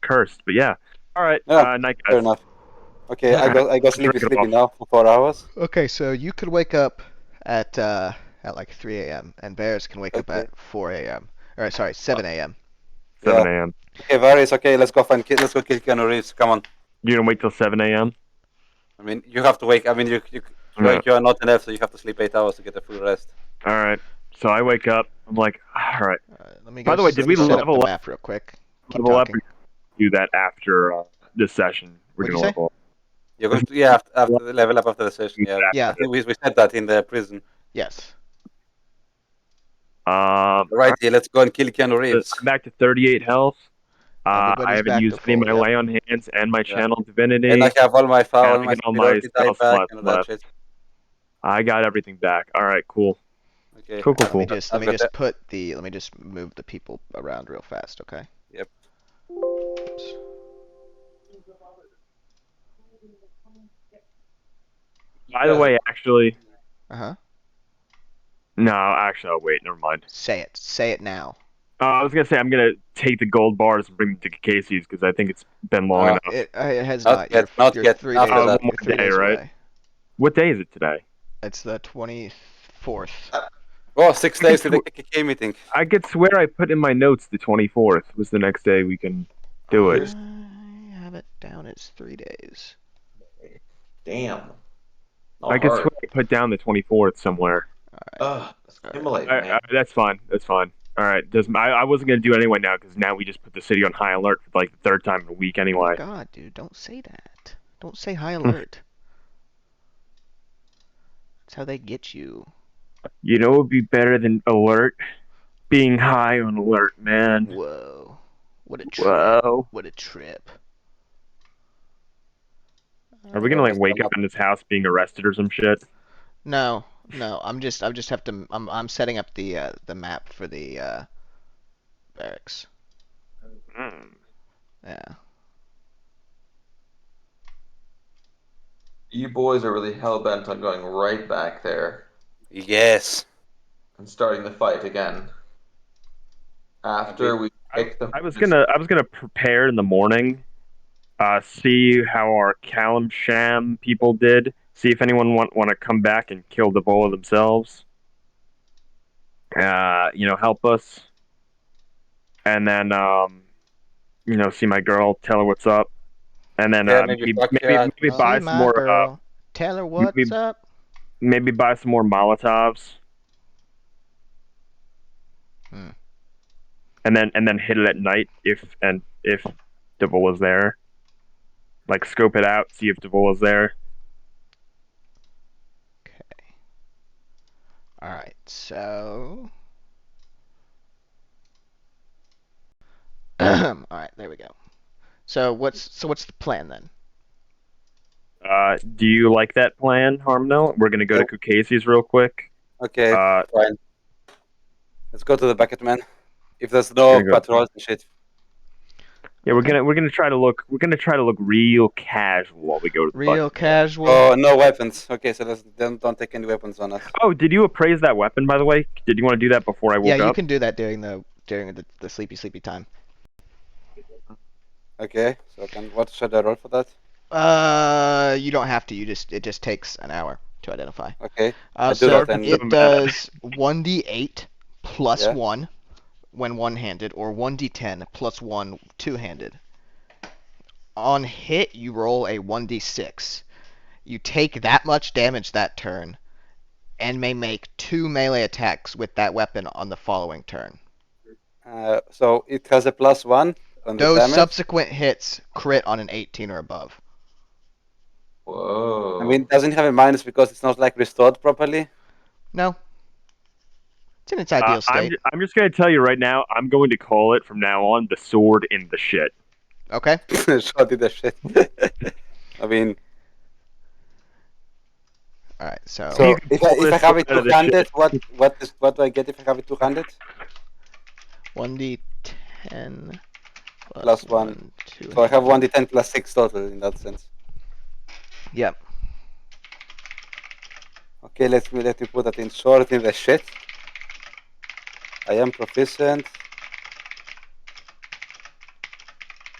cursed. But yeah. All right.
Yeah,
Night,
fair
guys.
enough. Okay, I go sleepy
Drink it off.
now for 4 hours.
Okay, so you could wake up at like 3 a.m. and Bears can wake up
Okay.
at 4 a.m. Or sorry, 7 a.m.
7
Yeah.
a.m.
Okay, Varys. Okay, let's go kill Keanu Reeves. Come on.
You gonna wait till 7 a.m.?
I mean, you have to wake. I mean, you are not an elf, so you have to sleep 8 hours to get a full rest.
All right. So I wake up. I'm like, all right.
Let me go
By the way, did we
set up
level
the
up?
map real quick? Keep
Level up.
talking.
Do that after this session. We're
What'd
gonna
you say?
level up.
You're going to after the level up after the session. Yeah.
Yeah.
I think we said that in the prison.
Yes.
Right here, let's go and kill Keanu Reeves.
I'm back to 38 health. I
Everybody's
haven't
back
used
to
any of
full,
my
yep.
lay on hands and my
Yeah.
channel divinity.
And I have all my
And I
my
got all my
superiority die
spell
back
slots
and all that
left.
shit.
I got everything back. All right, cool.
Okay.
Cool.
Let me just let me just move the people around real fast, okay?
Yep.
Oops.
By the way, actually,
Uh-huh.
no, actually, oh, wait, never mind.
Say it. Say it now.
I was gonna say I'm gonna take the gold bars and bring them to Casey's because I think it's been long enough.
It has
Not
not.
yet,
You're,
not
you're
yet.
3
After
days,
that.
One more
you're 3
day,
days
right?
away.
What day is it today?
It's the 24th.
Oh, 6 days to the KKK meeting.
I could swear I put in my notes the 24th was the next day we can do it.
I have it down as 3 days.
Damn.
I could swear I put down the 24th somewhere.
Ugh, assimilate, man.
That's fine. That's fine. All right. I wasn't gonna do it anyway now because now we just put the city on high alert for like the third time in a week anyway.
Oh God, dude, don't say that. Don't say high alert. That's how they get you.
You know, it would be better than alert. Being high on alert, man.
Whoa. What a trip.
Whoa.
What a trip.
Are we gonna like wake up in this house being arrested or some shit?
No, no. I just have to. I'm setting up the map for the barracks. Yeah.
You boys are really hell bent on going right back there
Yes.
and starting the fight again. After we pick the.
I was gonna prepare in the morning, see how our Callum Sham people did, see if anyone want to come back and kill the Bola themselves. Help us, and then see my girl, tell her what's up, and then maybe buy some more.
Girl. Tell her what's up.
Maybe buy some more Molotovs. And then hit it at night if Davola's there. Like scope it out, see if Davola's there.
Okay. All right. So. All right. There we go. So what's the plan then?
Do you like that plan, Harmno? We're gonna go to Kukasi's real quick.
Okay. Fine. Let's go to the bucket, man. If there's no patrols and shit.
Yeah, we're gonna try to look real casual while we go to the
real
bucket.
Casual.
Oh, no weapons. Okay, so don't take any weapons on us.
Oh, did you appraise that weapon, by the way? Did you want to do that before I woke up?
Yeah, you can do that during the sleepy time.
Okay, so what should I roll for that?
You don't have to. It just takes an hour to identify.
Okay.
So it does 1d8 plus 1 when one-handed, or 1d10 plus 1 two-handed. On hit, you roll a 1d6. You take that much damage that turn, and may make 2 melee attacks with that weapon on the following turn.
So it has a +1 on the
Those
damage.
subsequent hits crit on an 18 or above.
Whoa.
I mean, doesn't have a minus because it's not like restored properly.
No. It's in its ideal state.
I'm just gonna tell you right now. I'm going to call it from now on the sword in the shit.
Okay.
Shot in the shit. I mean,
All right. So
so
You can
if
pull
I
this
have it
out of the
200,
shit.
what do I get if I have it 200?
1d10
Plus 1.
2.
So I have 1d10 plus 6 total in that sense.
Yep.
Okay, let me put that in sword in the shit. I am proficient.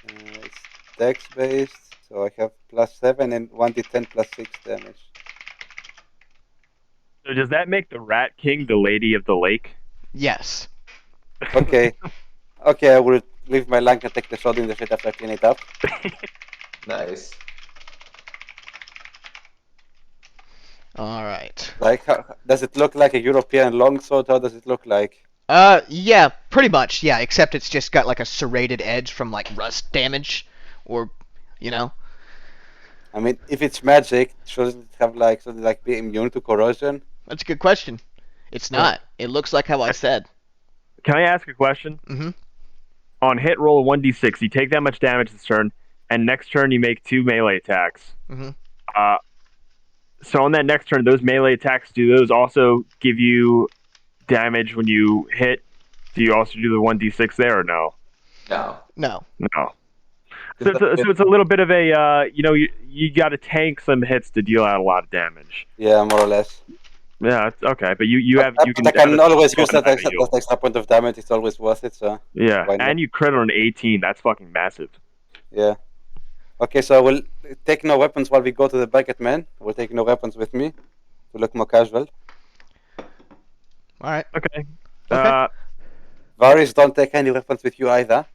It's dex based, so I have +7 and 1d10 plus 6 damage.
So does that make the Rat King the Lady of the Lake?
Yes.
Okay. Okay, I will leave my lung and take the sword in the shit after I clean it up.
Nice.
All right.
Like, does it look like a European longsword? How does it look like?
Yeah, pretty much. Yeah, except it's just got like a serrated edge from like rust damage, or, you know.
I mean, if it's magic, shouldn't it have like something like be immune to corrosion?
That's a good question. It's not. It looks like how I said.
Can I ask a question?
Mm-hmm.
On hit roll a 1d6, you take that much damage this turn, and next turn you make 2 melee attacks.
Mm-hmm.
So on that next turn, those melee attacks, do those also give you damage when you hit? Do you also do the 1d6 there or no?
No.
No.
No. So it's a little bit of a you got to tank some hits to deal out a lot of damage.
Yeah, more or less.
Yeah, it's okay, but you can
I can always use that
heal.
extra point of damage. It's always worth it. So
Yeah,
why not?
and you crit on an 18. That's fucking massive.
Yeah. Okay, so we'll take no weapons while we go to the bucket man. We'll take no weapons with me to look more casual.
All right.
Okay.
Okay.
Varys, don't take any weapons with you either.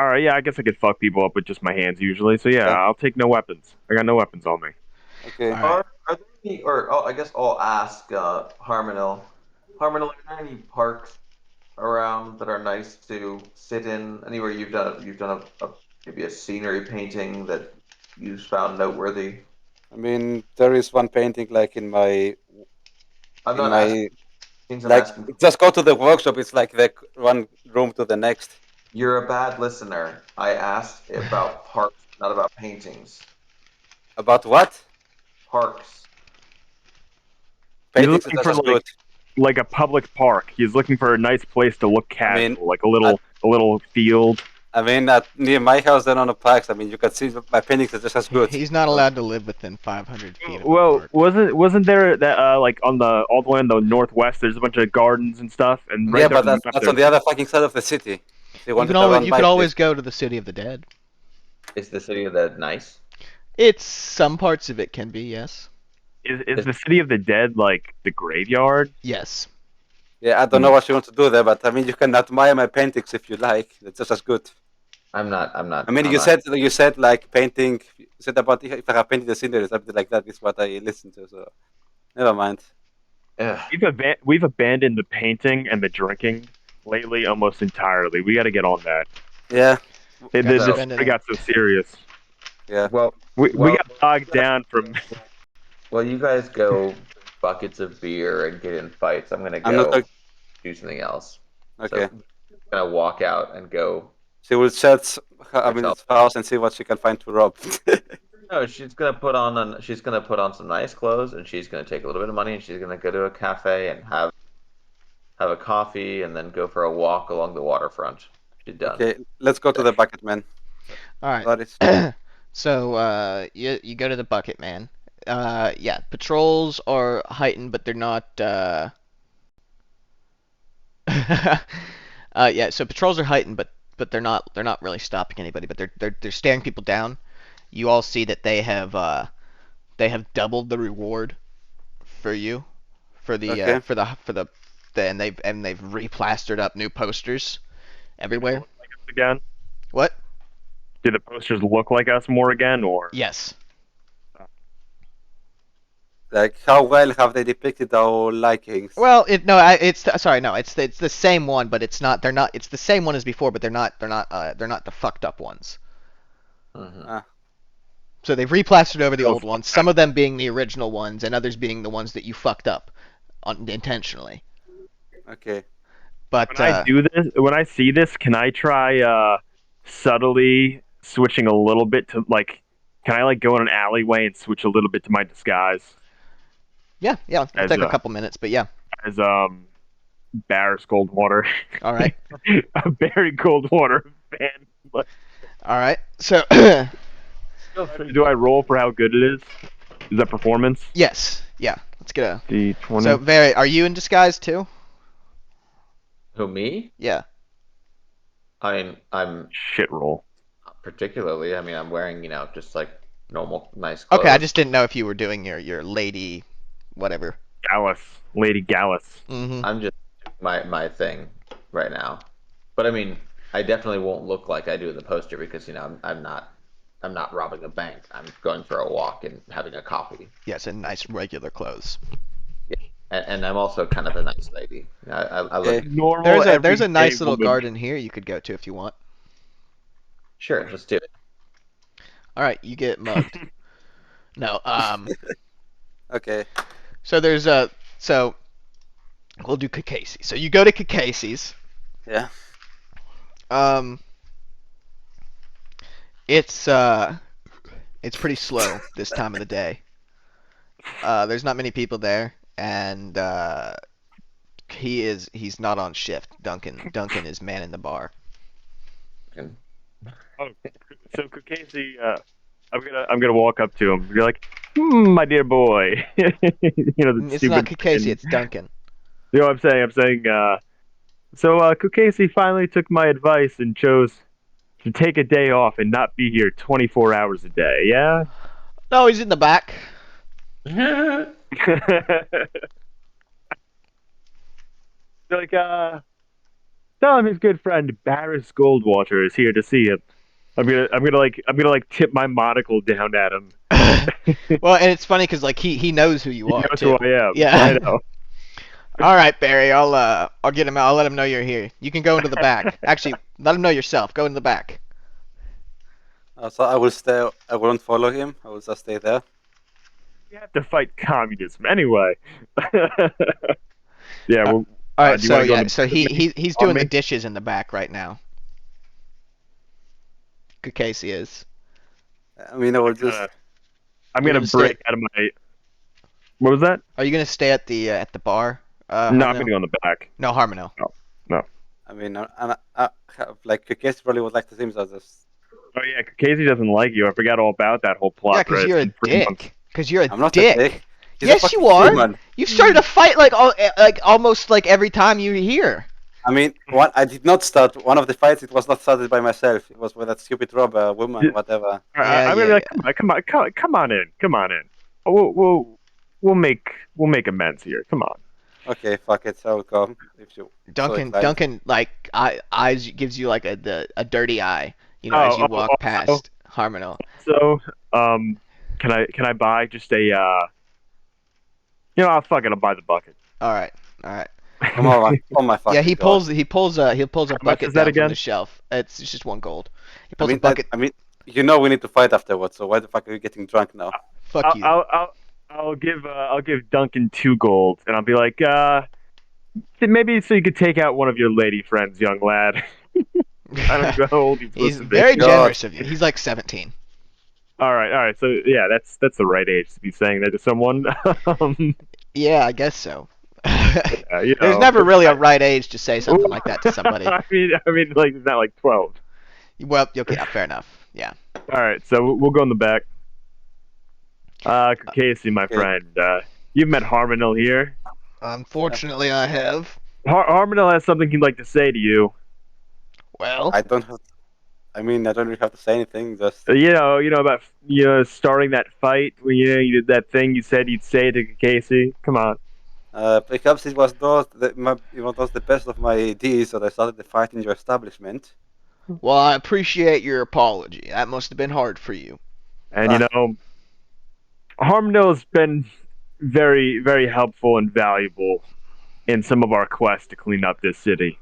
All right. Yeah, I guess I could fuck people up with just my hands usually. So yeah,
Yeah.
I'll take no weapons. I got no weapons on me.
Okay.
All right.
Are there any, or I guess I'll ask Harmonil. Harmonil, are there any parks around that are nice to sit in? Anywhere you've done a maybe a scenery painting that you found noteworthy?
I mean, there is one painting like in my
I'm not asking things. I'm
like
asking.
just go to the workshop. It's like the one room to the next.
You're a bad listener. I asked about parks, not about paintings.
About what?
Parks.
He's
Paintings
looking
are
for
just good.
like a public park. He's looking for a nice place to look casual,
mean,
like a little field.
I mean, near my house, there are no parks. I mean, you can see my paintings are just as good.
He's not allowed to live within 500 feet of a
Well,
park.
wasn't there that like on the all the way in the northwest? There's a bunch of gardens and stuff, and right
Yeah,
there
but
on the
that's on the other fucking side of the city. If you
You
wanted
can
to
always
run
you
by
could
this.
always go to the City of the Dead.
Is the city of the nice?
It's some parts of it can be, yes.
Is the City of the Dead like the graveyard?
Yes.
Yeah, I don't know what you want to do there, but I mean, you can admire my paintings if you like. It's just as good.
I'm not.
I mean, you said like painting. You said about if I have painted the scenery, something like that. Is what I listened to. So never mind.
We've abandoned the painting and the drinking lately almost entirely. We got to get on that.
Yeah.
This story got so serious.
Yeah.
Well,
we got bogged down from.
Well, you guys go buckets of beer and get in fights. I'm gonna go do something else.
Okay.
So I'm gonna walk out and go.
She will search his house and see what she can find to rob.
No, she's gonna put on some nice clothes, and she's gonna take a little bit of money, and she's gonna go to a cafe and have a coffee, and then go for a walk along the waterfront. She's done.
Okay, let's go to the bucket man.
All right. So you go to the bucket man. Yeah, patrols are heightened, but they're not. Yeah, so patrols are heightened, but they're not really stopping anybody, but they're staring people down. You all see that they have doubled the reward for you for the and they've replastered up new posters everywhere.
Like us again?
What?
Do the posters look like us more again, or?
Yes.
Like, how well have they depicted our likings?
Well, it's the same one, but it's not. They're not. It's the same one as before, but they're not the fucked up ones.
Mhm.
So they've replastered over the old ones. Some of them being the original ones, and others being the ones that you fucked up intentionally.
Okay.
But
When I see this, can I try subtly switching a little bit to like? Can I like go in an alleyway and switch a little bit to my disguise
yeah, it'll
As
take a
a-
couple minutes, but yeah.
as Barris Goldwater,
All right,
a Barry Goldwater fan?
all right. So
Do I roll for how good it is? Is that performance?
yes, yeah. Let's get a.
D20.
So Barry, are you in disguise too?
Who, me?
Yeah.
I'm
Shit roll.
particularly. I mean, I'm wearing, just like normal, nice clothes.
Okay, I just didn't know if you were doing your lady, whatever.
Gallus, Lady Gallus.
Mm-hmm.
I'm just my thing right now. But I mean, I definitely won't look like I do in the poster because I'm not robbing a bank. I'm going for a walk and having a coffee.
Yes, in nice regular clothes.
And I'm also kind of a nice lady. I look
Okay.
Normal.
There's a nice
everyday
little
woman.
garden here you could go to if you want.
sure. Let's do it.
All right, you get mugged. No,
Okay.
so there's a so we'll do Kakasi. So you go to Kakasi's.
Yeah.
It's pretty slow this time of the day. There's not many people there, and he's not on shift. Duncan is manning the bar.
And
Oh, so Casey, I'm gonna walk up to him. You're like, my dear boy. The
It's
stupid
not Kakasi,
fucking-
it's Duncan.
You know what I'm saying? So Kukasi finally took my advice and chose to take a day off and not be here 24 hours a day. Yeah.
No, he's in the back.
They're like, tell him his good friend Barris Goldwater is here to see him. I'm gonna tip my monocle down at him.
Well, and it's funny because like he knows who you
He
are
knows
too.
who I am.
Yeah.
I know.
All right, Barry. I'll get him out. I'll let him know you're here. You can go into the back. Actually, let him know yourself. Go in the back.
So I will stay. I won't follow him. I will just stay there.
We have to fight communism anyway. Yeah. Well,
All right.
do you
So
wanna go
yeah.
in the-
So he's
on
doing the
me?
dishes in the back right now. Kakasi is.
I mean, I will just.
I'm
You're
gonna
gonna stay-
break out of my. What was that?
Are you gonna stay at the bar?
No, I'm
Harmino?
gonna go in the back.
No, Harmino.
I mean, I like Kukes probably would like to see him. So I just.
Oh yeah, Casey doesn't like you. I forgot all about that whole plot.
Yeah, because
thread.
you're a
It's 3 months.
dick. Because you're a
I'm not
dick.
a dick. He's a
Yes,
fucking
you are.
human.
You started a fight like almost like every time you were here.
I mean, I did not start one of the fights. It was not started by myself. It was with that stupid robber woman, whatever.
All right,
Yeah,
I'm gonna
yeah,
be like, come on in. We'll make amends here. Come on.
Okay, fuck it. So I'll come if you.
Duncan, like eyes gives you like a dirty eye, as you walk past Harmino.
So, can I buy just a I'll fuck it. I'll buy the bucket.
All right.
Come on, oh my fucking
Yeah, he
God.
pulls a
much
bucket
is that
down from
again?
the shelf. It's just 1 gold. He
I
pulls
mean,
a bucket.
I mean, we need to fight afterwards. So why the fuck are you getting drunk now?
Fuck you.
I'll give Duncan 2 gold, and I'll be like, maybe so you could take out one of your lady friends, young lad. I don't know how old he's
He's
supposed to be.
very
God.
generous of you. He's like 17.
All right. So yeah, that's the right age to be saying that to someone.
Yeah, I guess so.
You
There's
know.
never really a right age to say something like that to somebody.
I mean, like it's not like 12.
Well, okay, yeah, fair enough. Yeah.
All right, so we'll go in the back. Casey, my
Okay.
friend, you've met Harmonil here.
Unfortunately, I have.
Harmonil has something he'd like to say to you.
Well,
I don't have. I mean, I don't really have to say anything. Just
You know about starting that fight when you did that thing you said you'd say to Casey. Come on.
perhaps it was the best of my ideas that I started the fight in your establishment.
well, I appreciate your apology. That must have been hard for you.
And Harmonil's been very, very helpful and valuable in some of our quests to clean up this city.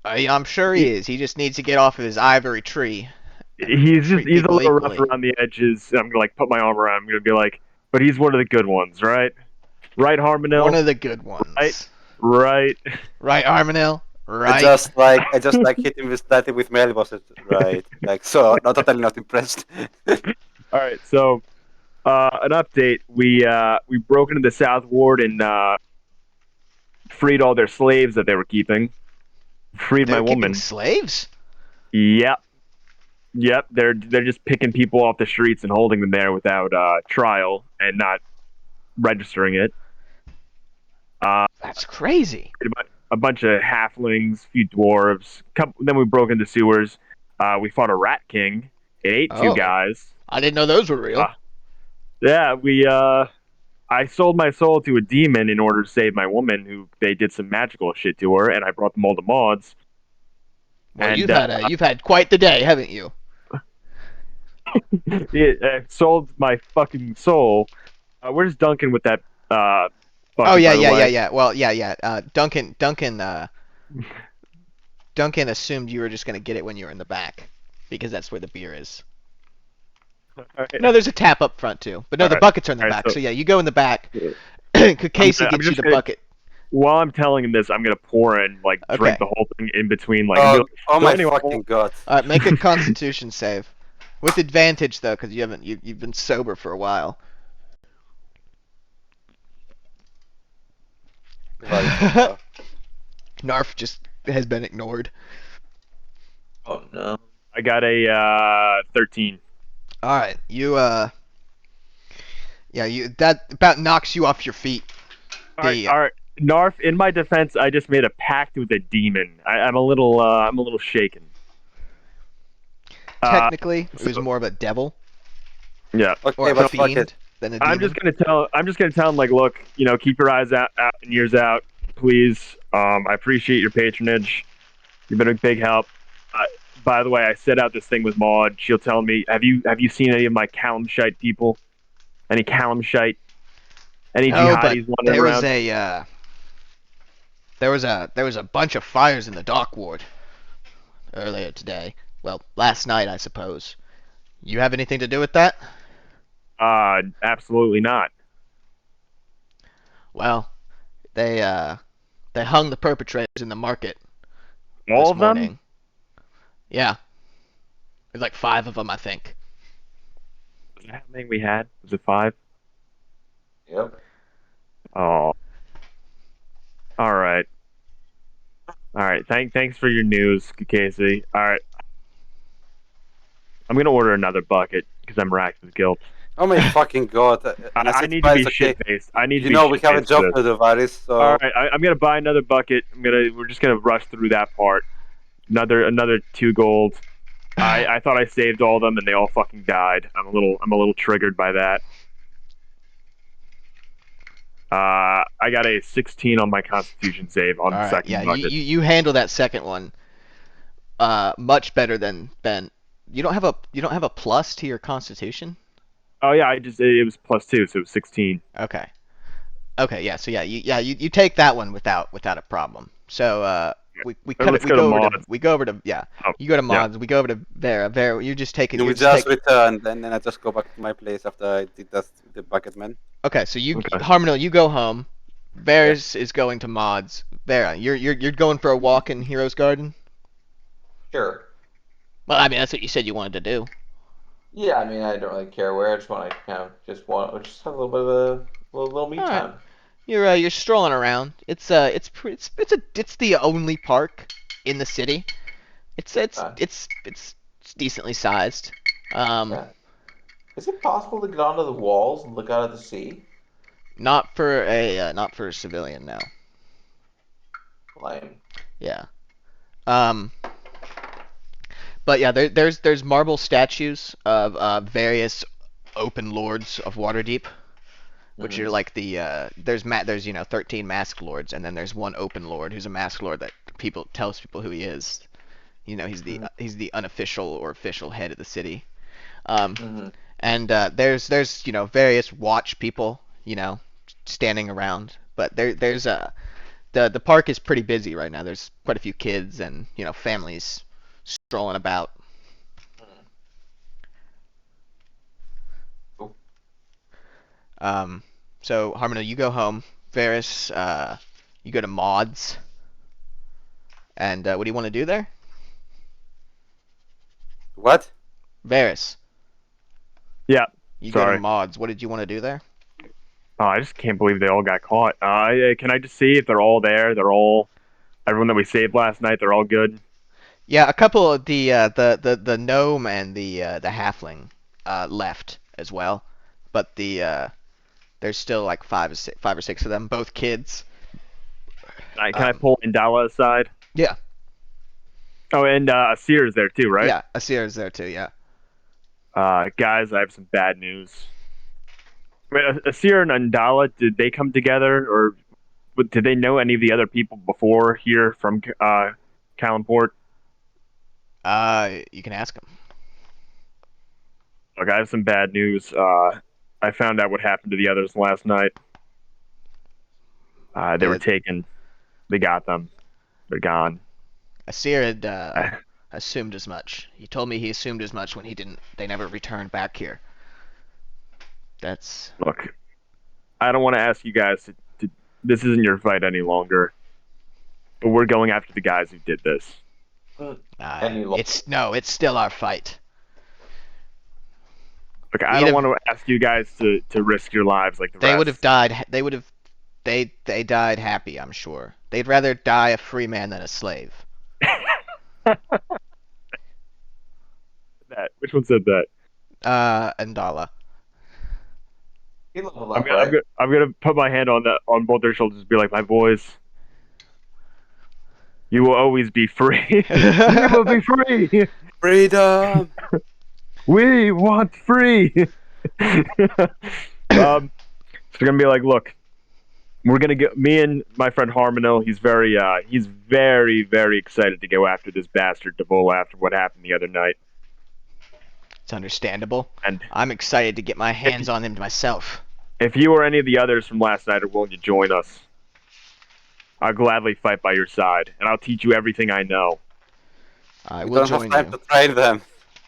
I'm sure he is. He just needs to get off of his ivory tree.
He's a
people
little rough
equally.
around the edges. I'm gonna like put my arm around him. I'm gonna be like, but he's one of the good ones, right? Right, Harmonil?
One of the good ones.
Right.
Right, Armanil? Right.
I just like hit him with slightly with mailboxes, right? Like so, not totally not impressed.
All right, so an update. We broke into the South Ward and freed all their slaves that they were keeping. Freed
They're
my woman.
keeping slaves?
Yep. They're just picking people off the streets and holding them there without trial and not registering it.
That's crazy.
A bunch of halflings, a few dwarves. Then we broke into sewers. We fought a rat king. It ate two guys.
I didn't know those were real.
Yeah, I sold my soul to a demon in order to save my woman, who they did some magical shit to her, and I brought them all to mods.
Well, and, you've had quite the day, haven't you?
Sold my fucking soul. Where's Duncan with that?
Oh yeah. Well, yeah. Duncan assumed you were just gonna get it when you were in the back, because that's where the beer is.
Right.
No, there's a tap up front too, but no, the buckets are in the back. So yeah, you go in the back. Casey gets you the bucket.
While I'm telling him this, I'm gonna pour and drink the whole thing in between.
Oh my fucking god!
All right, make a Constitution save, with advantage though, because you've been sober for a while. Narf just has been ignored.
Oh no!
I got a 13.
All right, that about knocks you off your feet.
All right. Narf, in my defense, I just made a pact with a demon. I'm a little shaken.
Technically, it was more of a devil.
Yeah.
Or a fiend than a demon.
I'm just gonna tell him, look, keep your eyes out and ears out, please. I appreciate your patronage. You've been a big help. By the way, I set out this thing with Maud. She'll tell me, have you seen any of my Kalimshite people? Any Kalimshite? Any jihadis wandering around?
There was a bunch of fires in the dock ward earlier today. Well, last night, I suppose. You have anything to do with that?
Absolutely not.
Well, they hung the perpetrators in the market.
All of them?
Yeah. There's like 5 of them, I think.
Was that how many we had? Was it 5?
Yep.
Oh. All right. Thanks for your news, Casey. All right. I'm gonna order another bucket because I'm racked with guilt.
Oh my fucking god!
I need to be shit-faced.
We have a job to do, Varys. So.
All right, I'm gonna buy another bucket. We're just gonna rush through that part. Another 2 gold. I thought I saved all of them and they all fucking died. I'm a little triggered by that. I got a 16 on my Constitution save on the second bucket.
You handle that second one much better than Ben. You don't have a plus to your Constitution?
Oh yeah, it was +2, so it was 16.
Okay, yeah. So you take that one without a problem. So we go over to you go to mods. Yeah. We go over to Vera. Vera, you just take it.
We just return, and then I just go back to my place after I did the bucket man.
Okay, so Harmonil, you go home. Vera's is going to mods. Vera, you're going for a walk in Heroes Garden?
Sure.
Well, I mean that's what you said you wanted to do.
Yeah, I mean I don't really care where. I just want to just have a little bit of a little me time.
Right. You're strolling around. It's the only park in the city. It's decently sized.
Is it possible to get onto the walls and look out at the sea?
Not for a civilian, no.
Lame.
Yeah. But yeah, there's marble statues of various open lords of Waterdeep, which are like the there's 13 masked lords, and then there's one open lord who's a masked lord that tells people who he is. He's the unofficial or official head of the city. And there's various watch people, standing around, but there's the park is pretty busy right now. There's quite a few kids and families strolling about.
Cool.
So Harmino, you go home. Varys, you go to Maud's. And what do you want to do there?
What?
Varys,
Yeah.
you go
Sorry.
to Maud's. What did you want to do there?
Oh, I just can't believe they all got caught. Can I just see if they're all there? Everyone that we saved last night. They're all good.
Yeah, a couple of the gnome and the halfling left as well, but there's still like five or six of them, both kids.
Can I pull Indala aside?
Yeah.
Oh, and Asir is there too, right?
Yeah, Asir is there too. Yeah.
Guys, I have some bad news. Wait, Asir and Indala, did they come together, or did they know any of the other people before here from Calimport?
You can ask him.
Look, I have some bad news. I found out what happened to the others last night. They were taken. They got them. They're gone.
Asir had assumed as much. He told me he assumed as much when they never returned back here. That's...
Look, I don't want to ask you guys to this isn't your fight any longer. But we're going after the guys who did this.
It's still our fight.
Look, I don't want to ask you guys to risk your lives like the rest.
They would have died. They died happy, I'm sure. They'd rather die a free man than a slave.
Which one said that?
Indala.
I'm gonna put my hand on both their shoulders and be like, my boys, you will always be free. You will be free.
Freedom.
We want free. So they're gonna be like, look, we're gonna get me and my friend Harmino. He's very, very excited to go after this bastard Devola after what happened the other night.
It's understandable.
And
I'm excited to get my hands on him myself.
If you or any of the others from last night are willing to join us, I'll gladly fight by your side, and I'll teach you everything I know.
I
We
will
don't
join
have time
you.
to train them.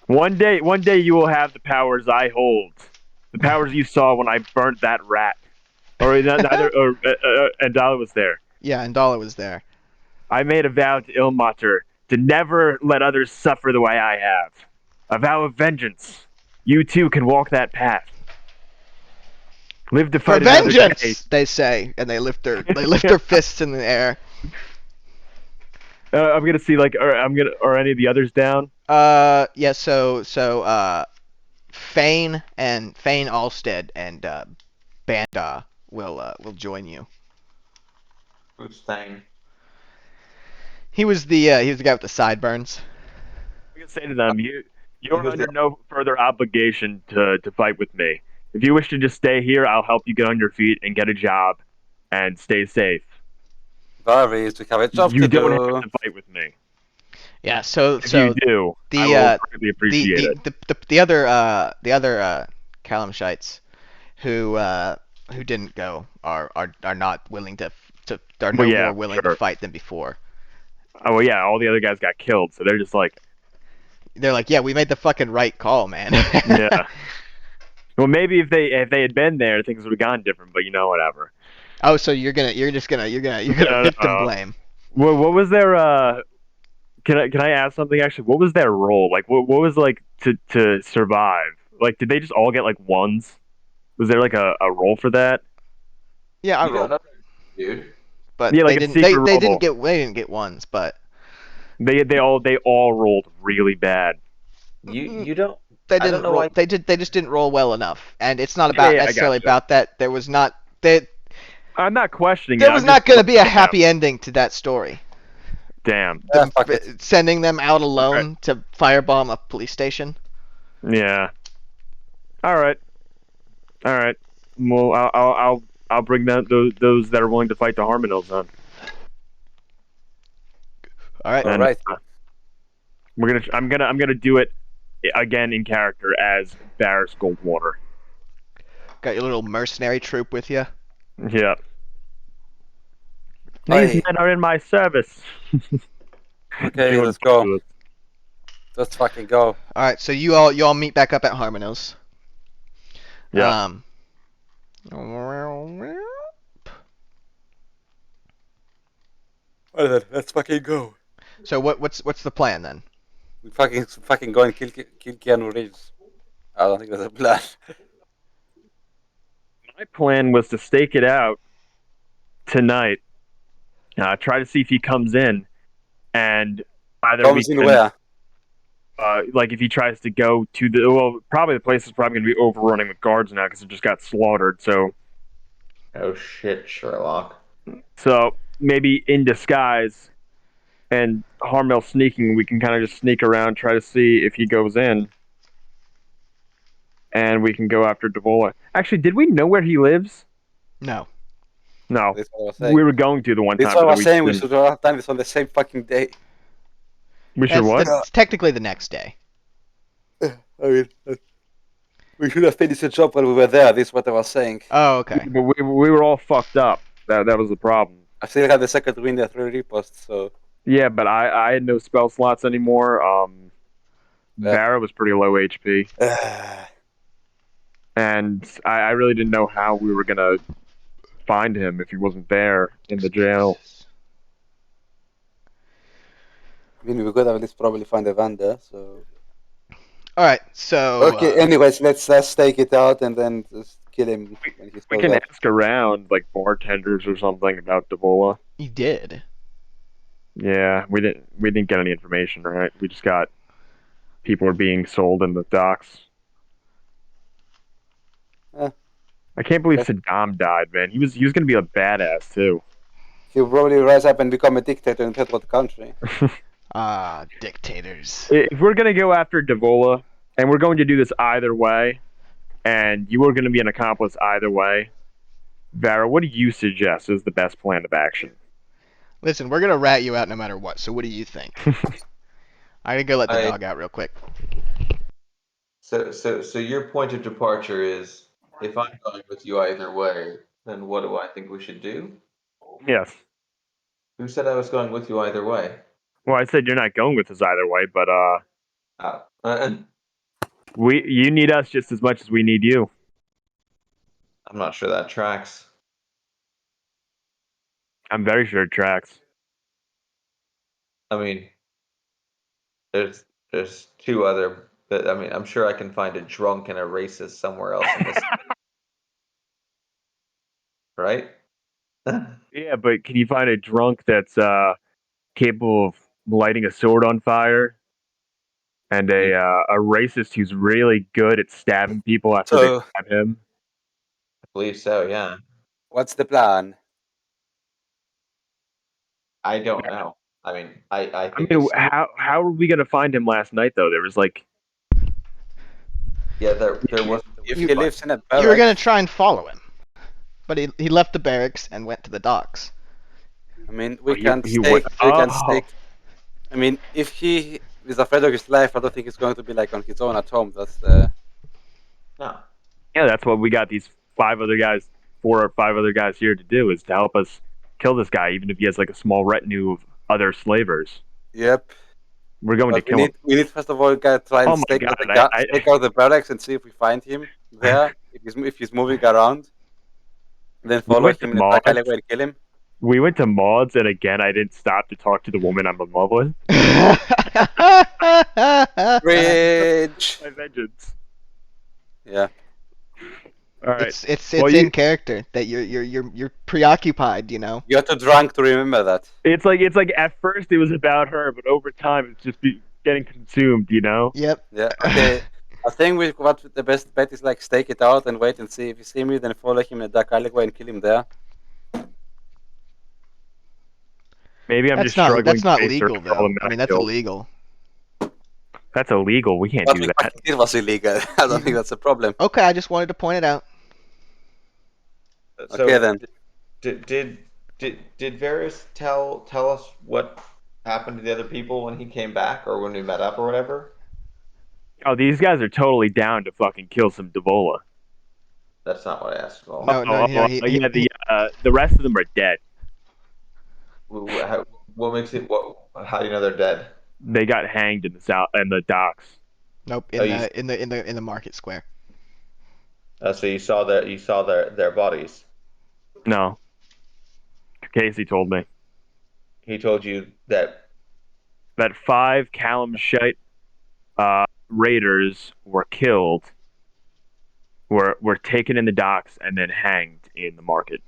One day you will have the powers I hold. The powers you saw when I burnt that rat. Indala was there.
Yeah, Indala was there.
I made a vow to Ilmater to never let others suffer the way I have. A vow of vengeance. You too can walk that path. Live to
For
fight another day.
vengeance, they say, and they lift their fists in the air.
I'm gonna see are any of the others down?
Yeah. So Fane Alstead and Banda will join you.
Who's Thane?
He was the guy with the sideburns.
We can say to them, you're under no further obligation to fight with me. If you wish to just stay here, I'll help you get on your feet and get a job and stay safe.
Varys, we have a job
You
to
don't
do.
have to fight with me.
Yeah. So
If you do, I will greatly appreciate it.
the other Calamshites who didn't go are not willing to are no more willing to fight than before.
Oh well, yeah, all the other guys got killed, so they're just like,
they're like, yeah, we made the fucking right call, man.
yeah. Well, maybe if they had been there, things would have gone different. But whatever.
Oh, so you're gonna victim blame.
What was their Can I ask something actually? What was their role? Like, what was like to survive? Like, did they just all get like ones? Was there like a role for that?
Yeah, I rolled.
Dude.
But
yeah,
they
like
didn't. They didn't get ones, but
they all rolled really bad.
You don't.
They didn't roll. Why... They just didn't roll well enough, and it's not about necessarily about that. There was not.
I'm not questioning.
There was not going to be a happy ending to that story.
Damn.
Sending them out alone to firebomb a police station.
Yeah. All right. Well, I'll bring those that are willing to fight the Harmonials on.
All right.
All right.
I'm gonna do it again in character as Varys Goldwater.
Got your little mercenary troop with you.
Yeah.
Aye.
These men are in my service.
Okay,
Anyone
let's
can
go.
do it.
Let's fucking go.
All right, so you all meet back up at Harmonos.
Yeah.
Um,
Alright then, let's fucking go.
so what's the plan then?
We fucking go and kill Keanu Reeves. I don't think that's a plan.
My plan was to stake it out tonight. Try to see if he comes in, and either we
Comes in
can,
where?
like, if he tries to go to probably the place is probably going to be overrunning with guards now because it just got slaughtered.
Oh shit, Sherlock.
So maybe in disguise and Harmel sneaking, we can kind of just sneak around, try to see if he goes in, and we can go after Devola. Actually, did we know where he lives?
No.
No,
That's what I was saying.
we were going to the one
That's
time.
what I
but
was
then
saying. We
didn't.
should have done this on the same fucking day.
We should what?
That's technically the next day.
I mean, we should have finished the job while we were there. This is what I was saying.
Oh, okay.
But we were all fucked up. That was the problem.
I still had the second win there 3 reposts, so
Yeah, but I had no spell slots anymore.
Yeah.
Vara was pretty low HP, and I really didn't know how we were gonna find him if he wasn't there in the jail.
I mean, we could have at least probably find a van there. So
All right, so
okay. Anyways, let's take it out and then just kill him when he's
We
still
can
there.
ask around, like bartenders or something, about Devola.
you did.
Yeah, we didn't get any information, right? We just got people are being sold in the docks.
Eh.
I can't believe
Okay.
Saddam died, man. He was gonna be a badass too.
He'll probably rise up and become a dictator in third world country.
Ah, dictators.
If we're gonna go after Devola, and we're going to do this either way, and you are going to be an accomplice either way, Vara, what do you suggest is the best plan of action?
Listen, we're gonna rat you out no matter what. So what do you think? I gotta go let the
I-
dog out real quick.
So your point of departure is if I'm going with you either way, then what do I think we should do?
Yes.
Who said I was going with you either way?
Well, I said you're not going with us either way, but
I'm
you need us just as much as we need you.
not sure that tracks.
I'm very sure it tracks.
I mean, there's two other, but I mean, I'm sure I can find a drunk and a racist somewhere else in this, right?
Yeah, but can you find a drunk that's capable of lighting a sword on fire, and a racist who's really good at stabbing people after
So-
they stab him?
I believe so. Yeah.
What's the plan?
I don't know. I mean, I
I
think
mean,
it's-
how were we gonna find him last night though? There was like,
yeah, there wasn't.
If
You-
he lives in a
You were
barrack,
gonna try and follow him, but he left the barracks and went to the docks.
I mean, we
he-
can
he
stake.
went-
We can
Oh.
stake. I mean, if he is afraid of his life, I don't think he's going to be like on his own at home. That's the.
No.
yeah, that's what we got these 4 or 5 other guys here to do, is to help us kill this guy, even if he has like a small retinue of other slavers.
Yep.
We're going to
But
kill him.
we need first of all try and
Oh my
stake out,
God,
stake out the barracks and see if we find him there. if he's moving around, then follow
went to
him in the dark
Mars.
alleyway and kill him.
We went to Maud's, and again, I didn't stop to talk to the woman I'm in love with.
Rich.
My vengeance.
Yeah.
Uh,
All right.
it's
Well,
in
you-
character that you're preoccupied, you know.
You're too drunk to remember that.
It's like at first it was about her, but over time it's just getting consumed. You know.
Yep.
Yeah. Okay. I think what the best bet is like stake it out and wait and see if you see me, then follow him in the dark alleyway and kill him there.
Maybe I'm
That's
just
not
struggling.
that's not
to face her
legal
for all
though.
the
I mean that's
kills.
illegal.
That's illegal. We can't
But
do
we
that.
fucking did was illegal. I don't think that's a problem.
Okay, I just wanted to point it out.
So
Okay then.
Did Varys tell us what happened to the other people when he came back or when we met up or whatever?
Oh, these guys are totally down to fucking kill some Devola.
That's not what I asked at all.
No,
Yeah, the rest of them are dead.
What makes it? How do you know they're dead?
They got hanged in the docks.
Nope,
Oh,
in the market square.
So you saw their bodies.
No, Casey told me
He told you that.
that 5 Kalamshite raiders were killed, were taken in the docks and then hanged in the market.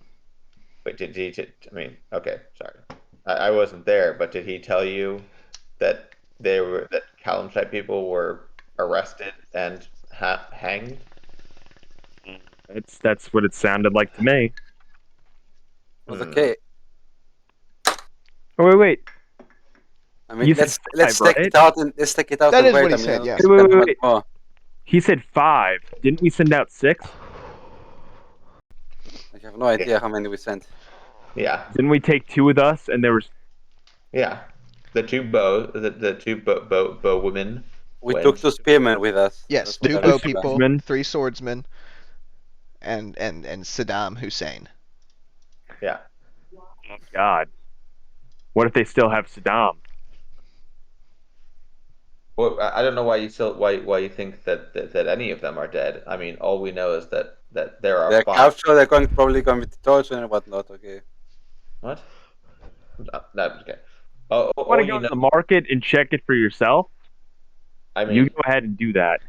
But did he? I mean, okay, sorry, I wasn't there, but did he tell you that Kalamshite people were arrested and hanged?
That's what it sounded like to me.
It was okay.
Oh wait.
I mean,
You
let's
said
take
5, right?
it out and let's take it out
That
and
is
wait.
what he
I mean,
said,
I don't
yeah.
think we can do much more.
He said 5. Didn't we send out 6?
I have no idea how many we sent.
Yeah,
Didn't we take 2 with us? And there was
yeah. The two bow women.
We
went.
took 2 spearmen with us.
Yes,
That's what
2
I
bow
remember.
people,
swordsmen.
3 swordsmen, and Saddam Hussein.
Yeah.
Oh God. What if they still have Saddam?
Well, I don't know why you think that any of them are dead. I mean, all we know is that there are
They're
5.
captured, they're probably going with the torch and whatnot, okay.
What? No, okay. Oh,
You want to go to the market and check it for yourself?
I mean,
You go ahead and do that.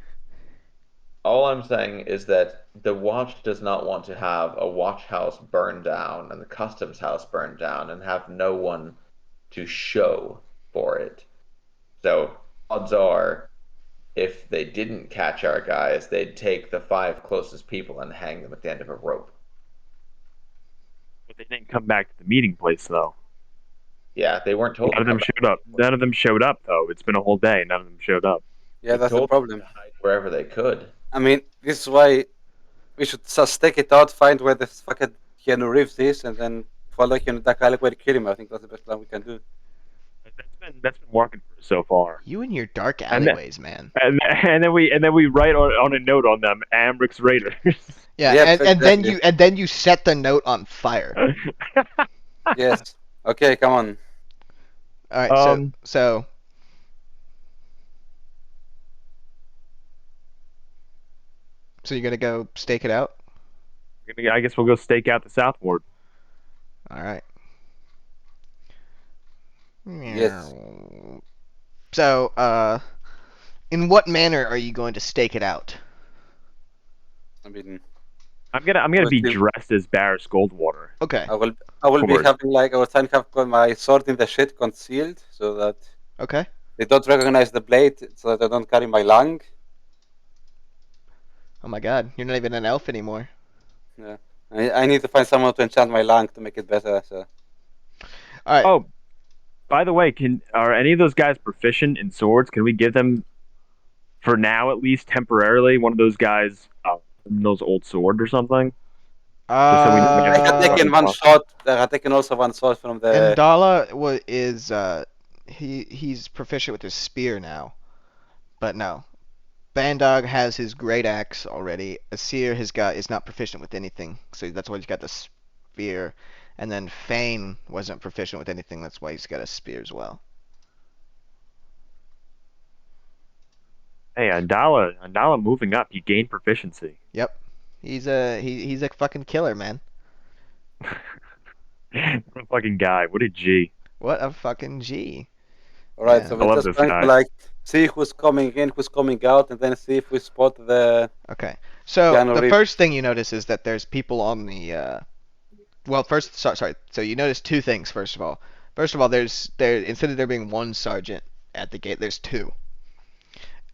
all I'm saying is that the watch does not want to have a watch house burned down and the customs house burned down and have no one to show for it. So odds are, if they didn't catch our guys, they'd take the 5 closest people and hang them at the end of a rope.
But they didn't come back to the meeting place, though.
Yeah, they weren't told.
None of them showed up. None of them showed up, though. It's been a whole day. None of them showed up.
Yeah, that's the problem.
Hide wherever they could.
I mean, this is why we should just take it out, find where the fucking Keanu Reeves is, and then follow him to Dark Alley where to kill him. I think that's the best plan we can do.
That's been working for us so far.
You and your dark
And then-
alleyways, man.
And then we write on a note on them, Ambrix Raiders.
Yeah,
Yep,
and then you set the note on fire.
Yes. Okay, come on.
All right, so you're gonna go stake it out?
I guess we'll go stake out the South Ward.
All right.
Yes.
So, in what manner are you going to stake it out?
I mean,
I'm gonna be
Okay.
dressed as Barris Goldwater.
Okay.
I will be
Course.
having I will try and have my sword in the shit concealed so that
Okay.
they don't recognize the blade, so that I don't carry my lung.
Oh my God, you're not even an elf anymore.
Yeah. I need to find someone to enchant my lung to make it better. So
All right.
Oh, by the way, are any of those guys proficient in swords? Can we give them, for now at least, temporarily, one of those guys those old sword or something? Just so we know we
I
have
had taken one shot. I had taken also one shot from the.
Andala is he's proficient with his spear now, but no. Bandog has his great axe already. Asir is not proficient with anything, so that's why he's got the spear. And then Fane wasn't proficient with anything, that's why he's got a spear as well.
Hey, Andala moving up. He gained proficiency.
Yep, he's a fucking killer, man.
What a fucking guy. What a G.
What a fucking G.
All right,
Yeah.
so
I
we're
love
just
this
trying
guy.
to see who's coming in, who's coming out, and then see if we spot the.
Okay. So
Keanu
the
Reeves.
first thing you notice is that there's people on the. Well, first, sorry. So you notice 2 things. First of all, instead of there being 1 sergeant at the gate, there's 2.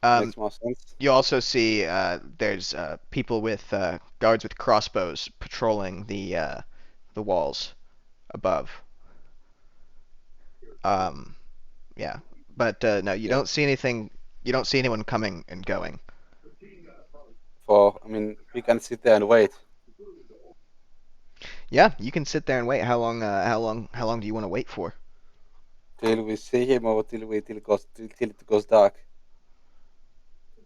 Makes more sense.
You also see there's people with guards with crossbows patrolling the walls above. Yeah, but no, you don't see anything. You don't see anyone coming and going.
We can sit there and wait.
Yeah, you can sit there and wait. How long do you want to wait for?
Till we see him, or till it goes dark.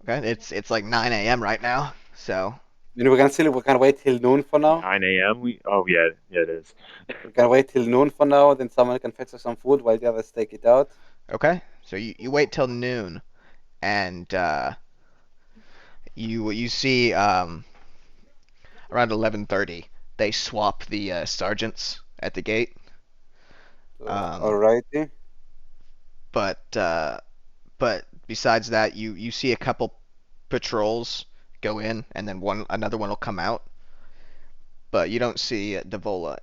Okay, it's like 9 a.m. right now, so
We're gonna wait till noon for now.
9 a.m. Oh yeah, it is.
We're gonna wait till noon for now. Then someone can fetch us some food while the others take it out.
Okay, so you wait till noon, and you see around 11:30 they swap the sergeants at the gate.
Alrighty.
But besides that, you see a couple patrols go in, and then another one will come out. But you don't see Devola.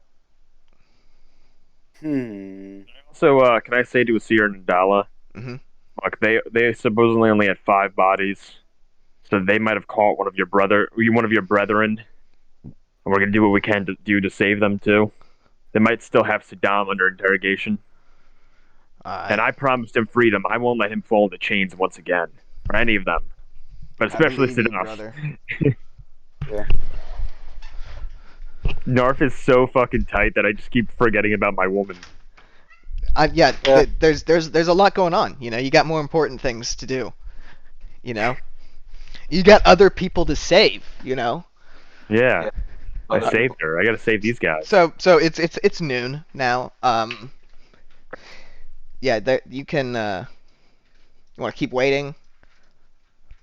So, can I say to Asir and Nadala,
Mhm.
like they supposedly only had 5 bodies, so they might have caught one of your brethren, and we're gonna do what we can to save them too. They might still have Saddam under interrogation, and I promised him freedom. I won't let him fall into chains once again, or any of them, but especially
believe you,
Saddam.
brother.
Yeah.
Narf is so fucking tight that I just keep forgetting about my woman.
Yeah.
Yeah.
There's a lot going on. You know, you got more important things to do. You know, you got other people to save. You know.
Yeah, I
Other
saved her. I gotta save these guys.
So it's noon now. Yeah, you can. You want to keep waiting?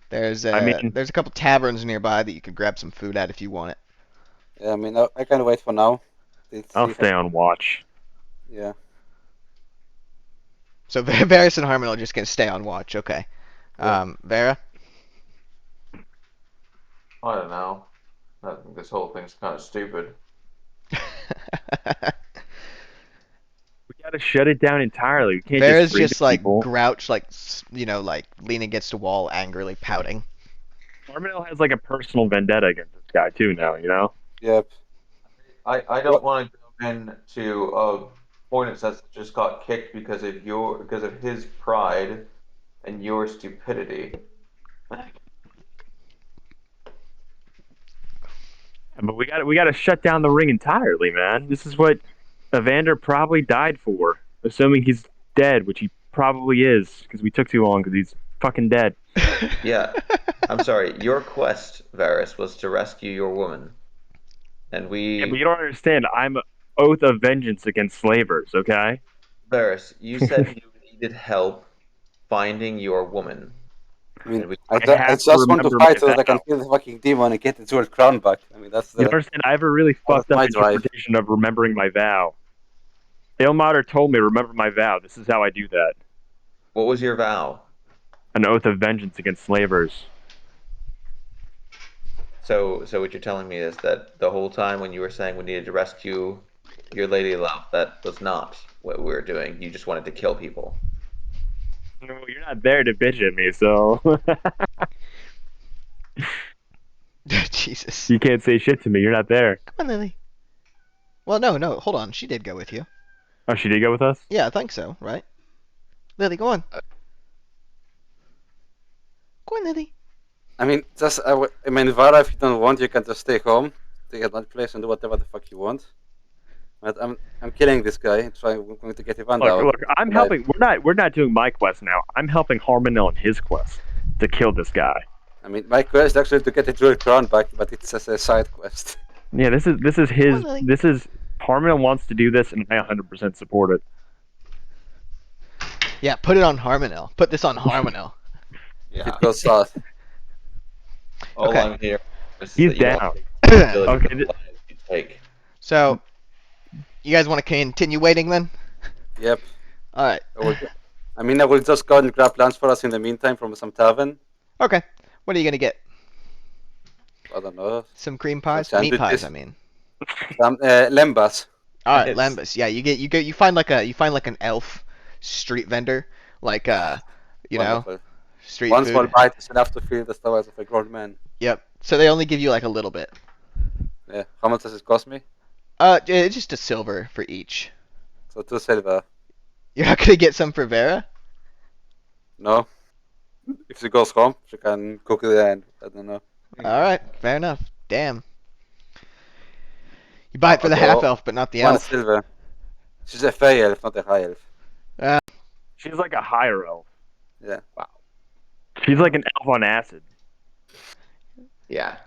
There's a couple taverns nearby that you could grab some food at if you want it.
Yeah. I mean, I can wait for now.
I'll stay on watch.
Yeah.
So Varys and Harmon are just gonna stay on watch. Okay.
Yeah.
Vera.
I don't know. I think this whole thing's kind of stupid.
We gotta shut it down entirely. We can't
Vera's
just free
just
the
like
people.
grouch, like like leaning against the wall, angrily pouting.
Arminel has like a personal vendetta against this guy too now, you know?
Yep.
I don't want to go into a point that just got kicked because of his pride and your stupidity.
But we gotta shut down the ring entirely, man. This is what Evander probably died for, assuming he's dead, which he probably is, because we took too long, because he's fucking dead.
Yeah, I'm sorry. Your quest, Varys, was to rescue your woman, and
Yeah, but you don't understand. I'm oath of vengeance against slavers, okay?
Varys, you said you needed help finding your woman.
I mean,
And we,
I
have to
just want to
remember
fight
my
so that I can
vow.
kill the fucking demon and get the jeweled crown back. I mean, that's
You
the.
understand? I have a really fucked up
my drive.
interpretation of remembering my vow. Ilmater told me, remember my vow. This is how I do that.
what was your vow?
An oath of vengeance against slavers.
So what you're telling me is that the whole time when you were saying we needed to rescue your lady love, that was not what we were doing. You just wanted to kill people.
No, you're not there to bitch at me, so
Jesus.
you can't say shit to me. You're not there.
Come on, Lily. Well, no, hold on. She did go with you.
Oh, she did go with us?
Yeah, I think so, right? Lily, go on. Go on, Lily.
I mean, Vara, if you don't want, you can just stay home, stay at that place, and do whatever the fuck you want. But I'm killing this guy. I'm going to get Evander out.
Look, I'm helping. We're not doing my quest now. I'm helping Harmonel in his quest to kill this guy.
I mean, my quest is actually to get the jeweled crown back, but it's as a side quest.
Yeah, this is his.
Lily.
This is Harmonel wants to do this, and I 100% support it.
Yeah, put it on Harmonel. Put this on Harmonel.
If it goes south.
All
Okay.
I'm here is
He's
that you don't
down.
take responsibility
Okay,
for the lives you take.
So, you guys want to continue waiting then?
Yep.
All right.
I will just go and grab lunch for us in the meantime from some tavern.
Okay. What are you gonna get?
I don't know.
Some cream pies,
Some
meat pies.
sandwiches.
I mean.
Some lembas.
All right,
It's-
Lembas. Yeah, you find like an elf street vendor, like you know,
Wonderful.
street
One
food.
small bite is enough to fill the stomach of a grown man.
Yep. So they only give you like a little bit.
Yeah. How much does it cost me?
It's just a silver for each.
So 2 silver.
You're not gonna get some for Vera?
No. If she goes home, she can cook it and I don't know.
All right, fair enough. Damn. You buy it for the
Okay,
half
well,
elf, but not the
1
elf.
silver. She's a fey elf, not a high elf.
She's like a higher elf.
Yeah.
She's like an elf on acid.
Yeah.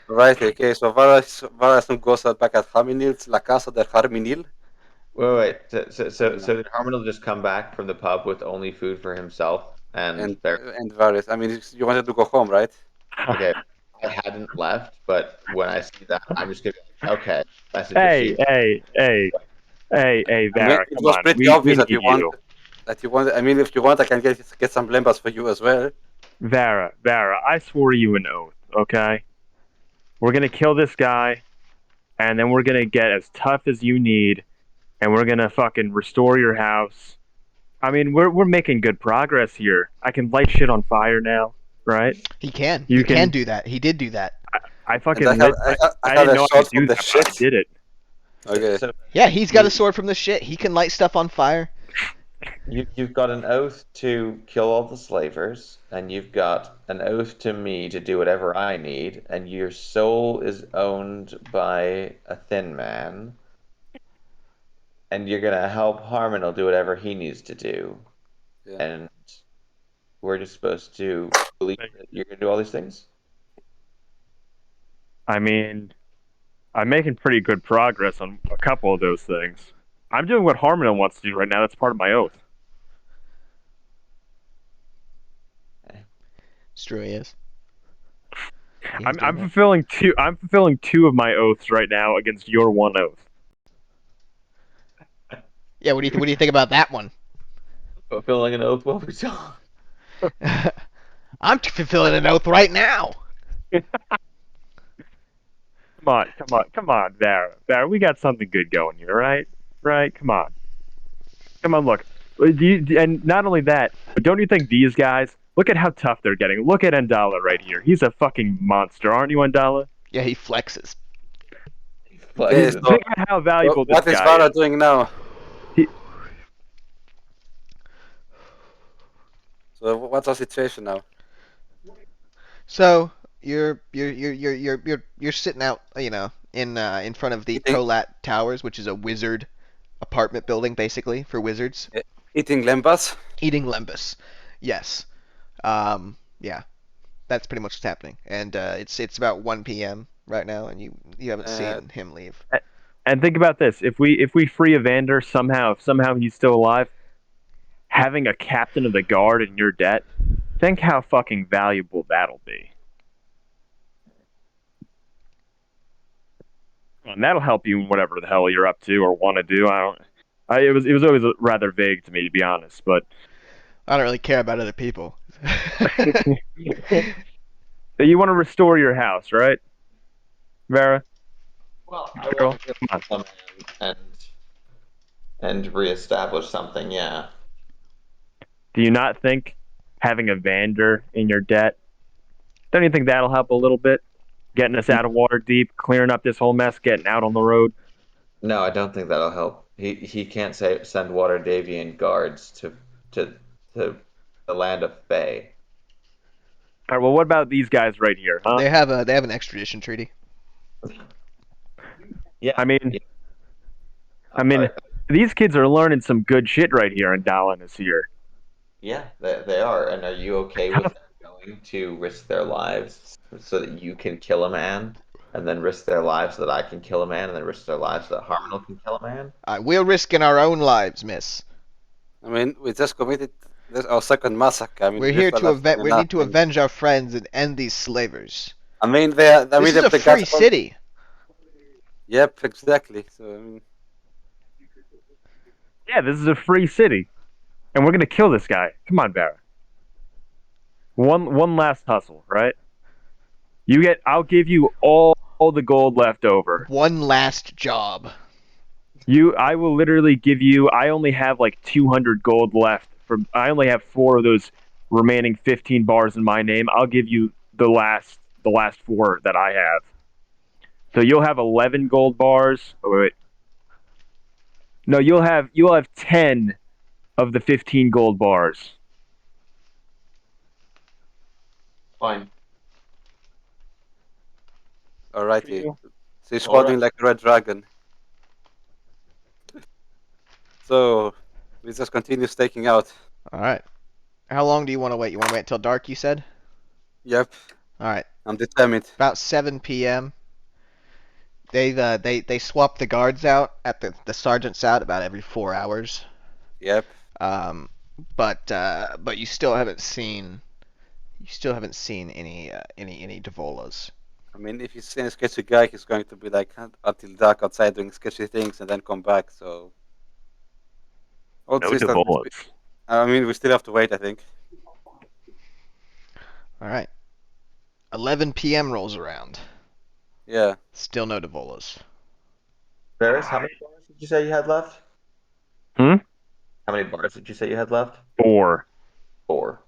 Right, okay, so Varasum goes out back at Harminil's La Casa de Harminil.
Wait. So did Harmon just come back from the pub with only food for himself and
And Varys. I mean, you wanted to go home, right?
Okay, I hadn't left, but when I see that, I'm just gonna be like, okay, message
Hey,
received.
hey,
I mean,
Vara,
it
come
was
on.
pretty
We
obvious
need
that you want
you.
I mean, if you want, I can get some lembas for you as well.
Vara, I swore you an oath, okay? We're gonna kill this guy, and then we're gonna get as tough as you need, and we're gonna fucking restore your house. I mean, we're making good progress here. I can light shit on fire now, right?
He can.
You
He can
can.
do that. He did do that.
I
And I
fucking
have
lit.
I
I
have
didn't
a
know I
shot
could
from
do
the
that, but I
shit.
did it.
Okay.
So
Yeah, he's got a sword from the shit. He can light stuff on fire.
you've got an oath to kill all the slavers, and you've got an oath to me to do whatever I need, and your soul is owned by a thin man, and you're gonna help Harmon do whatever he needs to do,
Yeah.
and we're just supposed to believe that you're gonna do all these things.
I mean, I'm making pretty good progress on a couple of those things. I'm doing what Harmon wants to do right now. That's part of my oath.
It's true, he is. He's
I'm
doing it.
fulfilling two. I'm fulfilling two of my oaths right now against your one oath.
Yeah, what do you think about that one?
Fulfilling an oath what we saw.
I'm fulfilling an oath right now.
Come on, Vara. We got something good going here, right? Right? Come on. Look. And not only that, but don't you think these guys? Look at how tough they're getting. Look at Endala right here. He's a fucking monster, aren't you, Endala?
Yeah, he flexes.
Okay,
Flexes.
so
Think about how valuable this
what is
guy
Vara
is.
doing now?
He-
So what's our situation now?
So you're sitting out, in front of the
Eating
Prolat Towers, which is a wizard apartment building, basically for wizards,
eating lembas.
eating lembas. Yes. Yeah. That's pretty much what's happening, and it's about 1 p.m. right now, and you haven't seen him leave.
And think about this: if we free Evander somehow, if somehow he's still alive, having a captain of the guard in your debt, think how fucking valuable that'll be. And that'll help you in whatever the hell you're up to or want to do. It was always rather vague to me, to be honest. But
I don't really care about other people.
you want to restore your house, right, Vera?
Well, I
Girl,
want to
come on.
come in and reestablish something. Yeah.
Do you not think having Evander in your debt? Don't you think that'll help a little bit? Getting us out of Waterdeep, clearing up this whole mess, getting out on the road.
No, I don't think that'll help. He can't send Water Davian guards to to the land of Fae.
All right, well, what about these guys right here, huh?
They have an extradition treaty.
Yeah.
I mean,
Uh,
these kids are learning some good shit right here, and Dallin is here.
yeah, they are. And are you okay with them going to risk their lives so that you can kill a man, and then risk their lives so that I can kill a man, and then risk their lives so that Harmon can kill a man?
We're risking our own lives, miss.
I mean, we just committed our second massacre. I mean,
We're
this
here
one
to
has been
we
enough.
need to avenge our friends and end these slavers.
I mean, they. I
This
mean,
is a
the
free
guys.
city.
Yep, exactly. So I mean,
Yeah, this is a free city, and we're gonna kill this guy. Come on, Barra. One last hustle, right? I'll give you all the gold left over.
One last job.
I will literally give you. I only have like 200 gold left. I only have 4 of those remaining 15 bars in my name. I'll give you the last 4 that I have. So you'll have 11 gold bars. Oh, wait. No, you'll have 10 of the 15 gold bars.
Fine.
alrighty. So he's
All right.
holding like a red dragon. So we just continue staking out.
All right. How long do you want to wait? You want to wait until dark? You said.
Yep.
All right.
I'm determined.
About 7 p.m. They swap the guards out at the sergeants out about every 4 hours.
Yep.
Um, but you still haven't seen any Devolas.
I mean, if he's a sketchy guy, he's going to be like until dark outside doing sketchy things and then come back. So,
No Devolas.
I mean, we still have to wait. I think.
All right. 11 p.m. rolls around.
Yeah.
Still no Devolas.
Varys, how many bars did you say you had left?
Hmm?
How many bars did you say you had left?
4.
4.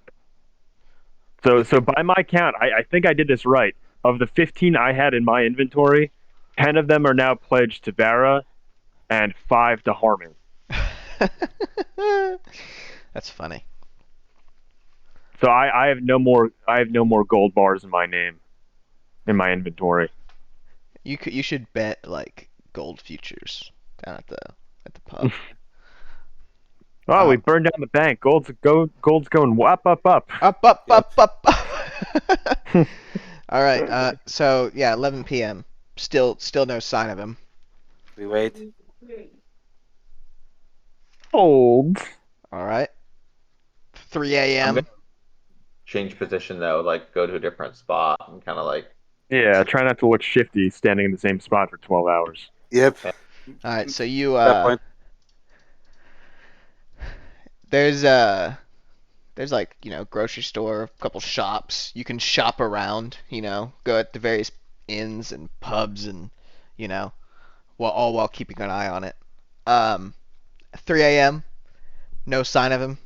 So by my count, I think I did this right. Of the 15 I had in my inventory, 10 of them are now pledged to Vara, and 5 to Harmon.
That's funny.
So I have no more gold bars in my name, in my inventory.
You should bet like gold futures down at the pub.
Oh, we burned down the bank. Gold's going up.
Up. All right. So yeah, 11 p.m. Still no sign of him.
We wait.
Hold.
All right. 3 a.m.
Change position though, like go to a different spot and kind of like.
Yeah, try not to look shifty standing in the same spot for 12 hours.
Yep.
All right. So you
That point.
there's like, grocery store, a couple shops. You can shop around, go at the various inns and pubs and, while keeping an eye on it. 3 a.m. No sign of him.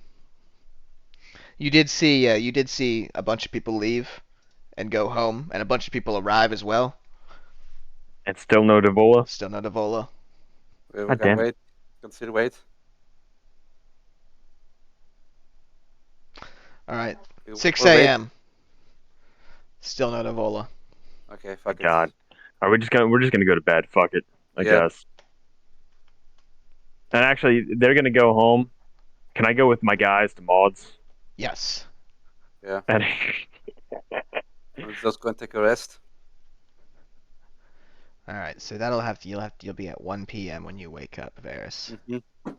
You did see a bunch of people leave and go home, and a bunch of people arrive as well.
And still no Devola?
Still no Devola.
We
God
can
damn it.
wait. Can still wait.
All right.
We'll
6
wait.
a.m. Still no Devola.
Okay, fuck
God.
it.
We're just gonna go to bed. Fuck it. I
Yeah.
guess. And actually, they're gonna go home. Can I go with my guys to Maud's?
Yes.
Yeah.
And
I'm just going to take a rest.
All right. So you'll be at 1 p.m. when you wake up, Varys.
Mm-hmm.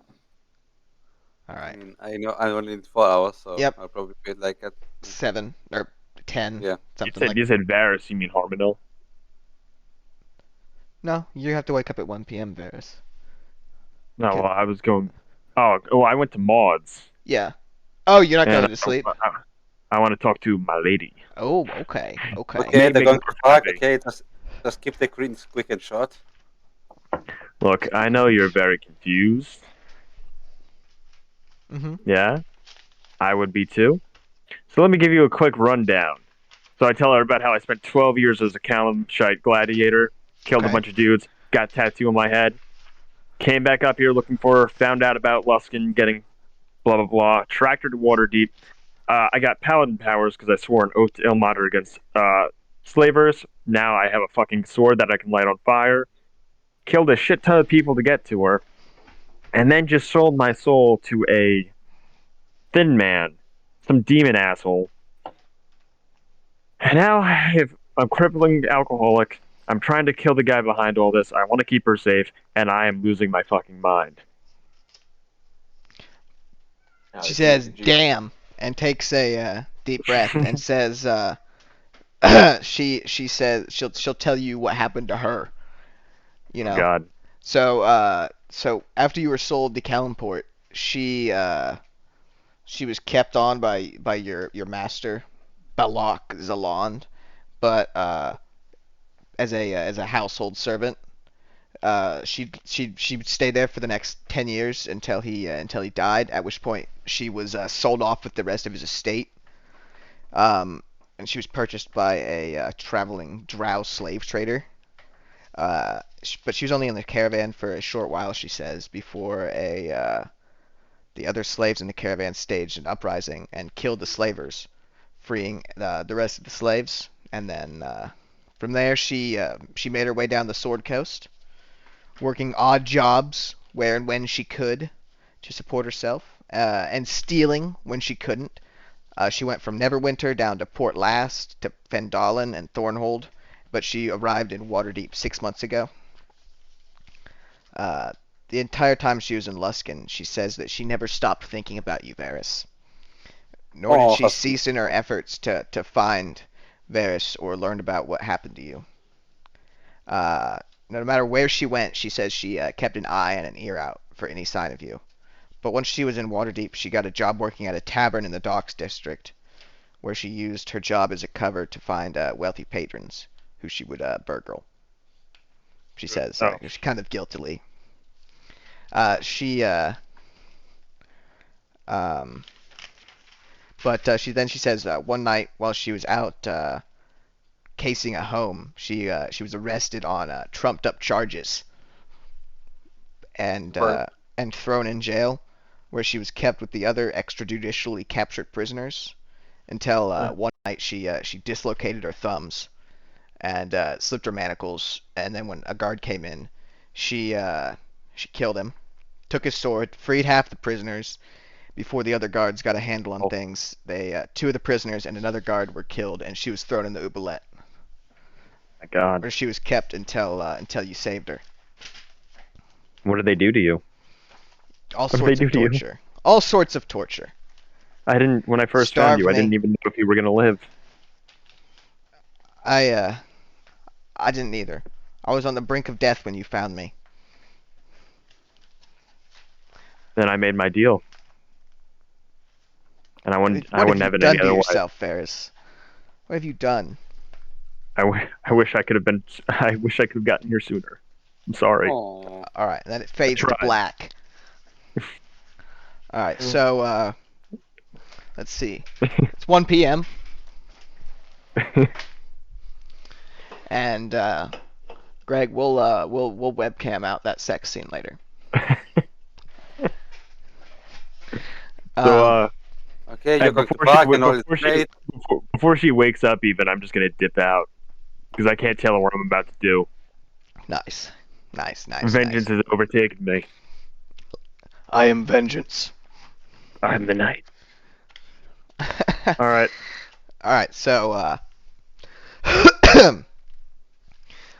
All right.
I mean, I know I only need 4 hours, so
Yep.
I'll probably wait like at
7 or 10.
Yeah.
Something
you said Varys. You mean Harmonil?
No, you have to wake up at 1 p.m., Varys.
No,
Okay.
well, I was going. Oh, I went to Maud's.
Yeah. Oh, you're not
and
going to sleep?
I want to talk to my lady.
Oh, okay. Okay.
Okay,
Maybe
they're going
make
to
it
fuck.
happy.
Okay, just keep the greens quick and short.
Look, I know you're very confused.
Mm-hmm.
Yeah, I would be too. So let me give you a quick rundown. So I tell her about how I spent 12 years as a Kalamshite gladiator, killed
Okay.
a bunch of dudes, got a tattoo on my head, came back up here looking for her, found out about Luskin getting blah blah blah, tracked her to Waterdeep. I got paladin powers because I swore an oath to Ilmater against slavers. Now I have a fucking sword that I can light on fire. Killed a shit ton of people to get to her, and then just sold my soul to a thin man, some demon asshole. And now I'm a crippling alcoholic. I'm trying to kill the guy behind all this. I want to keep her safe, and I am losing my fucking mind.
She says, "Damn," and takes a deep breath and says, she says she'll tell you what happened to her.
Oh, God.
So after you were sold to Kalimport, she was kept on by your master, Balak Zaland, but as a household servant. She'd stay there for the next 10 years until he died, at which point she was sold off with the rest of his estate. And she was purchased by a traveling drow slave trader. But she was only in the caravan for a short while, she says, before the other slaves in the caravan staged an uprising and killed the slavers, freeing the rest of the slaves. And then from there, she made her way down the Sword Coast, working odd jobs where and when she could to support herself, and stealing when she couldn't. She went from Neverwinter down to Port Last to Fendalen and Thornhold, but she arrived in Waterdeep 6 months ago. The entire time she was in Luskan, she says that she never stopped thinking about you, Varys. Nor did she cease in her efforts to find Varys or learn about what happened to you. No matter where she went, she says she kept an eye and an ear out for any sign of you. But once she was in Waterdeep, she got a job working at a tavern in the Docks District, where she used her job as a cover to find wealthy patrons who she would burgle. She says, kind of guiltily. But she says one night while she was out casing a home, she was arrested on trumped up charges and thrown in jail, where she was kept with the other extrajudicially captured prisoners until one night she dislocated her thumbs and slipped her manacles, and then when a guard came in, she killed him, took his sword, freed half the prisoners. Before the other guards got a handle on things, two of the prisoners and another guard were killed, and she was thrown in the oubliette.
My God.
Where she was kept until you saved her.
What did they do to you?
All sorts of torture. All sorts of torture.
When I first found you, I didn't even know if you were gonna live.
I didn't either. I was on the brink of death when you found me.
Then I made my deal. And I wouldn't have it any other way. What have you done to
yourself, Varys? What have you done?
I wish I could have been. I wish I could have gotten here sooner. I'm sorry.
All right, then it fades to black. All right, so let's see. It's 1 p.m. And Greg, we'll webcam out that sex scene later.
So
okay, you're going to park and all
before she wakes up, even I'm just gonna dip out because I can't tell her what I'm about to do.
Nice.
Vengeance has overtaken me.
I am vengeance.
I'm the night. All right.
So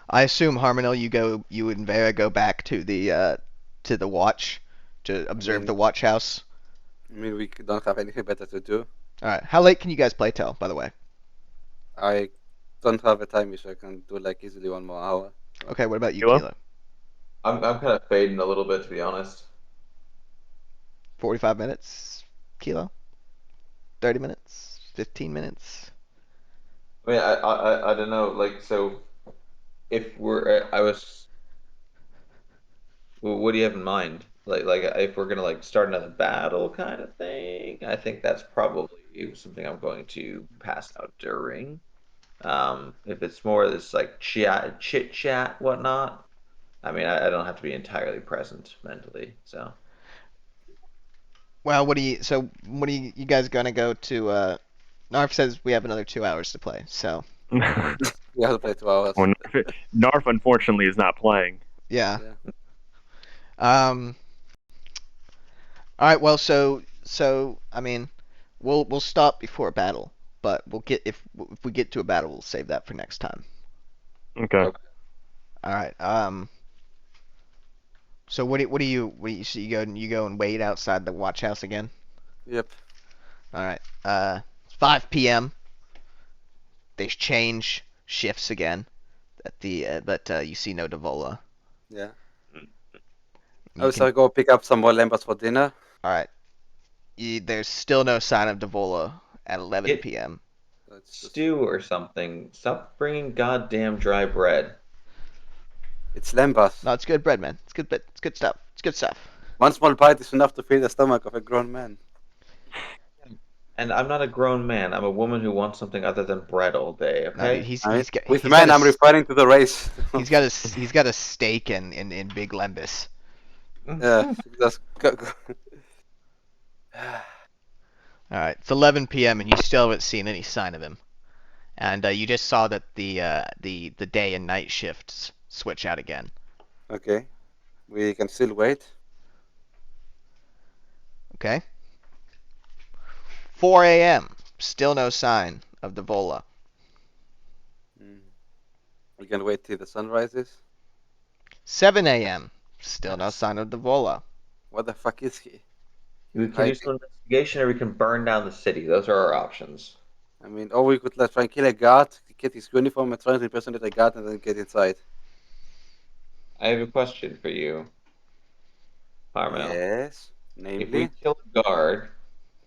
I assume Harmonil, you and Vera go back to the watch to observe the watch house.
I mean, we don't have anything better to do.
All right. How late can you guys play till, by the way?
I don't have a time, so I can do like easily 1 more hour.
Okay. What about you,
Kilo?
Kilo?
I'm kind of fading a little bit, to be honest.
45 minutes, Kilo? 30 minutes? 15 minutes?
I mean, I don't know. Like, so if we're, what do you have in mind? Like if we're gonna like start another battle kind of thing, I think that's probably something I'm going to pass out during. If it's more this like chit chat, whatnot. I mean, I don't have to be entirely present mentally, so.
Well, you guys gonna go to? Narf says we have another 2 hours to play, so.
We have to play 2 hours.
Well, Narf unfortunately is not playing.
Yeah. All right. Well, so I mean, we'll stop before a battle, but if we get to a battle, we'll save that for next time.
Okay.
All right. So what do you so you go and wait outside the watch house again?
Yep.
All right. 5 p.m. They change shifts again. But you see no Devola.
Yeah. So I go pick up some more lambas for dinner.
All right. There's still no sign of Devola at 11 p.m.
Stew or something. Stop bringing goddamn dry bread.
It's lambas.
No, it's good bread, man. It's good. It's good stuff. It's good stuff.
1 small bite is enough to fill the stomach of a grown man.
And I'm not a grown man. I'm a woman who wants something other than bread all day. Okay.
No,
I'm referring to the race.
he's got a steak in Big Lembas.
Yeah.
All right. It's 11 p.m. and you still haven't seen any sign of him. And you just saw that the day and night shifts switch out again.
Okay. We can still wait.
Okay. 4 a.m. Still no sign of the Vola.
We can wait till the sun rises.
7 a.m. Still no sign of the Vola.
What the fuck is he?
We can do some investigation, or we can burn down the city. Those are our options.
I mean, or we could like, try and kill a guard, get his uniform, and try to impersonate a guard, and then get inside.
I have a question for you, Harmel.
Yes,
If we
namely.
kill a guard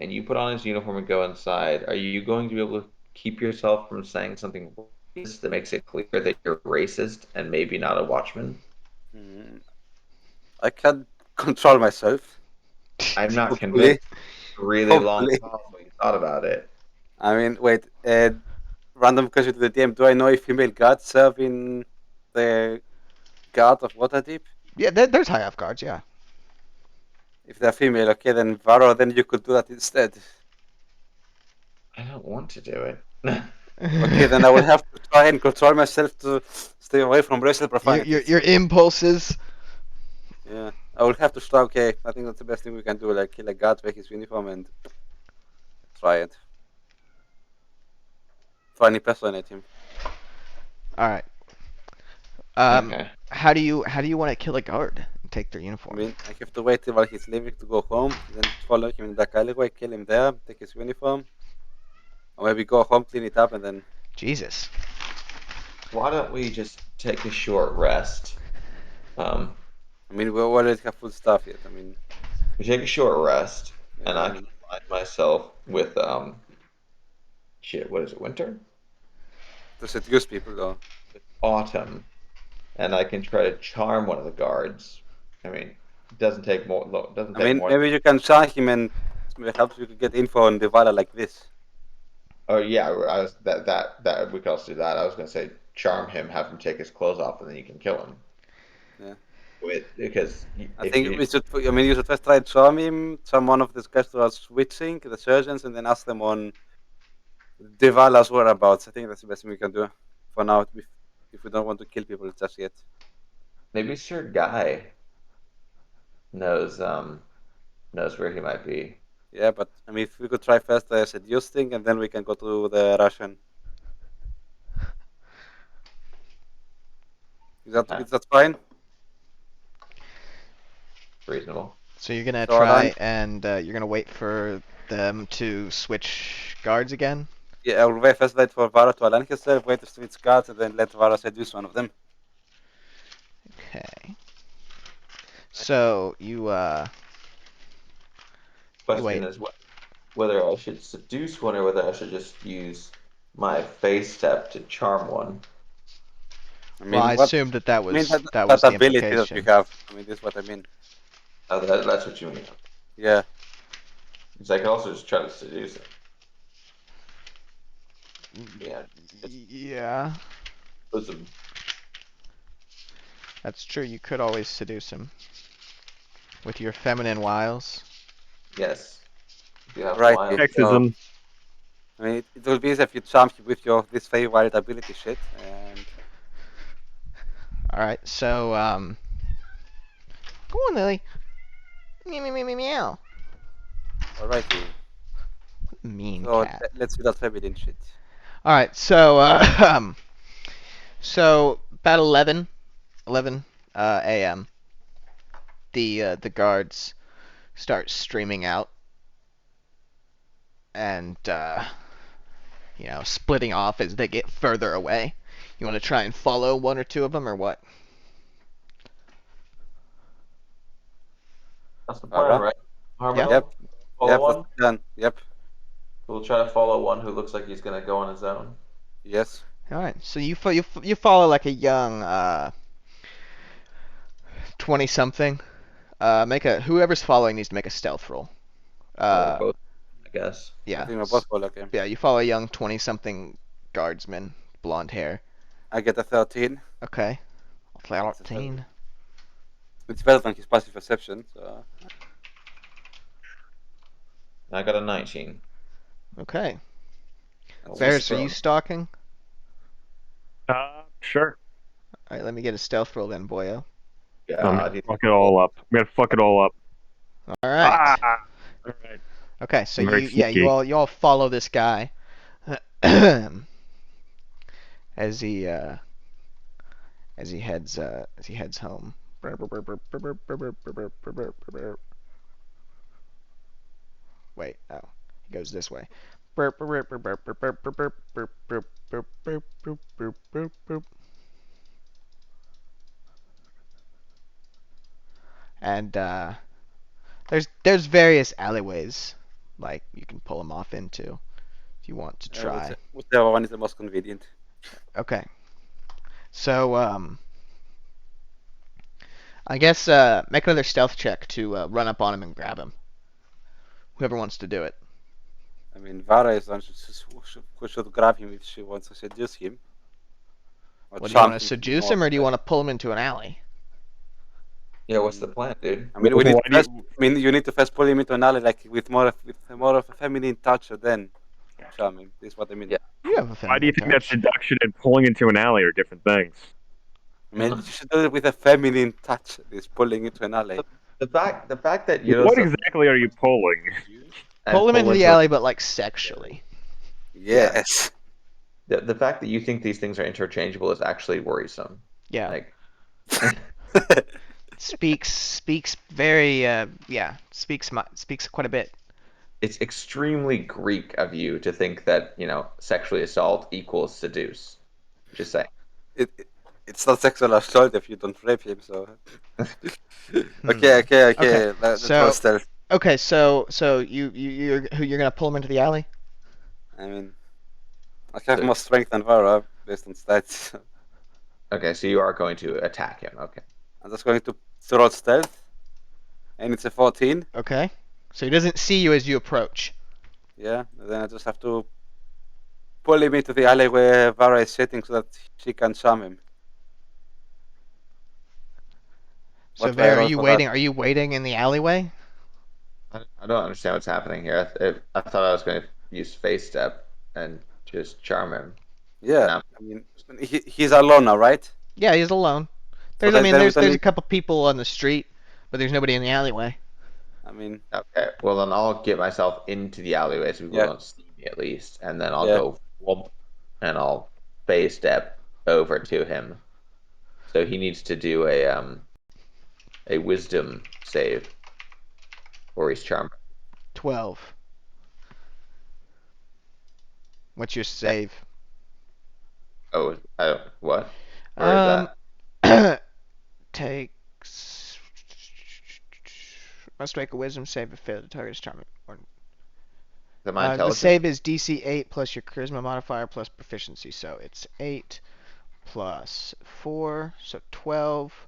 and you put on his uniform and go inside, are you going to be able to keep yourself from saying something racist that makes it clear that you're racist and maybe not a watchman?
I can control myself.
I'm not
Hopefully.
convinced. Really long
Hopefully.
pause when you thought about it.
I mean, wait. Random question to the DM. Do I know if female guards serve in the guard of Waterdeep?
Yeah, there's high elf guards. Yeah.
If they're female, okay, then Varo, then you could do that instead.
I don't want to do it.
Okay, then I will have to try and control myself to stay away from racial profanity.
Your impulses.
Yeah, I will have to try. Okay, I think that's the best thing we can do. Like kill a guard, wear his uniform, and try it. Try and impersonate him.
All right.
Okay.
How do you want to kill a guard and take their
I
uniform?
mean, I have to wait while he's leaving to go home, then follow him in the alleyway, kill him there, take his uniform, or maybe go home, clean it up, and then.
Jesus.
Why don't we just take a short rest?
I mean, we already have full stuff yet. I mean.
We take a short rest, and I
Yeah.
can align myself with shit. What is it? Winter?
To seduce people, though.
Autumn, and I can try to charm one of the guards. I mean, it doesn't take more. Doesn't
I
take
mean,
more.
maybe you can charm him and help you to get info on the Vala like this.
Oh yeah, I was that we could also do that. I was gonna say charm him, have him take his clothes off, and then you can kill him.
Yeah.
Because
I think we should. I mean, you should first try to charm him. Charm one of these guys who are switching, the surgeons, and then ask them on the Vala's whereabouts. I think that's the best thing we can do for now. If we don't want to kill people just yet.
maybe Sir Guy knows where he might be.
Yeah, but I mean, if we could try first the seduce thing, and then we can go to the Russian. Is that fine?
Reasonable.
So you're gonna
So
try and you're gonna wait for them to switch guards again?
Yeah, I will wait for Vara to align himself, wait to switch cards, and then let Vara seduce one of them.
Okay. So you
Question
wait.
is whether I should seduce one or whether I should just use my face step to charm one.
I mean,
Well, I
what,
assumed that
I mean,
was the
ability that you
implication.
have. I mean, this is what I mean.
Oh, that's what you mean.
Yeah.
Because I could also just try to seduce him. Yeah.
Yeah,
Bosom.
that's true. You could always seduce him with your feminine wiles.
Yes. If you have
Right,
wild-
yeah.
Sexism.
I mean, it will be easy if you charm him with this very wild ability shit. And
All right. So go on, Lily. Meow meow meow meow.
alrighty.
Mean
So
cat.
let's do that feminine shit.
All right. So so about 11 a.m. The guards start streaming out and splitting off as they get further away. You want to try and follow one or two of them or what?
That's the plan,
Alright.
right? Harmel?
Yeah.
Yep.
Follow
Yep.
one.
That's the plan. Yep.
We'll try to follow one who looks like he's gonna go on his own.
Yes.
All right. So you follow like a young 20-something. Whoever's following needs to make a stealth roll.
Or both, I guess.
I
Yeah.
think we're both well, okay.
Yeah, you follow a young 20-something guardsman, blonde hair.
I get a 13.
Okay. 13.
It's better than his passive perception. So
I got a 19.
Okay.
That's
Varys, are
strong.
you stalking?
Sure.
All right, let me get a stealth roll then, boyo.
God,
Fuck it all up. I'm gonna fuck it all up.
All right.
Ah! All right.
Okay, so
I'm very
you
sneaky.
all follow this guy as he heads home. Wait, oh, he goes this way. And there's various alleyways like you can pull them off into if you want to try.
Whichever one is the most convenient.
Okay. So I guess make another stealth check to run up on him and grab him. Whoever wants to do it.
I mean, Vara is one who should grab him if she wants to seduce him. Or
Well, do you
charm
want to
him
seduce
more.
him or do you want to pull him into an alley?
Yeah, what's the plan, dude?
I mean,
Why do
I mean, you need to first pull him into an alley, like with more of a feminine touch, or then charm him. This is what I mean.
Yeah.
You have a
Why do you
feminine
think that
touch.
seduction and pulling into an alley are different things?
I mean, you should do it with a feminine touch. This pulling into an alley.
The fact that
What exactly are you pulling?
Pull him into the alley, but like sexually.
Yes.
The fact that you think these things are interchangeable is actually worrisome.
Yeah.
Like,
Speaks very speaks quite a bit.
it's extremely Greek of you to think that, sexually assault equals seduce. Just saying.
It's not sexual assault if you don't rape him. So. Okay. Let's
So-
roll stealth.
Okay, so you're gonna pull him into the alley?
I mean, I have more strength than Vara based on stats.
Okay, so you are going to attack him. Okay.
I'm just going to roll stealth, and it's a 14.
Okay. So he doesn't see you as you approach.
Yeah, and then I just have to pull him into the alley where Vara is sitting so that she can charm him.
So
What
Vera,
way I
are
roll
you
for
waiting?
that?
Are you waiting in the alleyway?
I don't understand what's happening here. I thought I was going to use face step and just charm him.
Yeah,
No.
I mean, he's alone now, right?
Yeah, he's alone. There's
then we
there's
don't
a
need-
couple people on the street, but there's nobody in the alleyway.
I mean,
Okay, well then I'll get myself into the alleyway so people
Yeah.
don't see me at least, and then I'll
Yeah.
go whoop, and I'll face step over to him. So he needs to do a wisdom save, or he's charmed.
12. What's your save?
Oh, what? Where is that?
Takes. Must make a wisdom save if failed to target is charming. Or,
Is it my
the
intelligence?
save is DC 8 plus your charisma modifier plus proficiency, so it's 8 plus 4, so 12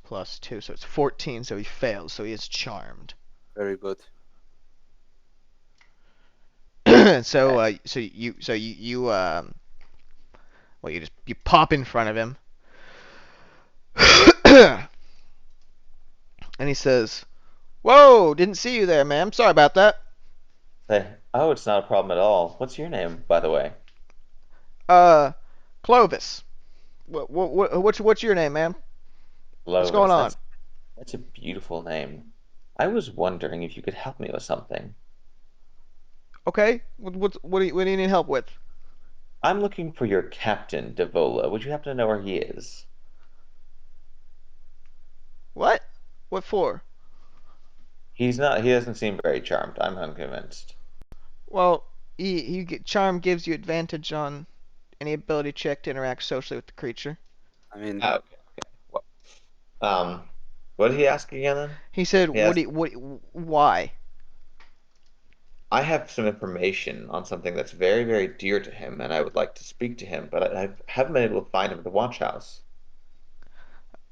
plus 2, so it's 14. So he fails, so he is charmed.
very good.
So you pop in front of him, and he says, "Whoa, didn't see you there, ma'am. Sorry about that.
Say, oh, it's not a problem at all. What's your name, by the way?
Clovis. What's your name, ma'am? What's
Lovis.
going on?"
That's a beautiful name. I was wondering if you could help me with something.
Okay. What do you need help with?
I'm looking for your captain, Devola. Would you happen to know where he is?
What? What for?
He doesn't seem very charmed. I'm unconvinced.
Well, charm gives you advantage on any ability check to interact socially with the creature.
I mean,
Okay. What did he ask again then?
He said,
Yes.
why?
I have some information on something that's very, very dear to him, and I would like to speak to him, but I haven't been able to find him at the watch house.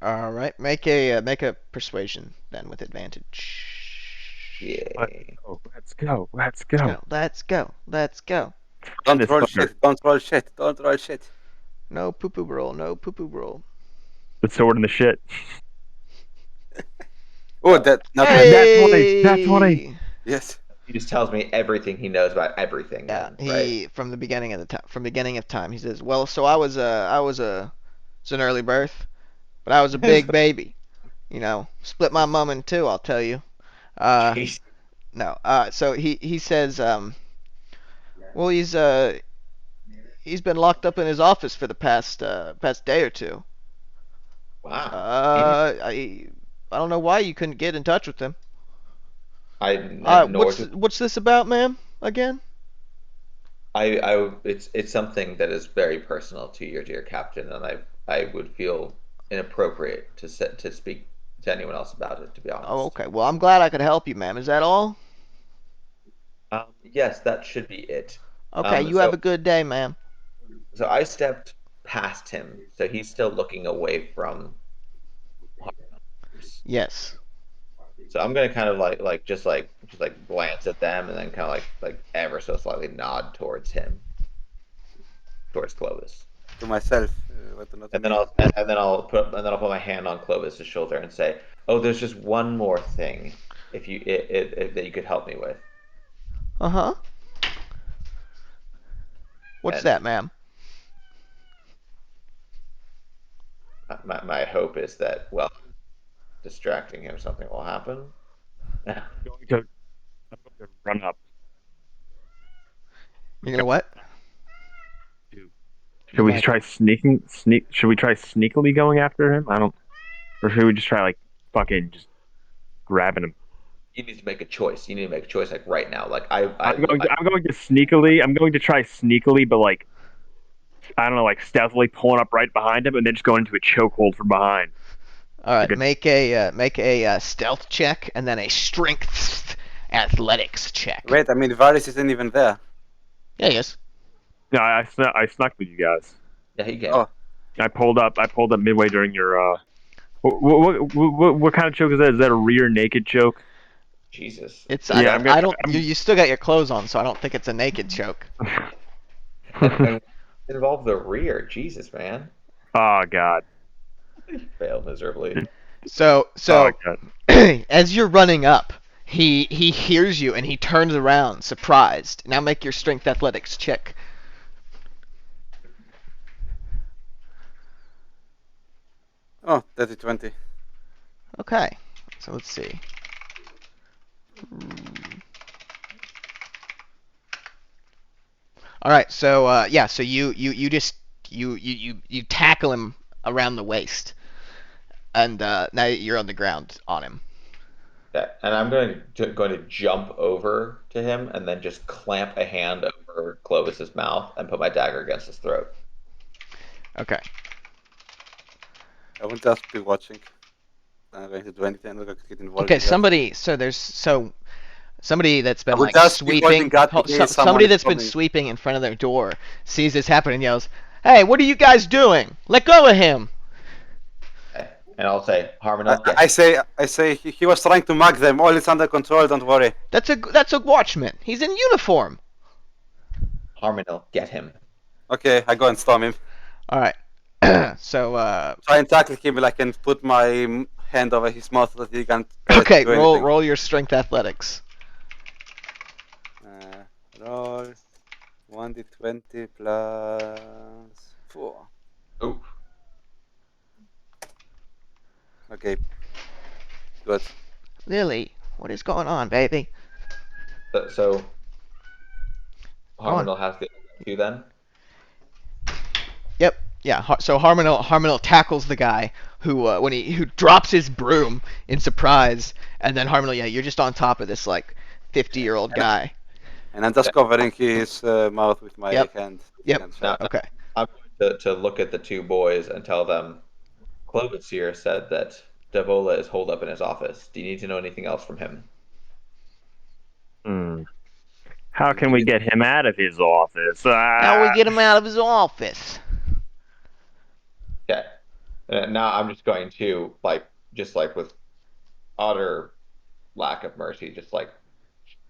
All right, make a persuasion then with advantage.
Yay.
Oh, let's go.
Let's go.
don't
this
roll
fucker.
shit. Don't roll shit. Don't roll shit.
No poo-poo roll. No poo-poo roll.
The sword and the shit.
Oh, that not
Hey!
That's 20.
Yes.
He just tells me everything he knows about everything.
Yeah,
then, right?
from the beginning of time, he says, "Well, so it's an early birth, but I was a big baby. Split my mom in two, I'll tell you.
Jeez.
No. So he says, well, he's been locked up in his office for the past day or two.
Wow.
I don't know why you couldn't get in touch with him. What's this about, ma'am? Again?
It's something that is very personal to your dear captain, and I would feel inappropriate to speak to anyone else about it, to be honest.
Oh, okay. Well, I'm glad I could help you, ma'am. Is that all?
Yes, that should be it.
Okay, you have a good day, ma'am.
So I stepped past him, so he's still looking away from.
Yes.
So I'm gonna kind of just glance at them, and then kind of like ever so slightly nod towards him, towards Clovis.
To myself,
and then I'll put my hand on Clovis's shoulder and say, "Oh, there's just one more thing, if that you could help me with."
Uh-huh. What's that, ma'am?
My hope is that, well, distracting him, something will happen.
I'm going to run up.
You're gonna what?
Should we try Should we try sneakily going after him? Or should we just try fucking just grabbing him?
You need to make a choice. You need to make a choice right now.
I'm going to sneakily. I'm going to try sneakily, but I don't know, stealthily pulling up right behind him and then just going into a chokehold from behind.
All right, make a stealth check and then a strength athletics check.
Wait, I mean Varys isn't even there.
Yeah, he is.
No, I snuck with you guys.
Yeah, he can.
Oh.
I pulled up midway during your what kind of choke is that? Is that a rear naked choke?
Jesus.
It's you still got your clothes on, so I don't think it's a naked choke.
and involve the rear. Jesus, man.
Oh God.
Failed miserably.
So as you're running up, he hears you and he turns around, surprised. Now make your strength athletics check.
Oh, that's a 20.
Okay, so let's see. All right, so so you just you tackle him around the waist, and now you're on the ground on him.
Yeah, and I'm going to jump over to him and then just clamp a hand over Clovis's mouth and put my dagger against his throat.
Okay.
I will just be watching. I'm not going to do anything. I'm not going to get involved.
Okay, somebody that's been sweeping. Somebody that's been sweeping in front of their door sees this happen and yells, "Hey, what are you guys doing? Let go of him!"
And I'll say, Harmon.
I say he was trying to mug them. All is under control. Don't worry.
That's a watchman. He's in uniform.
Harmon, get him.
Okay, I go and storm him.
All right. So
try and tackle him like and put my hand over his mouth so that he can't.
Okay, roll your strength athletics.
Roll 1d20 plus 4.
Oh.
Okay. Good.
Lily, what is going on, baby?
So Harmon has the two then.
Yep. Yeah. So Harmon tackles the guy who who drops his broom in surprise, and then Harmon, you're just on top of this 50-year-old guy.
And I'm just covering his mouth with my hand.
Yep. Okay.
I'm going to look at the two boys and tell them, Clovis here said that Davola is holed up in his office. Do you need to know anything else from him?
How can we get him out of his office?
How we get him out of his office?
Okay. Now I'm just going to with utter lack of mercy, just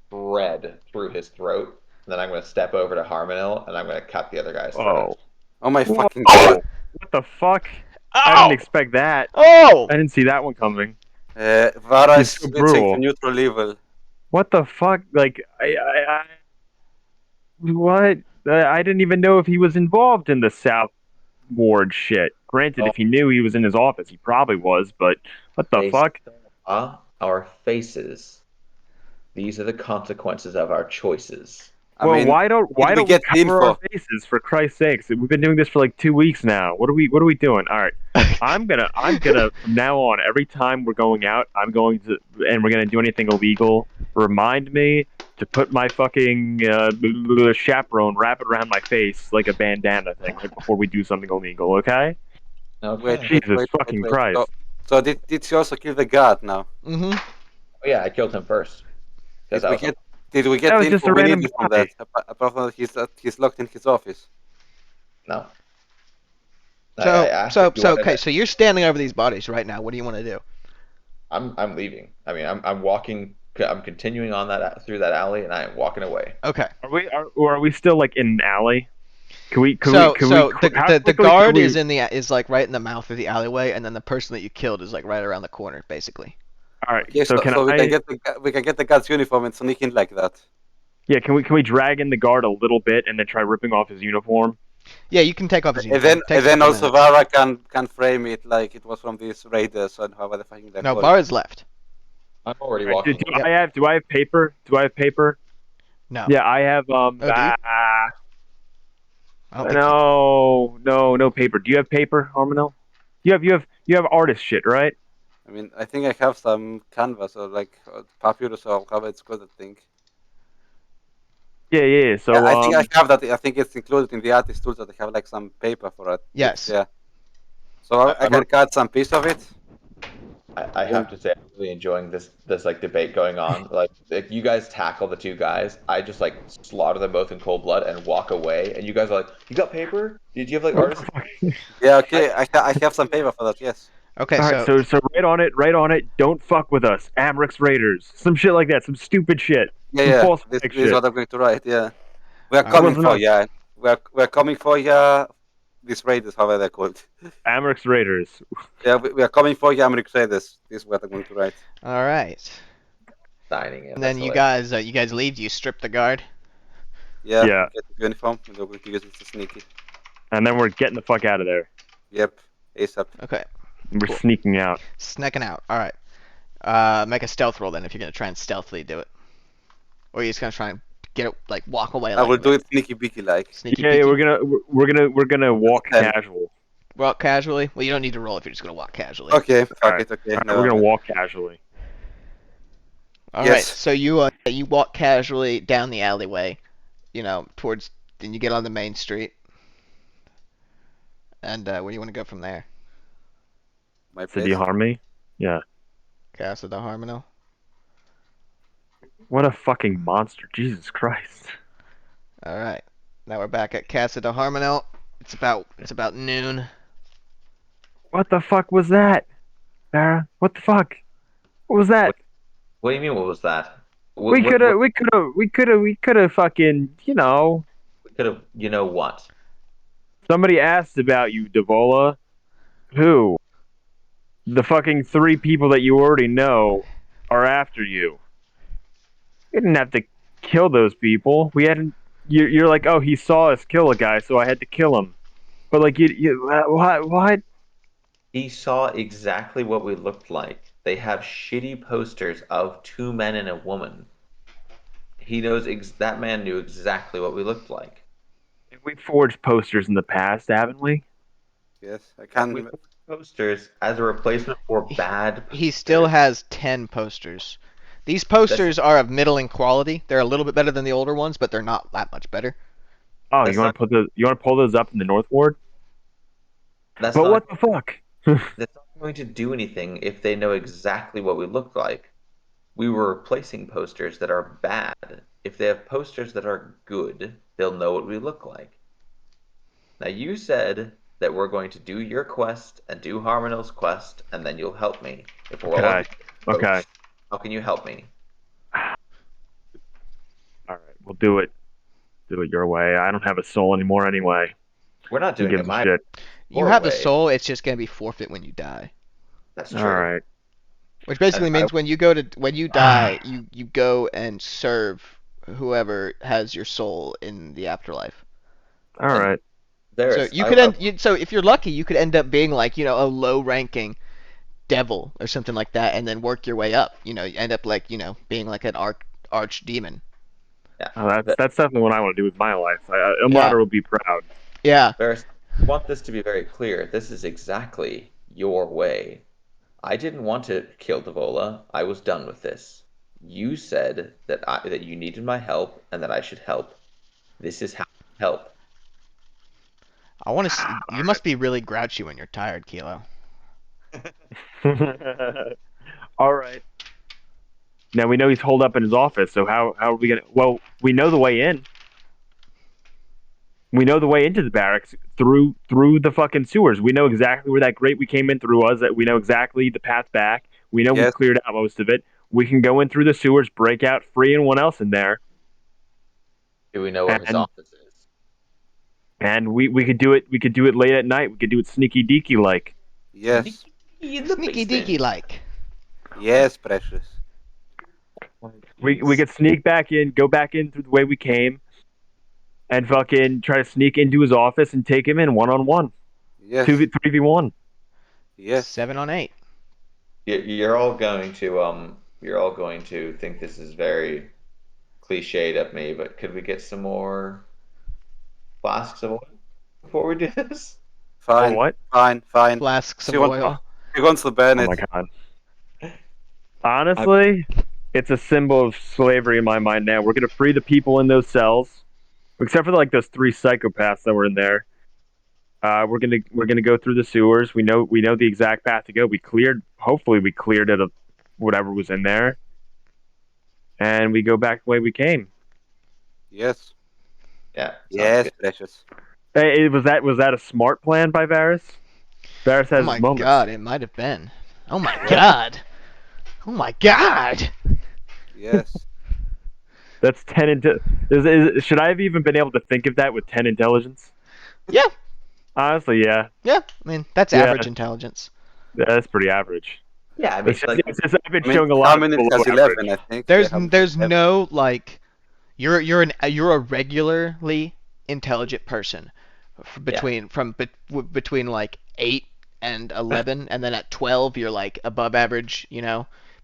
thread through his throat. And then I'm going to step over to Harmonil and I'm going to cut the other guy's throat.
Oh my fucking God!
What the fuck? Oh! I didn't expect that.
Oh!
I didn't see that one coming.
Vara is switching to neutral level.
What the fuck? What? I didn't even know if he was involved in the South Ward shit. Granted, if he knew he was in his office, he probably was, but what the fuck?
Our faces. These are the consequences of our choices.
I
Well,
mean,
why don't
we
we
get the
cover our
info?
faces, for Christ's sakes? We've been doing this for like 2 weeks now. What are we doing? All right, I'm gonna from now on, every time we're going out, I'm going to, and we're gonna do anything illegal, remind me to put my fucking chaperone, wrap it around my face like a bandana thing right before we do something illegal. Okay?
Okay.
Jesus fucking Christ.
So did she also kill the guard now?
Mm-hmm.
Oh, yeah, I killed him first.
Did we get the
That was just
info
a
we
random
needed from
guy.
that? Apart from that he's locked in his office.
No.
So you're standing over these bodies right now. What do you want to do?
I'm leaving. I mean, I'm walking. I'm continuing on through that alley, and I am walking away.
Okay.
Are we still like in an alley? The
guard is like right in the mouth of the alleyway, and then the person that you killed is like right around the corner, basically.
All right.
Okay, so we can get the guard's uniform and sneak in like that.
Yeah, can we drag in the guard a little bit and then try ripping off his uniform?
Yeah, you can take off his
And
uniform.
then also Vara can frame it like it was from these raiders and however the fucking
No, Vara's left.
I'm already walking.
Do I have paper?
No.
Yeah, I have no paper. Do you have paper, Harmonel? You have artist shit, right?
I mean, I think I have some canvas or like papyrus or however it's called, I think.
Yeah. So
I think I have that. I think it's included in the artist tools that I have like some paper for it.
Yes.
Yeah. So I can cut some piece of it.
I have to say, I'm really enjoying this like debate going on. Like, if you guys tackle the two guys, I just like slaughter them both in cold blood and walk away. And you guys are like, "You got paper? Did you have like artists?"
Yeah. Okay. I have some paper for that. Yes.
Okay.
all right, so right on it. Don't fuck with us, Amrix Raiders. Some shit like that. Some stupid shit.
Yeah.
False
This
flag
is
shit.
what I'm going to write. Yeah. We are
I
coming
wasn't
for
a-
ya. We're coming for ya. These raiders, however they're called.
Amrix Raiders.
Yeah, we are coming for ya, American Raiders. This is what I'm going to write.
All right.
Signing it.
And then you guys leave. You strip the guard.
Yeah.
Yeah.
Get the uniform and we're going to use it to sneak it.
And then we're getting the fuck out of there.
Yep. ASAP.
Okay.
We're
Cool.
sneaking out.
Sneaking out. All right. Make a stealth roll then if you're gonna try and stealthily do it, or you're just gonna try and get it, like walk away.
I will do it sneaky beaky like.
Sneaky
Yeah,
peeky.
we're gonna walk
Okay.
casual.
Walk casually. Well, you don't need to roll if you're just gonna walk casually.
Okay, fuck
Alright.
it, okay.
All right,
never
we're gonna
mind.
walk casually.
All
Yes.
right. So you walk casually down the alleyway, towards. Then you get on the main street. And where do you want to go from there?
My
Did
place.
you harm me? Yeah.
Casa de Harmino.
What a fucking monster! Jesus Christ.
All right. Now we're back at Casa de Harmino. It's about noon.
What the fuck was that, Farah? What the fuck? What was that?
What do you mean? What was that?
We could have fucking,
We could have. You know what?
somebody asked about you, Devola. Who? The fucking 3 people that you already know are after you. You didn't have to kill those people. We hadn't. You're like, oh, he saw us kill a guy, so I had to kill him. But like, what?
He saw exactly what we looked like. They have shitty posters of 2 men and a woman. He knows. That man knew exactly what we looked like.
We've forged posters in the past, haven't we?
Yes, I
We
can.
put posters as a replacement for bad.
He still has 10 posters. These posters are of middling quality. They're a little bit better than the older ones, but they're not that much better.
Oh,
That's
you want to pull those up in the North Ward?
That's
But
not,
what the fuck?
that's not going to do anything if they know exactly what we look like. We were replacing posters that are bad. If they have posters that are good, they'll know what we look like. Now, you said that we're going to do your quest and do Harmonel's quest, and then you'll help me. If we're all
Okay.
how can you help me?
All right, we'll do it. Do it your way. I don't have a soul anymore anyway.
We're not
Who
doing it
gives a
my
shit?
You
Or
have a
way.
soul. It's just gonna be forfeit when you die.
That's true.
All right.
Which basically means when you die, you go and serve whoever has your soul in the afterlife.
All right.
There's,
So you could so if you're lucky, you could end up being like a low-ranking devil or something like that, and then work your way up. You end up like being like an archdemon.
That's definitely what I want to do with my life. Ilmater will be proud.
Yeah.
Varys, I want this to be very clear. This is exactly your way. I didn't want to kill Devola. I was done with this. You said that you needed my help and that I should help. This is how I help.
I want to see. You must be really grouchy when you're tired, Kilo.
All right. Now we know he's holed up in his office. So how are we gonna? Well, we know the way in. We know the way into the barracks through the fucking sewers. We know exactly where that grate we came in through was. We know exactly the path back. We know we cleared out most of it. We can go in through the sewers, break out, free anyone else in there.
Do we know where his office is?
And we could do it. We could do it late at night. We could do it sneaky deaky like.
Yes.
Sneaky deaky like.
Yes, precious.
We could sneak back in, go back in through the way we came, and fucking try to sneak into his office and take him in 1-on-1.
Yes.
3v1.
Yes.
7 on 8.
You're all going to think this is very cliched of me, but could we get some more flasks of oil before we do this?
Fine.
What?
Fine.
Flasks of
She wants-
oil.
He wants to burn
Oh
it.
my god. Honestly, it's a symbol of slavery in my mind now. We're gonna free the people in those cells, except for like those 3 psychopaths that were in there. We're gonna go through the sewers. We know the exact path to go. Hopefully we cleared it of whatever was in there, and we go back the way we came.
Yes.
Yeah.
Yes,
Good.
precious.
Hey, was that a smart plan by Varys? Varys has
Oh my
his moments.
god, it might have been. Oh my god. Oh my god.
Yes.
That's 10 should I have even been able to think of that with 10 intelligence?
Yeah.
Honestly, yeah.
Yeah. I mean, that's
Yeah.
average intelligence.
That's pretty average.
Yeah, I mean,
It's just I've been showing a lot
Common
of
has
below
11,
average.
I think.
There's
Yeah,
there's
11.
no like you're a regularly intelligent person between like 8 and 11, and then at 12 you're like above average,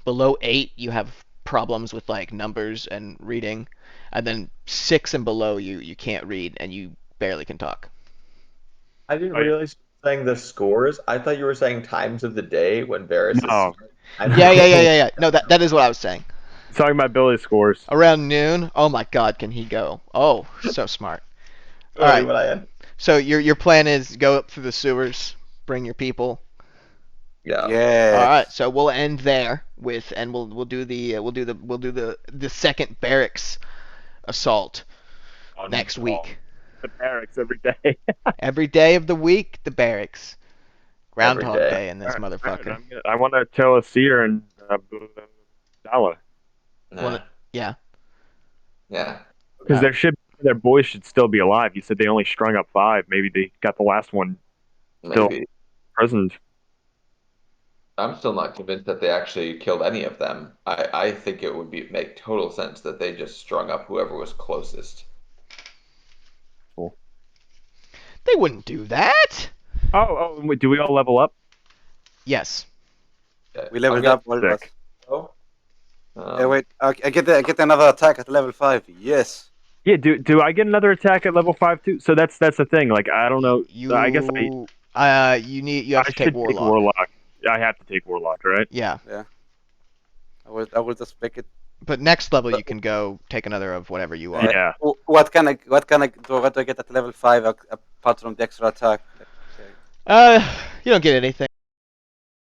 below 8 you have problems with like numbers and reading, and then 6 and below you can't read and you barely can talk.
I didn't
Right.
realize you were saying the scores. I thought you were saying times of the day when Varys
No.
is.
Yeah. No, that is what I was saying.
Talking about Billy's scores.
Around noon, oh my god, can he go? Oh, so smart. All right.
What I am.
So your plan is go up through the sewers, bring your people.
Yeah.
Yes.
All right, so we'll end there and we'll do the second barracks assault next week.
The barracks every day.
Every day of the week, the barracks. Groundhog
Every day.
Day in this motherfucker.
I want to tell Asir and Dala.
Well, yeah.
Yeah.
Because their boys should still be alive. You said they only strung up 5. Maybe they got the last one still
Maybe.
imprisoned.
I'm still not convinced that they actually killed any of them. I think it would make total sense that they just strung up whoever was closest.
They wouldn't do that.
Oh, wait, do we all level up?
Yes.
We leveled up all of us.
Sick.
Oh.
Yeah, wait. I get another attack at level 5. Yes.
Yeah, do I get another attack at level 5 too? So that's the thing. Like I don't know. I guess
you have to take
should
Warlock.
take Warlock. I have to take Warlock, right?
Yeah.
I will just pick it.
But next level you can go take another of whatever you are.
Yeah.
What can I do? What do I get at level 5 apart from the extra attack?
You don't get anything.